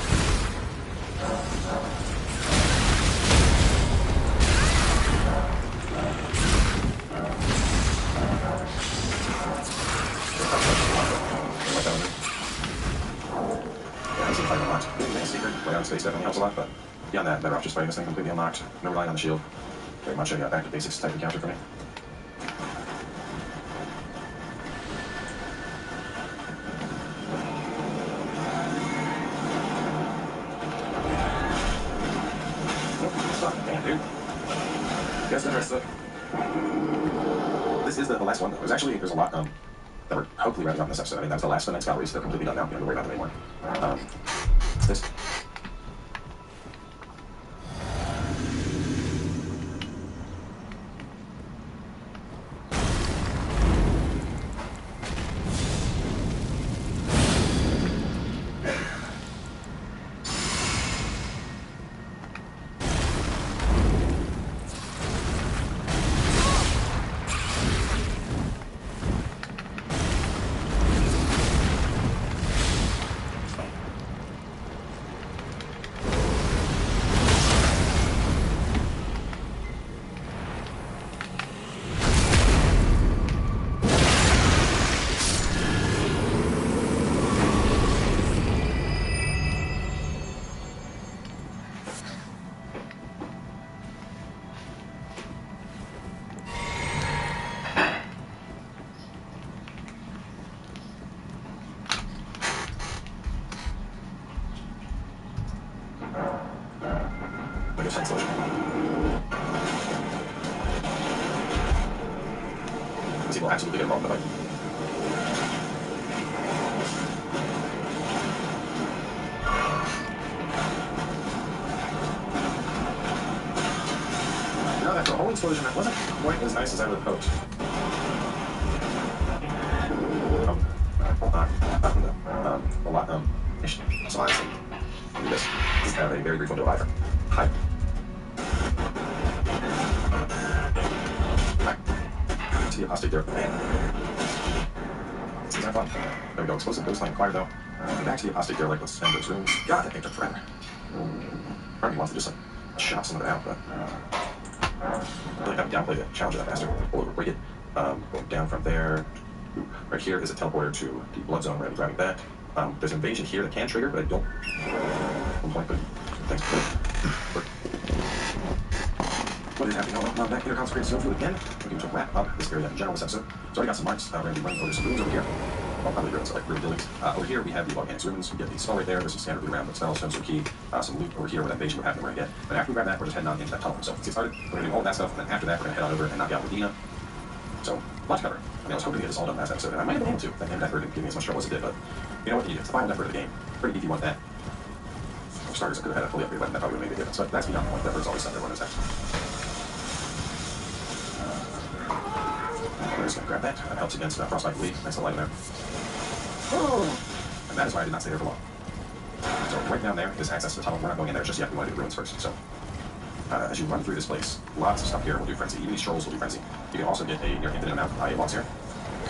Yeah, he's fighting a lot. Getting secret way on space definitely helps a lot, but beyond that, better off just fighting this thing completely unlocked. No relying on the shield. Very much a back to basics type encounter for me. Damn, dude. You guys interested? This is the last one. There's a lot that we're hopefully wrapping up in this episode. I mean, that was the last Night's Galleries. They're completely done now. You don't have to worry about them anymore. This. Will absolutely get involved in the fight. Now after a whole explosion that wasn't quite as nice as I would have hoped. A lot, so honestly, do this. Just have a very brief window of either. Hi. See a hostage there. This is not fun. There we go. Explosive ghost line acquired though. Get back to the hostage there, like let's spend those rooms. God, that thing took forever. Part of me wants to just like chop some of it out, but really have to downplay the challenge of that bastard. Pull over, break it. Going down from there. Right here is a teleporter to the blood zone where I'll be grabbing that. There's an invasion here that can trigger, but I don't. One point, but thanks for what is happening? I'm back here, consecrated zone food again. Looking to wrap up this area in general this episode. So I got some marks. We're going to be running over some runes over here. Well, probably runes, so like rune buildings. Over here we have the organics runes. We get the spell right there. There's some standard loot around, but spells, stones, key, some loot over here where that invasion would happen. We're going to get. But after we grab that, we're just heading on into that tunnel. So let's get started. We're going to do all that stuff, and then after that, we're going to head on over and knock out Medina. So, lots to cover. I mean, I was hoping to get this all done last episode, and I might have been able to. That game effort didn't give me as much trouble as it did, but you know what? It's the final effort of the game. Pretty if you want that. For starters, I could have had a fully upgraded weapon. That probably would have made a difference, but that's beyond the point. That effort's always done there when it's actually. We're just going to grab that. That helps against frostbite bleed. Nice little light in there. Oh! And that is why I did not stay there for long. So, right down there is access to the tunnel. We're not going in there just yet. We want to do the ruins first. So, as you run through this place, lots of stuff here will do frenzy. Even these trolls will do frenzy. You can also get a near infinite amount of IA blocks here.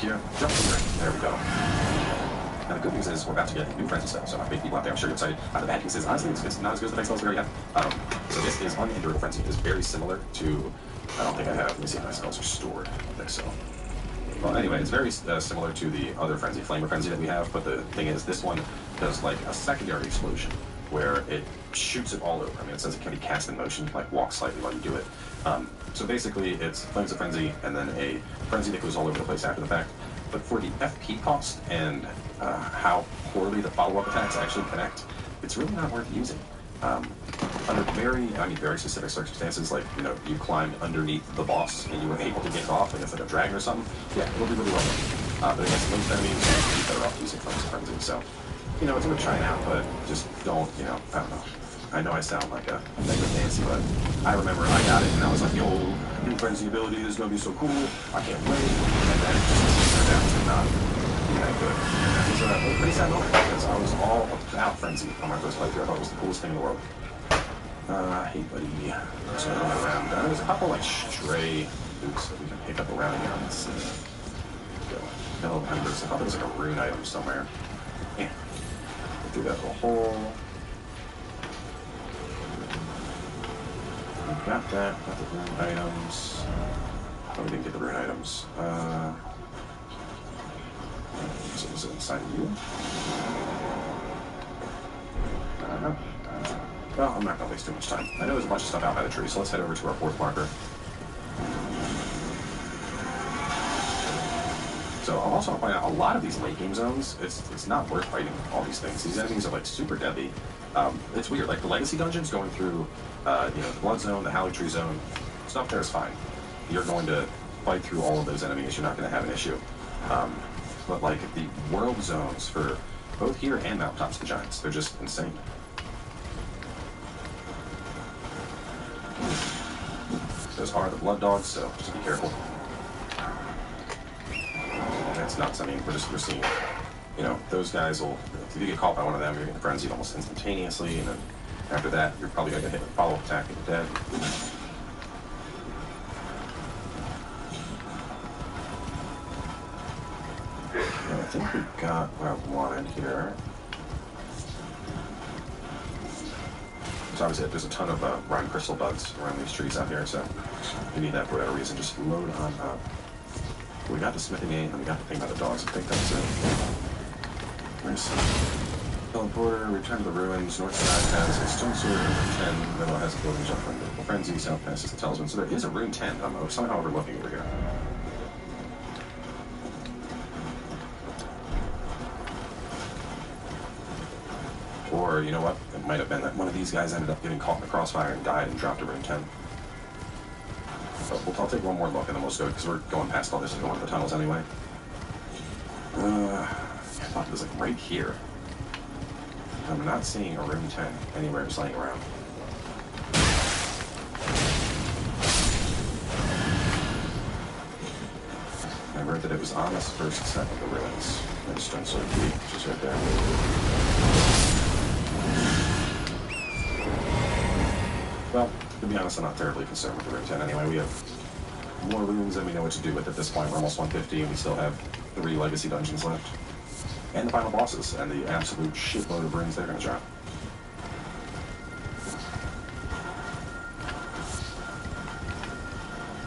Here, jump over. There we go. Now the good news is we're about to get new frenzy spell, so I've made people out there. I'm sure you're excited. The bad news is honestly it's not as good as the base spells we already have. So this is unendurable frenzy. It is very similar to. I don't think I have. Let me see how my spells are stored. I don't think so. Well, anyway, it's very similar to the other frenzy, flamer frenzy that we have. But the thing is, this one does like a secondary explosion where it shoots it all over. I mean, it says it can be cast in motion, like walk slightly while you do it. So basically, it's flames of frenzy and then a frenzy that goes all over the place after the fact. But for the FP cost and how poorly the follow-up attacks actually connect, it's really not worth using. Under very specific circumstances, like, you know, you climbed underneath the boss and you were able to get off, like it's like a dragon or something, yeah, it'll be really well done. But against most enemies, you'd be better off using Frenzy. So, you know, it's worth trying out, but just don't, you know, I don't know. I know I sound like a negative Nancy, but I remember I got it and I was like, yo, new Frenzy ability is gonna be so cool, I can't wait. And then it just turned out to not be that good. And it was a pretty sad moment because I was all about Frenzy on my first playthrough. I thought it was the coolest thing in the world. Hey buddy. So around. There's a couple like stray boots that we can pick up around here on this. Go. I thought there was like a rune item somewhere. Yeah. Go through that little hole. We got that. Got the rune items. Oh, we didn't get the rune items. Was it inside of you? I don't know. Well, I'm not going to waste too much time. I know there's a bunch of stuff out by the tree, so let's head over to our fourth marker. So I'll also point out, a lot of these late game zones, it's not worth fighting all these things. These enemies are like super deadly. It's weird, like the legacy dungeons going through, you know, the blood zone, the Hallowed Tree zone, stuff there is fine. You're going to fight through all of those enemies, you're not going to have an issue. But like the world zones for both here and Mountaintops the Giants, they're just insane. Those are the blood dogs, so just be careful. That's nuts. I mean, we're seeing, you know, those guys will, if you get caught by one of them, you're getting frenzied almost instantaneously, and then after that, you're probably going to get hit with a follow-up attack and you're dead. And I think we got what I wanted here. So obviously there's a ton of rime crystal bugs around these trees out here, so you need that for whatever reason. Just load on up. We got the smithing aid, and we got the thing about the dogs. I think that's it. Where's teleporter? Return to the ruins. North side has a stone sword, rune 10. Middle has a building jump from the frenzy. South passes the talisman. So there is a rune 10. I'm somehow overlooking over here. Or, you know what, it might have been that one of these guys ended up getting caught in the crossfire and died and dropped a rune 10. So I'll take one more look and then we'll just go, because we're going past all this and going to the tunnels anyway. I thought it was like right here. I'm not seeing a rune 10 anywhere just laying around. I read that it was on this first set of the ruins. I just don't sort of keep, which is right there. Well, to be honest, I'm not terribly concerned with the rune 10 anyway. We have more runes than we know what to do with at this point. We're almost 150 and we still have 3 legacy dungeons left. And the final bosses and the absolute shitload of runes they're going to drop.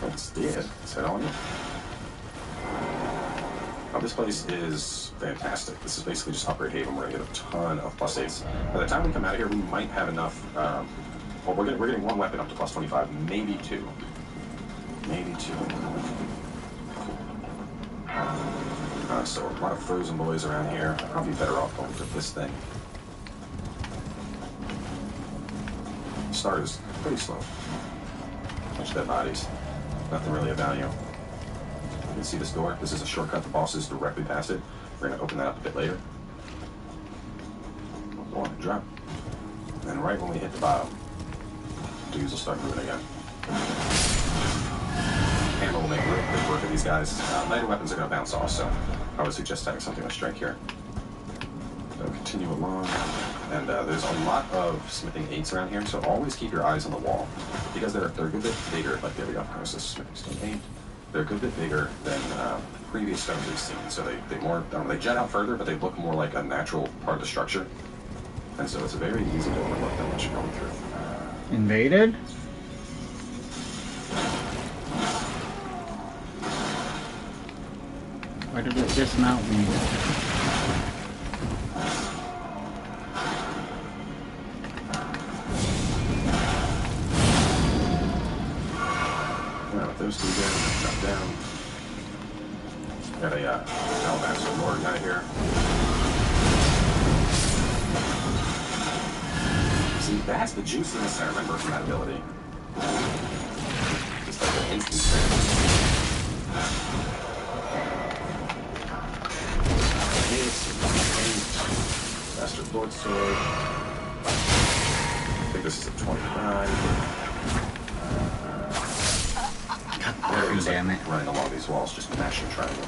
Oh, it's dead. Let's head on in. Oh, this place is fantastic. This is basically just Upgrade Haven. We're going to get a ton of plus 8s. By the time we come out of here, we might have enough. Well, we're getting one weapon up to plus 25, maybe 2. Maybe 2. So a lot of frozen boys around here. I'm probably better off going for this thing. Start is pretty slow. Bunch of dead bodies. Nothing really of value. You can see this door. This is a shortcut. The boss is directly past it. We're going to open that up a bit later. One, drop. And right when we hit the bottom, dudes will start moving again. Hammer will make quick work of these guys. Lighter weapons are going to bounce off, so I would suggest having something like strike here. So continue along. And there's a lot of smithing 8s around here, so always keep your eyes on the wall. Because they're a good bit bigger, like there we go, there's this smithing stone 8. They're a good bit bigger than previous stones we've seen, so they jet out further, but they look more like a natural part of the structure. And so it's very easy to overlook them once you're going through. Invaded? Why did it dismount me? Those two guys jump down. Got a Alabaster Lord guy here. See, that's the juiciness I remember from that ability. Just like an instant spin. Master Lord Sword. I think this is a 29. God damn it. Running along these walls, just mashing triangle.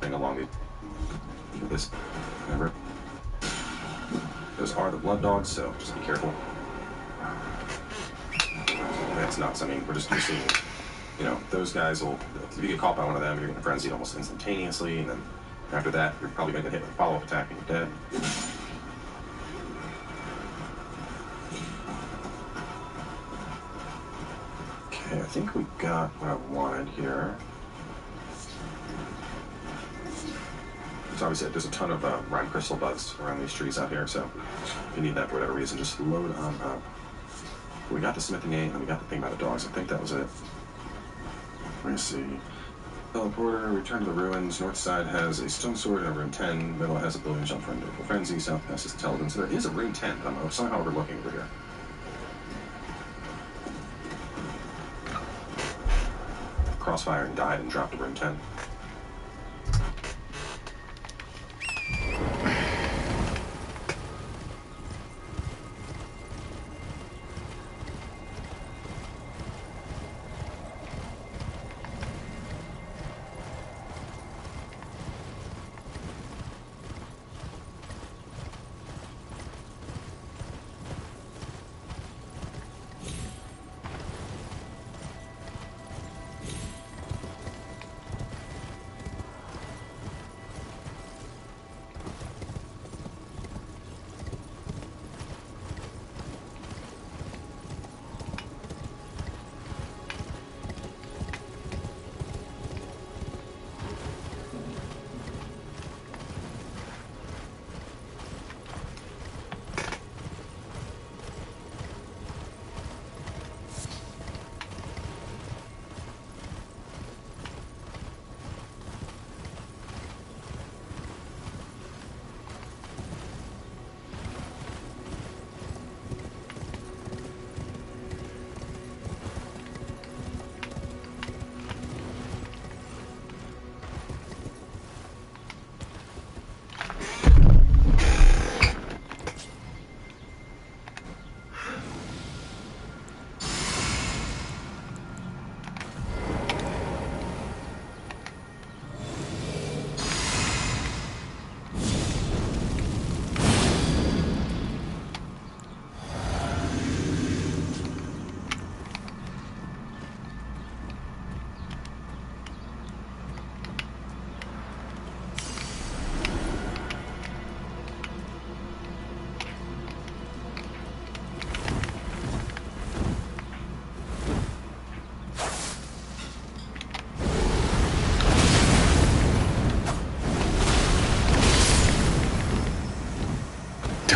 Along this, remember, those are the blood dogs, so just be careful. That's nuts. I mean, we're just seeing, you know, those guys will, if you get caught by one of them, you're going to frenzy almost instantaneously, and then after that, you're probably going to get hit with a follow-up attack and you're dead. Okay, I think we got what I wanted here. So obviously there's a ton of rhyme crystal buds around these trees out here, so if you need that for whatever reason, just load on up. We got the smithing gate, and we got the thing about the dogs. I think that was it. Let me see. Teleporter, return to the ruins. North side has a stone sword and a room 10. Middle has a billion jump for Individual Frenzy. South has a Teledin. So there is a room 10, but I'm somehow overlooking over here. Crossfire and died and dropped to room 10.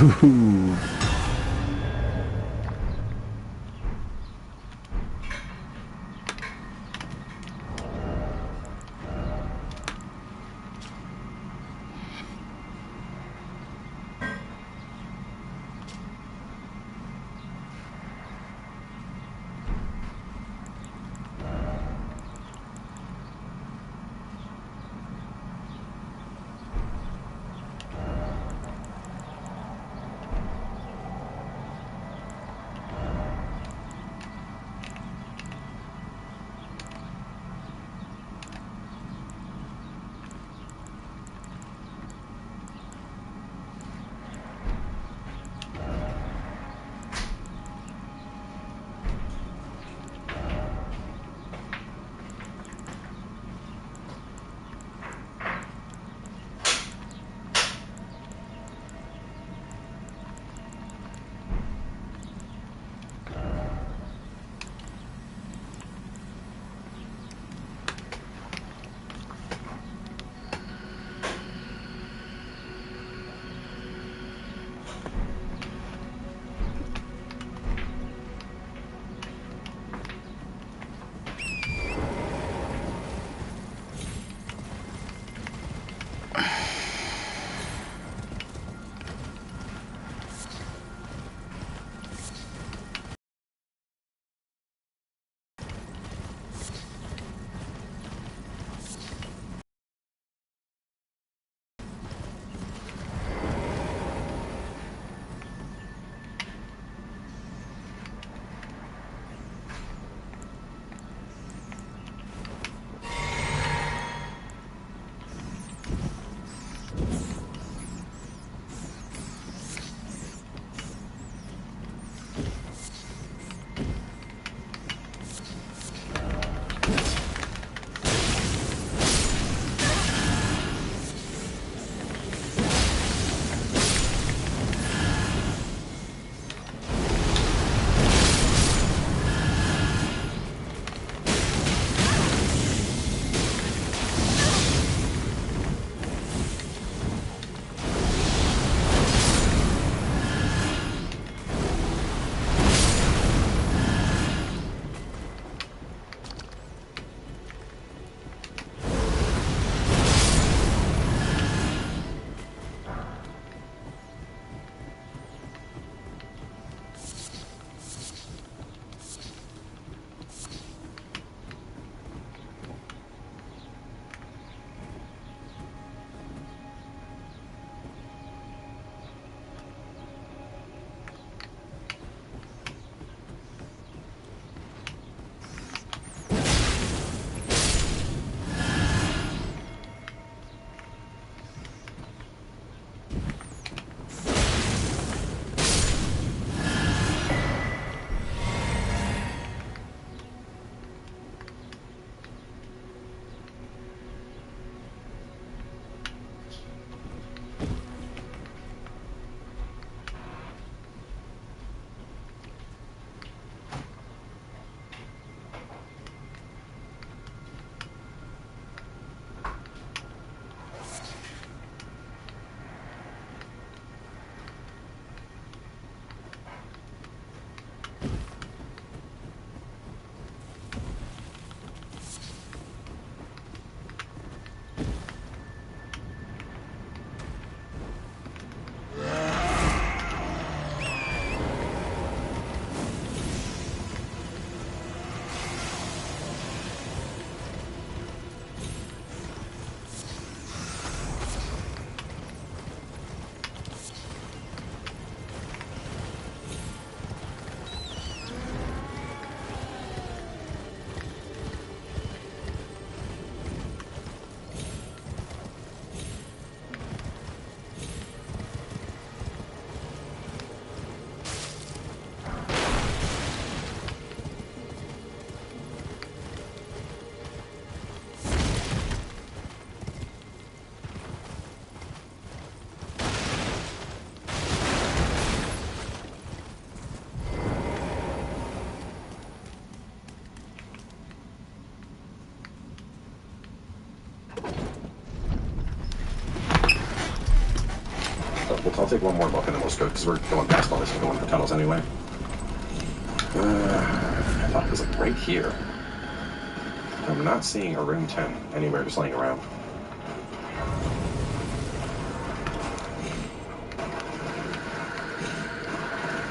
Ooh. I'll take one more look and then we'll just go, because we're going past all this and going for tunnels anyway. I thought it was like right here. I'm not seeing a room 10 anywhere just laying around.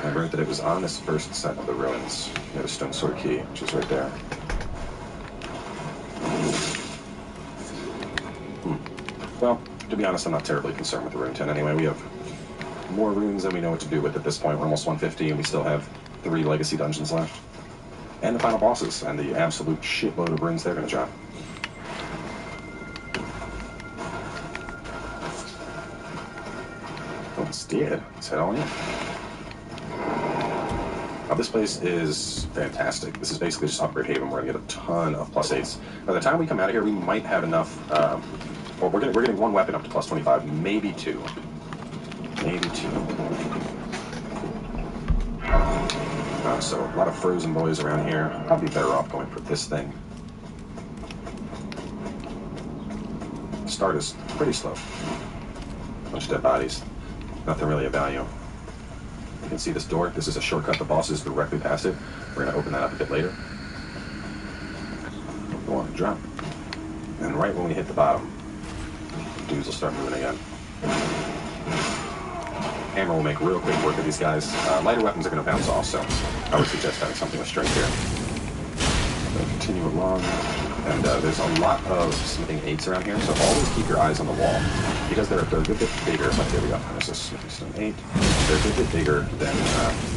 I read that it was on this first set of the ruins. You have a stone sword key, which is right there. Well, to be honest, I'm not terribly concerned with the rune 10 anyway. We have more runes than we know what to do with at this point. We're almost 150 and we still have 3 legacy dungeons left. And the final bosses, and the absolute shitload of runes they're going to drop. Let's do it. Let's head on in. Now, this place is fantastic. This is basically just Upgrade Haven. We're going to get a ton of +8s. By the time we come out of here, we might have enough. Well, we're getting one weapon up to +25, maybe 2. Maybe 2. So a lot of frozen boys around here. I'll be better off going for this thing. The start is pretty slow. Bunch of dead bodies. Nothing really of value. You can see this door. This is a shortcut. The boss is directly past it. We're going to open that up a bit later. Go on, drop. And right when we hit the bottom, dudes will start moving again. Hammer will make real quick work of these guys. Lighter weapons are going to bounce off, so I would suggest having something with strength here. I'm going to continue along, and there's a lot of smithing 8s around here, so always keep your eyes on the wall, because they're a good bit bigger. Like, there we go. There's a smithing stone 8. They're a good bit bigger than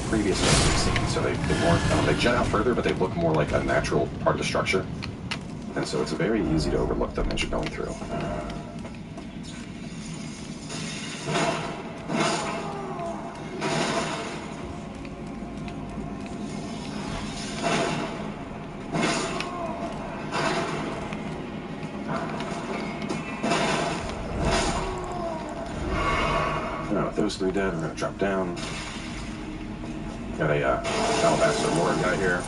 previous ones we've seen, so they jet out further, but they look more like a natural part of the structure, and so it's very easy to overlook them as you're going through. Those 3 dead, we're going to drop down. Got a Alabaster Lord guy here.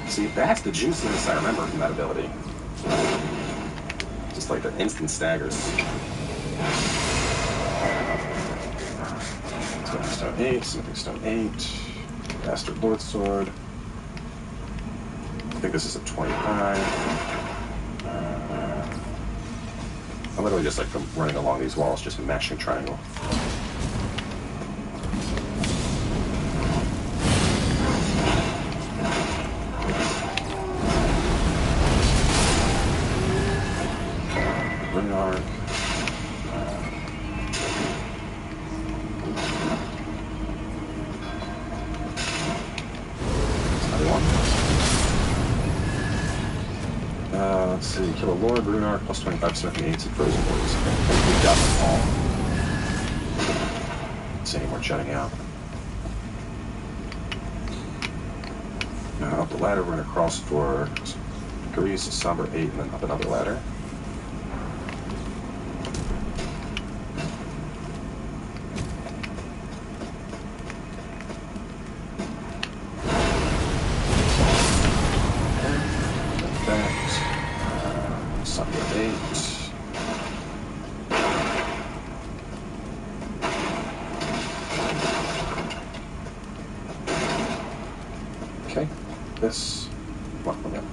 See, that's the juiciness I remember from that ability. Just like the instant staggers. Smithing Stone 8, Smithing Stone 8, Bastard Lord Sword. I think this is a 25. I'm literally just like from running along these walls, just mashing triangle. Ring arc. Let's see, kill a Lord, Rune Arc, +25 smithing 8s, and frozen boys. We've got them all. Let's see any more jutting out. Now up the ladder, we're going to cross for Grease, Somber 8, and then up another ladder. Okay, this one again.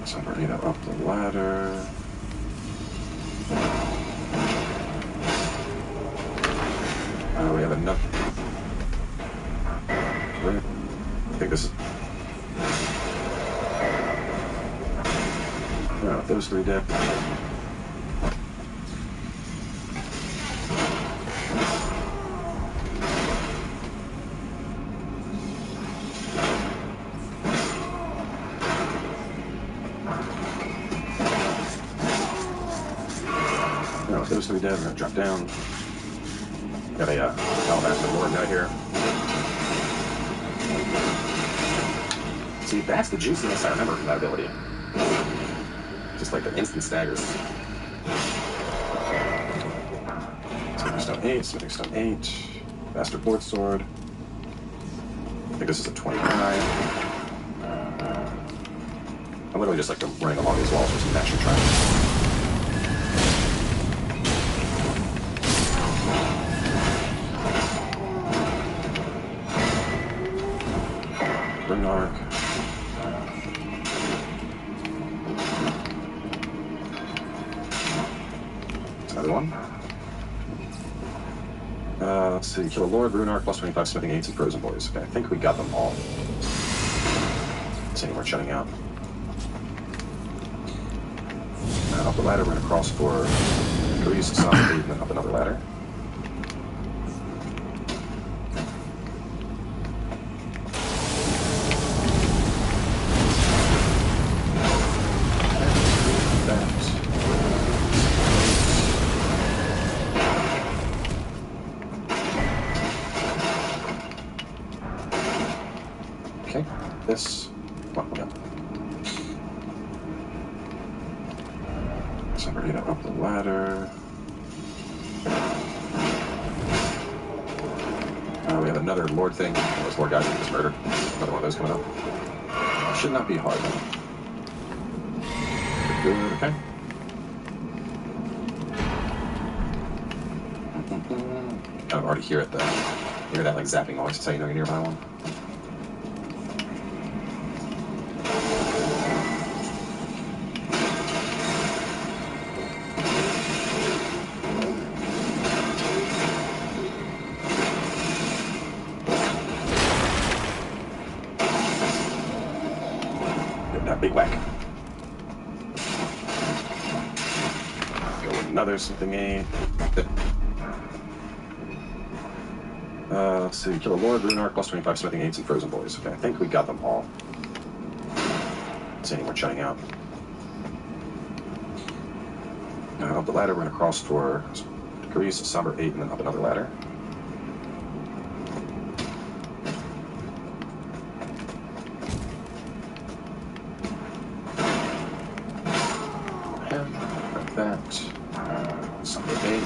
Somebody up the ladder. We have enough. I think this is. No, those 3 dead. Those 3 dead, we're going to drop down. Got a Alabaster Lord guy here. See, that's the juiciness I remember from that ability. Just like the instant staggers. Smithing Stone 8, Smithing Stone 8, Bastard Lord Sword. I think this is a 25. I'm literally just like running along these walls with some action tracks. Rune arc. Another one. Let's see. Kill a Lord, Rune arc, plus 25 smithing aids, and frozen boys. Okay, I think we got them all. Let's see, we're shutting out. Up the ladder, we're going to cross for Grease, Solid 8, and then up another ladder. Okay, this. Well, yeah. So we're gonna up the ladder. We have another Lord thing. Those Lord guys that just murdered. Another one of those coming up. Should not be hard though. Good, okay. Kind of already hear it though. You hear that like zapping noise? That's how you know you're nearby one. Big whack. Go with another something aid. Let's see. Kill a Lord, Rune arc, plus 25 smithing aids, and frozen boys. Okay, I think we got them all. Let's see, we're shutting out. Up the ladder, we're going to cross for Grease, Somber 8, and then up another ladder. That. Somber 8.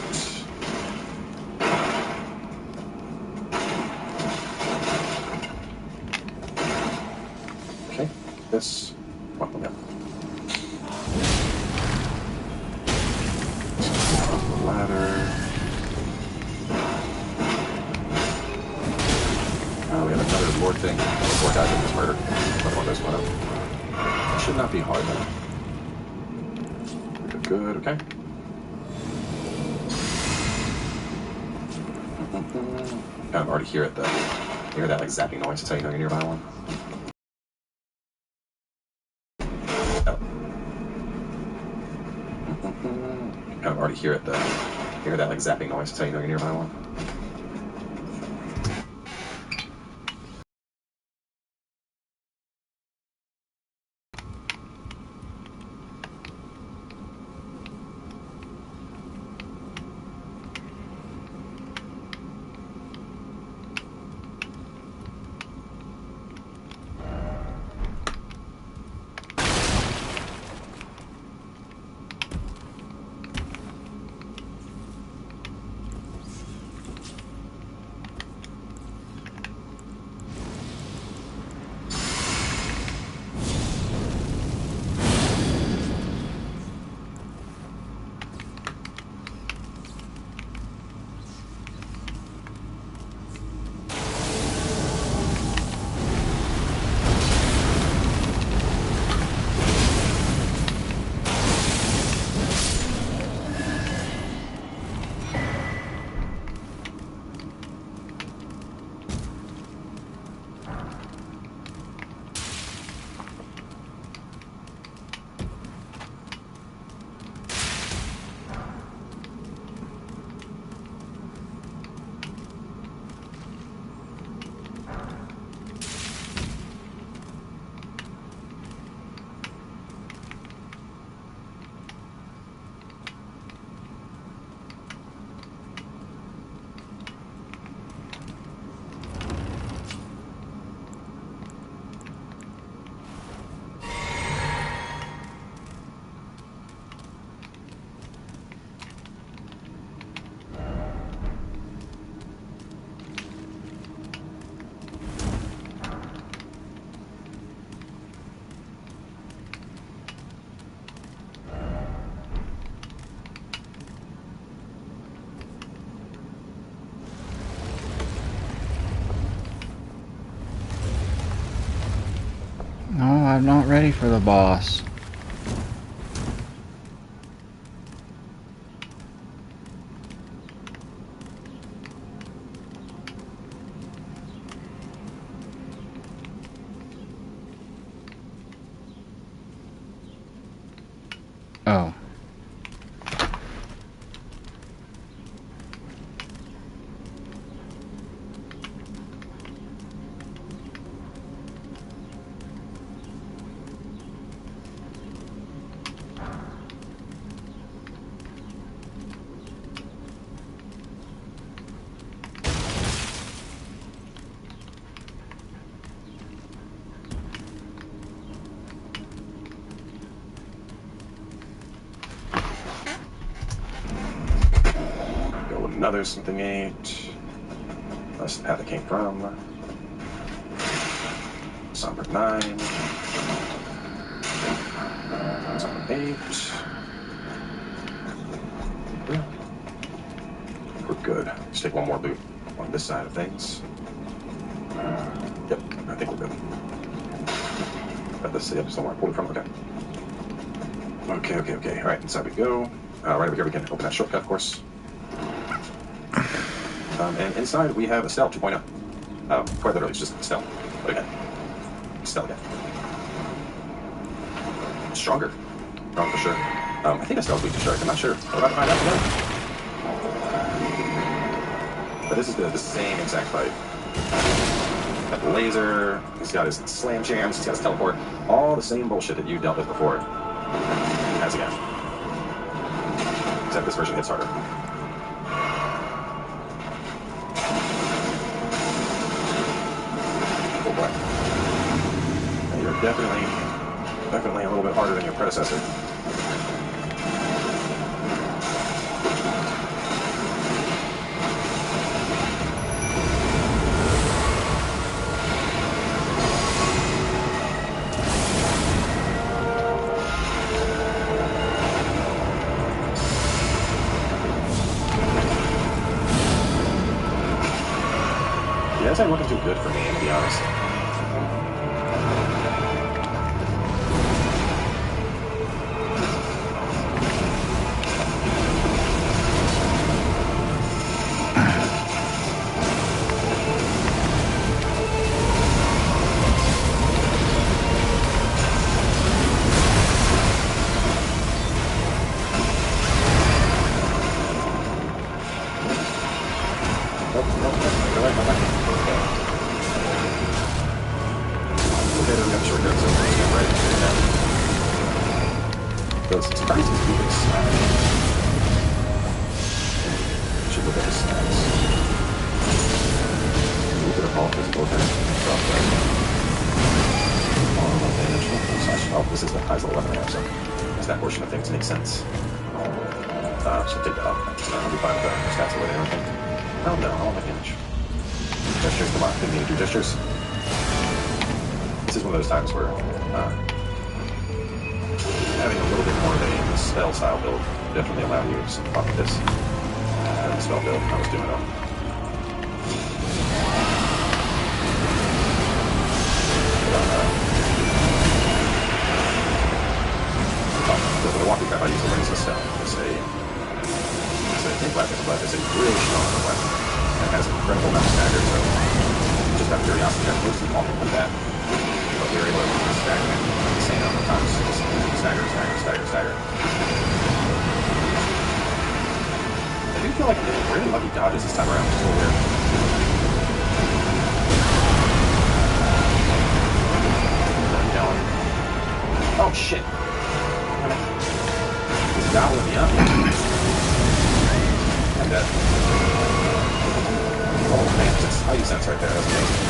Okay, this. Well, yeah. The ladder. We have another Lord thing. Four guys that just murdered. Another one of those went up. Should not be hard though. Good, okay. Kind of already hear it though. You hear that like zapping noise? That's how you know you're nearby one. Oh. Kind of already hear it though. You hear that like zapping noise? That's how you know you're nearby one. I'm not ready for the boss. Oh. Another something 8. That's the path it came from. Somber 9. Somber 8. We're good. Let's take one more loot on this side of things. Yep, I think we're good. Got this somewhere I pulled it from. Okay. Alright, inside we go. Right over here we can open that shortcut, of course. And inside we have a Stealth 2.0. Quite literally, it's just Stealth. But again, Stealth again. Stronger. Wrong for sure. I think a Stealth weak to Shark. I'm not sure. We're about to find out together. But this is the same exact fight. Got the laser. He's got his slam jams. He's got his teleport. All the same bullshit that you dealt with before. He has again. Except this version hits harder. Definitely a little bit harder than your predecessor. Yeah, it's not looking too good for me, to be honest. Sense. So take that off. I'll be fine with that. Stats away and everything. Oh no, I want my damage. Gestures, come on. Didn't need to do gestures. This is one of those times where having a little bit more of a spell style build definitely allowed you some fun with this. The spell build I was doing on. The walking crap I use the Razor Stone. It's a think weapon, but it's a really strong weapon. And it has an incredible amount of stagger, so just out of curiosity, I mostly walking with that. But we were able to stagger it insane number of times. Just stagger. I do feel like I'm getting really lucky dodges this time around. It's a little weird. Down. Oh shit. He's gobbling me up. I'm dead. Oh man, that's a spidey sense right there. That's amazing.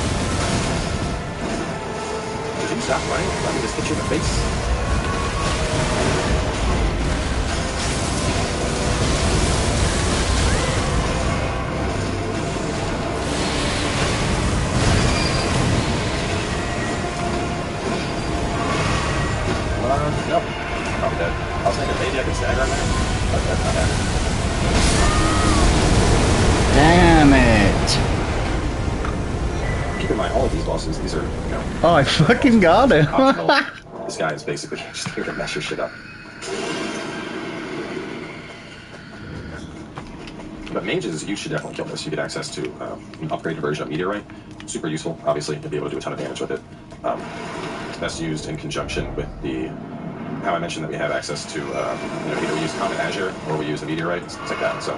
Did you stop running? Let me just hit you in the face. Nope. Probably dead. I was thinking maybe I could stagger on there, but that's not happening. Damn it! Keep in mind, all of these bosses bosses. These are, you know... Oh, I fucking got him! This guy is basically just here to mess your shit up. But mages, you should definitely kill this. You get access to an upgraded version of Meteorite. Super useful, obviously. You'll be able to do a ton of damage with it. It's best used in conjunction with the... How I mentioned that we have access to, you know, either we use Comet Azure or we use the Meteorite, things like that. So,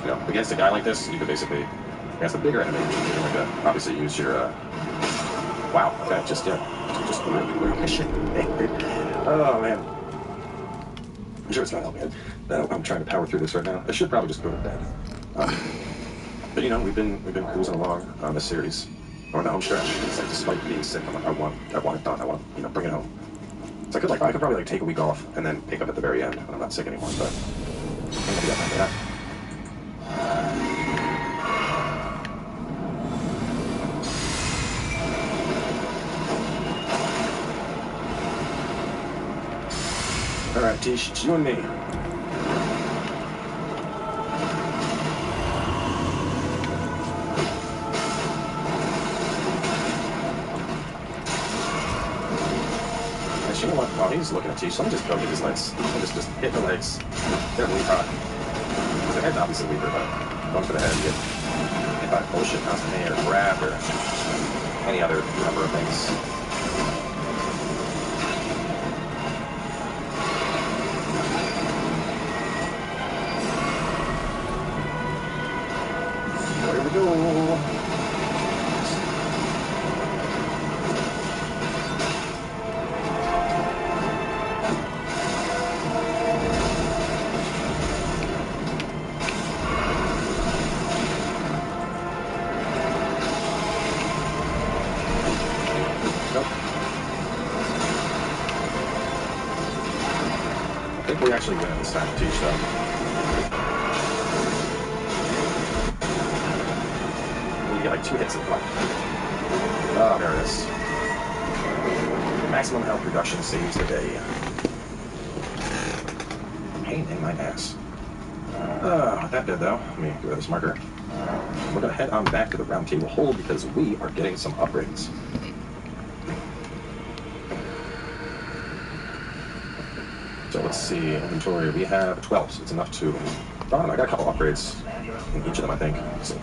you know, against a guy like this, you could basically, against a bigger enemy, you're going to obviously use your, wow, okay, just really shit. Oh, man. I'm sure it's not helping. I'm trying to power through this right now. I should probably just go to bed. But, you know, we've been cruising along on this series. We're on the home stretch. It's like, despite being sick, I'm like, I want it done. I want to, you know, bring it home. So I could probably like take a week off and then pick up at the very end when I'm not sick anymore, but I'm gonna do that. Alright, Tish, it's you and me. You know what? While he's looking at Tish, let me just go get his legs. I'll just hit the legs. They're really hot. The head's obviously weaker, but going for the head, you get hit by bullshit constantly, or grab, or any other number of things. There we go. I think we actually win this time, Tish, though. We get like 2 hits at the clock. Oh, there it is. Maximum health reduction saves the day. Pain in my ass. That did, though. Let me get rid of this marker. We're going to head on back to the round table hold because we are getting some upgrades. So let's see, inventory, we have 12, so it's enough to... I got a couple upgrades in each of them, I think. Let's see.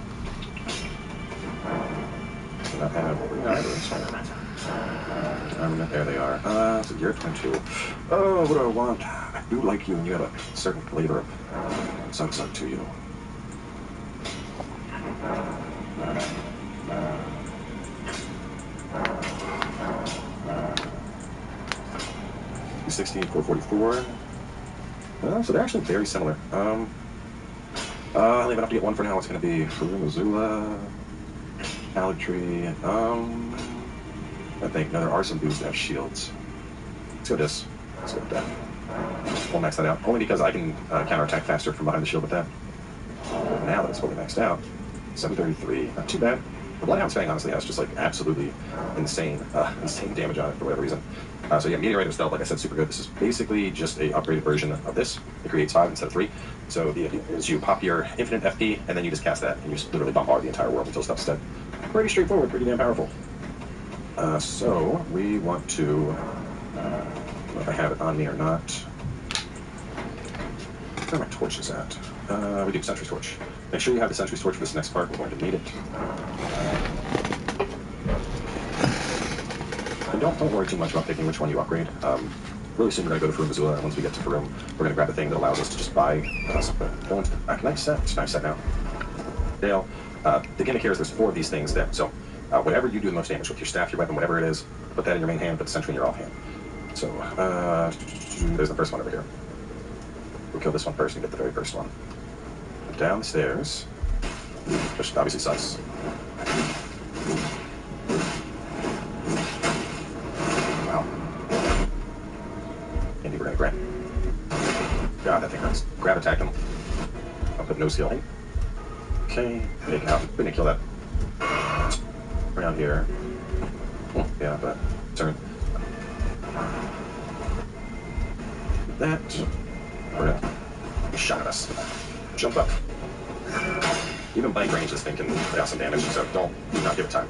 Do not have... there they are. It's a year 22. Oh, what do I want? I do like you, and you have a certain flavor of suck to you. 16, 444. So they're actually very similar. I only have enough to get one for now. It's going to be Missoula, Alec Tree. I think, no, there are some dudes that have shields. Let's go with this. Let's go with that. We'll max that out. Only because I can counterattack faster from behind the shield with that. But now that it's fully maxed out, 733. Not too bad. The Bloodhound's Fang honestly has just like absolutely insane damage on it for whatever reason. So yeah, Meteorite of Stealth, like I said, super good. This is basically just a upgraded version of this. It creates 5 instead of 3. So the idea is you pop your infinite FP, and then you just cast that, and you just literally bombard the entire world until stuff's dead. Pretty straightforward, pretty damn powerful. So we want to, I don't know if I have it on me or not. Where my torch is at? We do Sentry Torch. Make sure you have the Sentry Torch for this next part. We're going to need it. And don't worry too much about picking which one you upgrade. Really soon we're going to go to Missoula, and once we get to Farum, we're going to grab the thing that allows us to just buy something. Go into the knife set. It's a knife set now. Dale. The gimmick here is there's 4 of these things that, so whatever you do the most damage with, your staff, your weapon, whatever it is, put that in your main hand, put the Sentry in your offhand. So, there's the first one over here. We'll kill this one first and get the very first one. Down the stairs. Which obviously sucks. Wow. Andy, we're gonna grab. God, that thing hurts. Grab attack him. I'll put no skill. Okay. Make out. We're gonna kill that. Around here. Yeah, but turn. That. We're gonna shot at us. Jump up. Even blank range, this thing can lay out some damage, so do not give it time.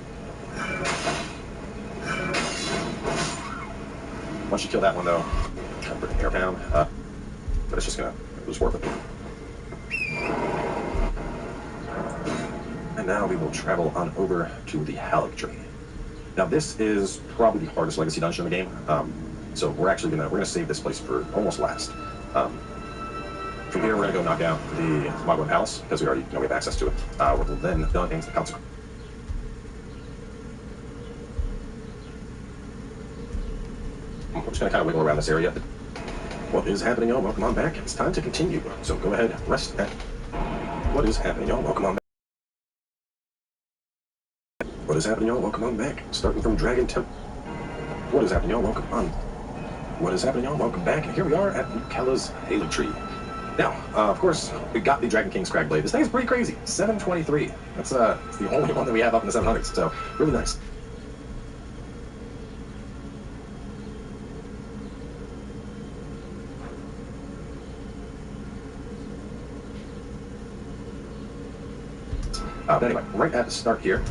Once you kill that one, though, kind of put an air pound, but it's just gonna, it was worth it. And now we will travel on over to the Halleck Tree. Now this is probably the hardest legacy dungeon in the game, so we're gonna save this place for almost last. From here, we're gonna go knock out the Magma Palace because we already know we have access to it. We're then done into the consequence. We're just gonna kind of wiggle around this area. What is happening, y'all? Welcome on back. It's time to continue. So go ahead, rest at. What is happening, y'all? Welcome on back. What is happening, y'all? Welcome on back. Starting from Dragon Temple. What is happening, y'all? Welcome on. What is happening, y'all? Welcome back. Here we are at Lucalla's Halleck Tree. Now, of course, we got the Dragon King's Crag Blade. This thing is pretty crazy. 723. That's it's the only one that we have up in the 700s. So really nice. But anyway, right at the start here.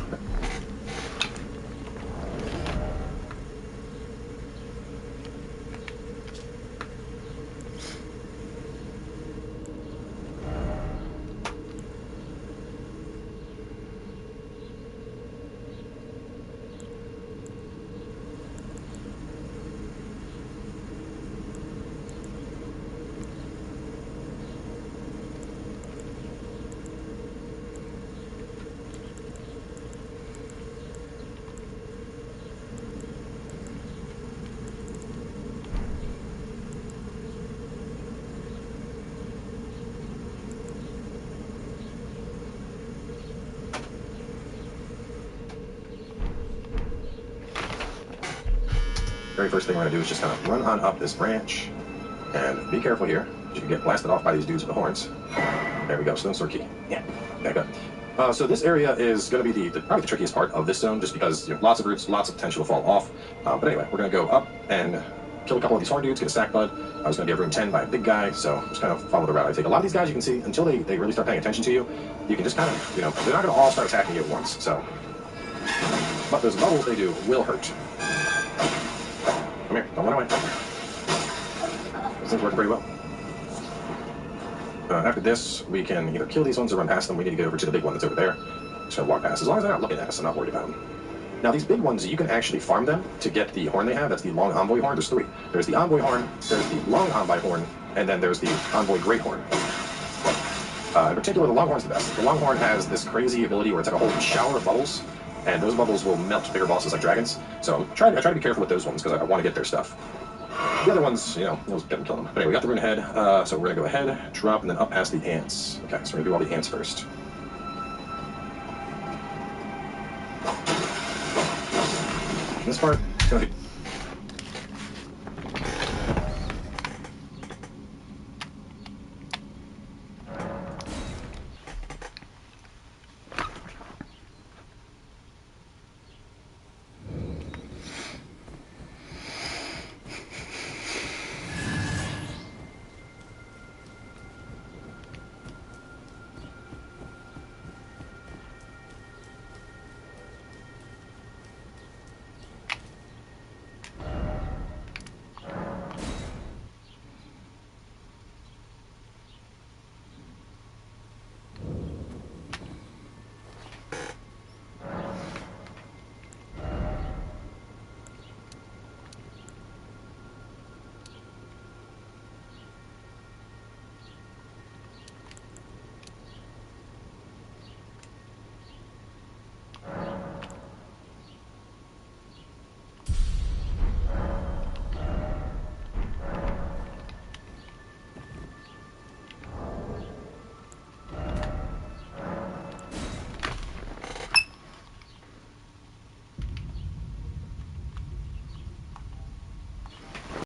Very first thing we're going to do is just kind of run on up this branch, and be careful here. You can get blasted off by these dudes with the horns. There we go, Stone Sword Key. Yeah, back up. So this area is going to be probably the trickiest part of this zone, just because lots of roots, lots of potential to fall off. But anyway, we're going to go up and kill a couple of these horn dudes, get a sack bud. I was going to get room 10 by a big guy, so just kind of follow the route I take. A lot of these guys you can see, until they really start paying attention to you, you can just kind of, they're not going to all start attacking you at once, so. But those bubbles they do will hurt. Come here, don't run away. This thing's working pretty well. After this, we can either kill these ones or run past them. We need to get over to the big one that's over there. Just gonna walk past. As long as they're not looking at us, I'm not worried about them. Now, these big ones, you can actually farm them to get the horn they have. That's the long envoy horn. There's three. There's the envoy horn, there's the long envoy horn, and then there's the envoy great horn. In particular, the long horn's the best. The long horn has this crazy ability where it's like a whole shower of bubbles, and those bubbles will melt bigger bosses like dragons. So I try to be careful with those ones because I want to get their stuff. The other ones, we'll get them, kill them. But anyway, we got the rune ahead, so we're going to go ahead, drop, and then up past the ants. Okay, so we're going to do all the ants first. This part is going to be...